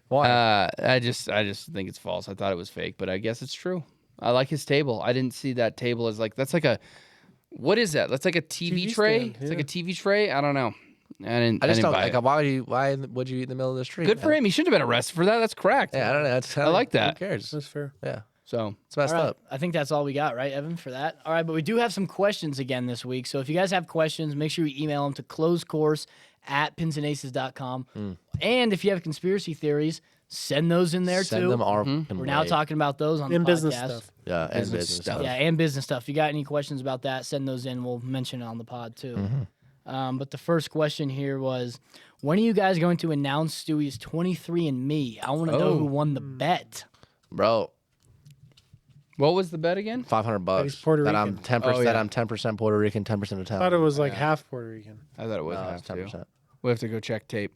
E: Why?
C: I just think it's false. I thought it was fake, but I guess it's true. I like his table. I didn't see that table as like that's like a what is that? That's like a TV tray.
D: stand,
C: It's like
D: yeah.
C: a TV tray. I don't know. I
E: I just
C: didn't
E: don't
C: buy
E: like.
C: it.
E: Why would you eat in the middle of the street?
C: Good for him. He shouldn't have been arrested for that. That's cracked.
E: Yeah, I don't know. That's,
C: I like that.
E: Who cares?
D: That's fair.
E: Yeah,
C: So
E: it's messed
F: All right,
E: up.
F: I think that's all we got, right, Evan, for that? All right, but we do have some questions again this week. So if you guys have questions, make sure you email them to closedcourse@pinsandaces.com. And if you have conspiracy theories, send those in there
E: Send
F: too.
E: them our.
F: We're now talking about those on
D: In
F: the
D: business
F: podcast.
D: stuff.
E: Yeah, and
C: Business
E: business
C: stuff.
E: stuff.
F: Yeah, and business stuff. If you got any questions about that, send those in. We'll mention it on the pod too. But the first question here was, when are you guys going to announce Stewey's 23andMe? I want to know who won the bet.
E: Bro,
C: what was the bet again?
E: $500.
D: he's Puerto
E: that I'm
D: Rican.
E: 10%.
C: Oh, yeah.
E: That I'm 10% Puerto Rican, 10%
D: I
E: Italian.
D: thought it was like half Puerto Rican.
C: I thought it was
E: No,
C: half
E: it's
C: too.
E: 10%.
C: We have to go check tape.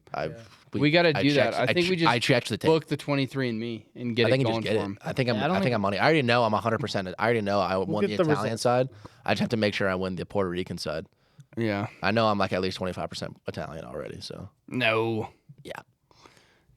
E: We
C: got to do that.
E: checked-
C: I think we just
E: I checked the tape.
C: book the 23andMe and get
E: I
C: it
E: think you
C: going
E: just get
C: for
E: it.
C: him.
E: I think
F: Yeah, I don't
E: I think
F: think-
E: I'm money. I already know I'm 100%. I already know I won the
D: get the
E: Italian
D: results.
E: side. I just have to make sure I win the Puerto Rican side.
C: Yeah.
E: I know I'm like at least 25% Italian already. So
C: No.
E: yeah,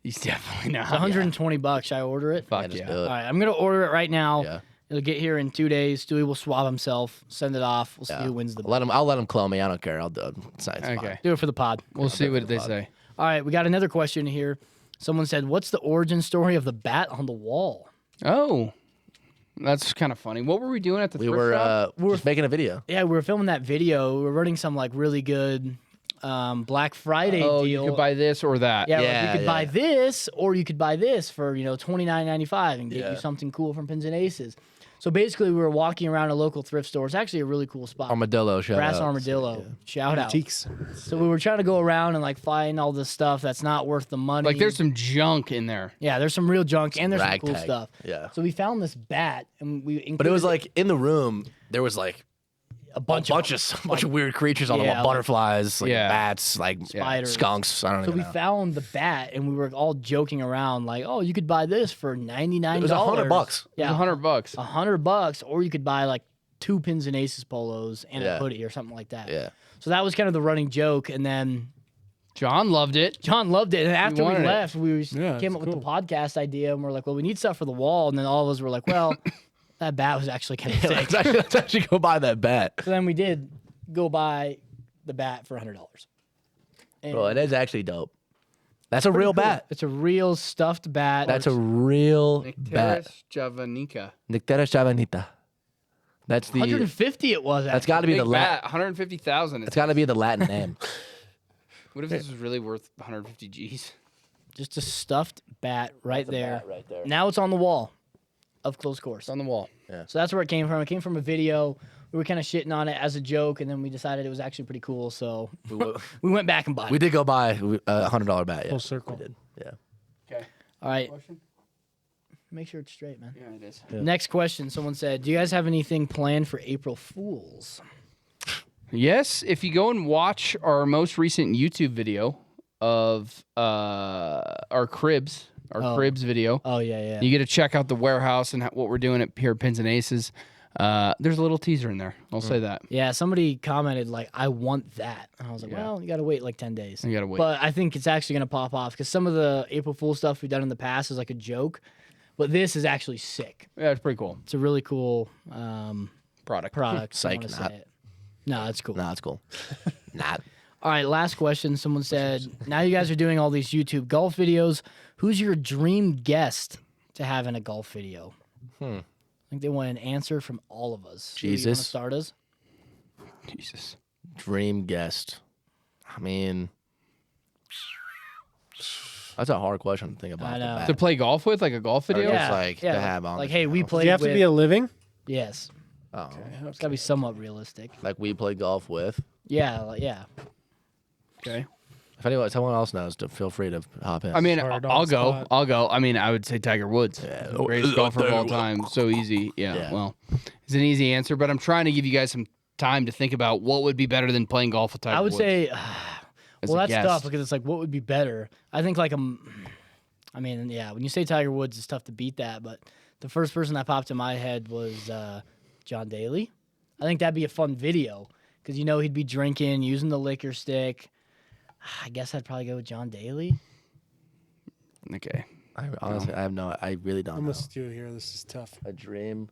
C: He's definitely not.
F: It's $120. Should I order it?
C: Fuck
E: just
C: yeah.
E: do it.
F: All right, I'm gonna order it right now.
E: Yeah.
F: It'll get here in 2 days. Stewie will swab himself, send it off. We'll see
E: Yeah.
F: who wins the bet.
E: I'll let him clone me. I don't care. I'll do it. It's fine.
C: Okay.
F: Do it for the pod.
C: We'll see what they say.
F: All right, we got another question here. Someone said, "What's the origin story of the bat on the wall?"
C: Oh. That's kind of funny. What were we doing at the
E: We
C: thrift
E: were
C: shop?
E: just making a video.
F: Yeah, we were filming that video. We were running some like really good Black Friday
C: Oh,
F: deal.
C: you could buy this or that.
F: yeah, like,
E: Yeah,
F: you could buy
E: yeah.
F: this, or you could buy this for $29.95 and get
E: Yeah.
F: you something cool from Pins and Aces. So basically, we were walking around a local thrift store. It's actually a really cool spot.
E: Armadillo shout
F: Brass
E: out.
F: Armadillo.
E: Yeah.
F: Shout out.
D: Antiques.
F: So we were trying to go around and like find all this stuff that's not worth the money.
C: Like there's some junk in there.
F: yeah, there's some real junk and there's some cool
E: Ragtag.
F: stuff.
E: Yeah.
F: So we found this bat and we
E: But it was
F: included
E: like in the room there was like
F: a bunch of
E: bunch of weird creatures on the
F: Yeah,
E: wall.
F: like-
E: Butterflies, like
C: Yeah.
E: bats, like
F: Spiders.
E: skunks. I don't
F: So
E: even
F: we
E: know.
F: found the bat and we were all joking around like, oh, you could buy this for $99.
E: It was $100.
C: It was
F: Yeah,
C: $100.
F: $100, or you could buy like 2 Pins and Aces polos and a
E: Yeah.
F: hoodie or something like that.
E: Yeah.
F: So that was kind of the running joke, and then
C: John loved it.
F: John loved it. And after we
C: wanted it.
F: left, we
D: Yeah,
F: came
D: it's
F: up with the
D: cool.
F: podcast idea, and we're like, well, we need stuff for the wall, and then all of us were like, well. That bat was actually kind of sick.
E: let's actually go buy that bat.
F: So then we did go buy the bat for $100.
E: Bro, it is actually dope. That's a real bat.
F: It's a real stuffed bat.
E: That's a real bat.
C: Javanica.
E: Nycteris javanita. That's the.
F: 150 it was.
E: That's got to be
C: Big
E: the
C: bat, 150,000.
E: It's got to be the Latin name.
C: What if this was really worth 150 G's?
F: Just a stuffed bat right there.
E: bat right there.
F: Now it's on the wall of Closed Course.
C: It's on the wall.
F: So that's where it came from. It came from a video. We were kind of shitting on it as a joke, and then we decided it was actually pretty cool. So we went back and bought
E: We
F: it.
E: did go buy a $100 bat. Yeah.
D: Full circle.
E: We did. Yeah.
C: Okay.
F: All right. Make sure it's straight, man.
C: Yeah, it is.
F: Next question. Someone said, do you guys have anything planned for April Fools?
C: Yes, if you go and watch our most recent YouTube video of our cribs video,
F: Oh, yeah.
C: you get to check out the warehouse and what we're doing at Pure Pins and Aces. There's a little teaser in there. I'll say that.
F: Yeah, somebody commented, like, I want that. And I was like, well, you got to wait like 10 days.
C: You got to wait.
F: But I think it's actually going to pop off because some of the April Fool stuff we've done in the past is like a joke. But this is actually sick.
C: Yeah, it's pretty cool.
F: It's a really cool
C: Product.
E: Psych,
F: I wanna
E: not.
F: say it. No, it's cool.
E: Nah, it's cool. Not.
F: All right, last question. Someone said, now you guys are doing all these YouTube golf videos. Who's your dream guest to have in a golf video? I think they want an answer from all of us. Who do you wanna
E: Jesus.
F: start us?
C: Jesus.
E: Dream guest. I mean, that's a hard question to think about.
F: I know.
E: The
C: To
E: bat.
C: play golf with, like a golf video?
E: Just like to have on
F: Like,
E: the
F: hey, we
E: channel.
F: played
D: Do you have
F: with...
D: to be a living?
F: Yes.
E: Oh,
F: It's got to be somewhat realistic.
E: like we played golf with.
F: Yeah.
C: Okay.
E: If someone else knows, feel free to hop in.
C: I mean,
D: hard on
C: I'll
D: the
C: go.
D: spot.
C: I'll go. I mean, I would say Tiger Woods. Greatest golfer of all time. So easy. Yeah, well, it's an easy answer, but I'm trying to give you guys some time to think about what would be better than playing golf with Tiger
F: I would
C: Woods.
F: say,
C: As
F: well,
C: a
F: that's
C: guest.
F: tough because it's like, what would be better? I think like I mean, yeah, when you say Tiger Woods, it's tough to beat that, but the first person that popped in my head was John Daly. I think that'd be a fun video because, you know, he'd be drinking, using the liquor stick. I guess I'd probably go with John Daly.
C: Okay.
E: I honestly, I really don't
D: I'm
E: know.
D: with Stu here. This is tough.
E: A dream.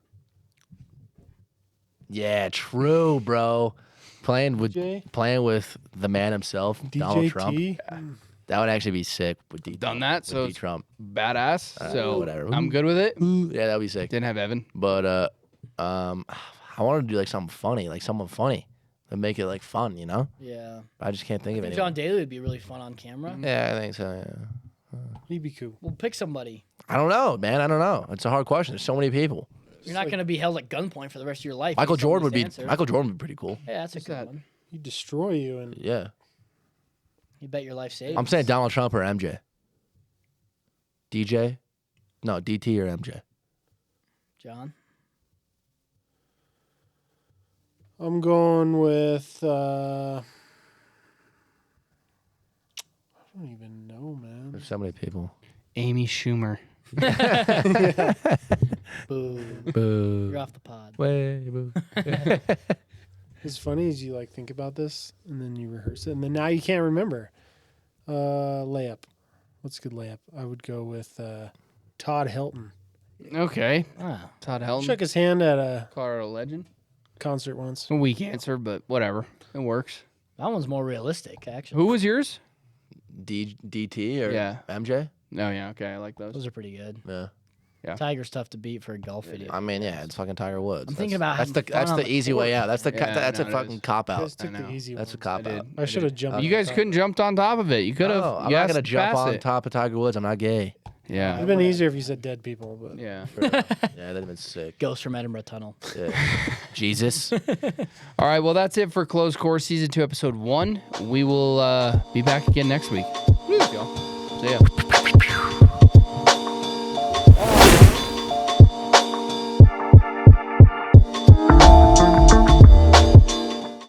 E: Yeah, true, bro. Playing with the man himself, Donald Trump.
D: DJT.
E: That would actually be sick. With D.
C: Done that,
E: with
C: so
E: D.
C: it's
E: Trump.
C: badass. So
E: whatever.
C: I'm good with it.
E: Yeah, that'd be sick.
C: Didn't have Evan.
E: But I wanted to do like something funny, like someone funny, and make it like fun, you know.
F: Yeah.
E: I just can't think of it.
F: John Daly would be really fun on camera.
E: Yeah, I think so. Yeah.
D: He'd be cool.
F: We'll pick somebody.
E: I don't know, man. I don't know. It's a hard question. There's so many people.
F: You're not going to be held at gunpoint for the rest of your life.
E: Michael
F: based on
E: Jordan would
F: this
E: be.
F: answer.
E: Michael Jordan would be pretty cool.
F: Yeah, that's a good one.
D: He'd destroy you. And
E: Yeah.
F: You bet your life savings.
E: I'm saying Donald Trump or MJ. DJ? No, DT or MJ.
F: John?
D: I'm going with. I don't even know, man.
E: There's so many people.
C: Amy Schumer.
F: Boo.
E: Boo.
F: You're off the pod.
E: Way boo.
D: It's funny as you like think about this and then you rehearse it and then now you can't remember. Layup. What's a good layup? I would go with Todd Helton.
C: Okay.
F: Ah.
C: Todd Helton.
D: Shook his hand at a
C: Colorado legend.
D: concert once.
C: A weak answer, but whatever. It works.
F: That one's more realistic, actually.
C: Who was yours?
E: DT or
C: Yeah.
E: MJ?
C: Oh, yeah. Okay. I like those.
F: Those are pretty good.
E: Yeah.
F: Tiger's tough to beat for a golf video.
E: I mean, yeah, it's fucking Tiger Woods.
F: I'm thinking about
E: that's
F: having
E: the
F: fun
E: that's
F: on
E: the
F: the
E: easy way
F: court.
E: out. That's the
C: Yeah,
E: that's
C: no,
E: a
C: it
E: fucking
C: is.
E: cop
D: You
E: out.
D: guys took
C: I know.
D: the easy
E: That's a
D: ones.
E: cop
C: I
E: out.
C: did.
D: I should have jumped.
C: You guys couldn't jumped on top of it. You could have.
E: No, I'm not gonna jump on top of Tiger Woods. I'm not gay.
C: Yeah.
D: It'd been easier if you said dead people, but
C: Yeah.
E: Yeah, that'd have been sick.
F: Ghost from Edinburgh Tunnel.
E: Yeah. Jesus.
C: All right. Well, that's it for Closed Course Season 2, Episode 1. We will be back again next week. Y'all. See ya.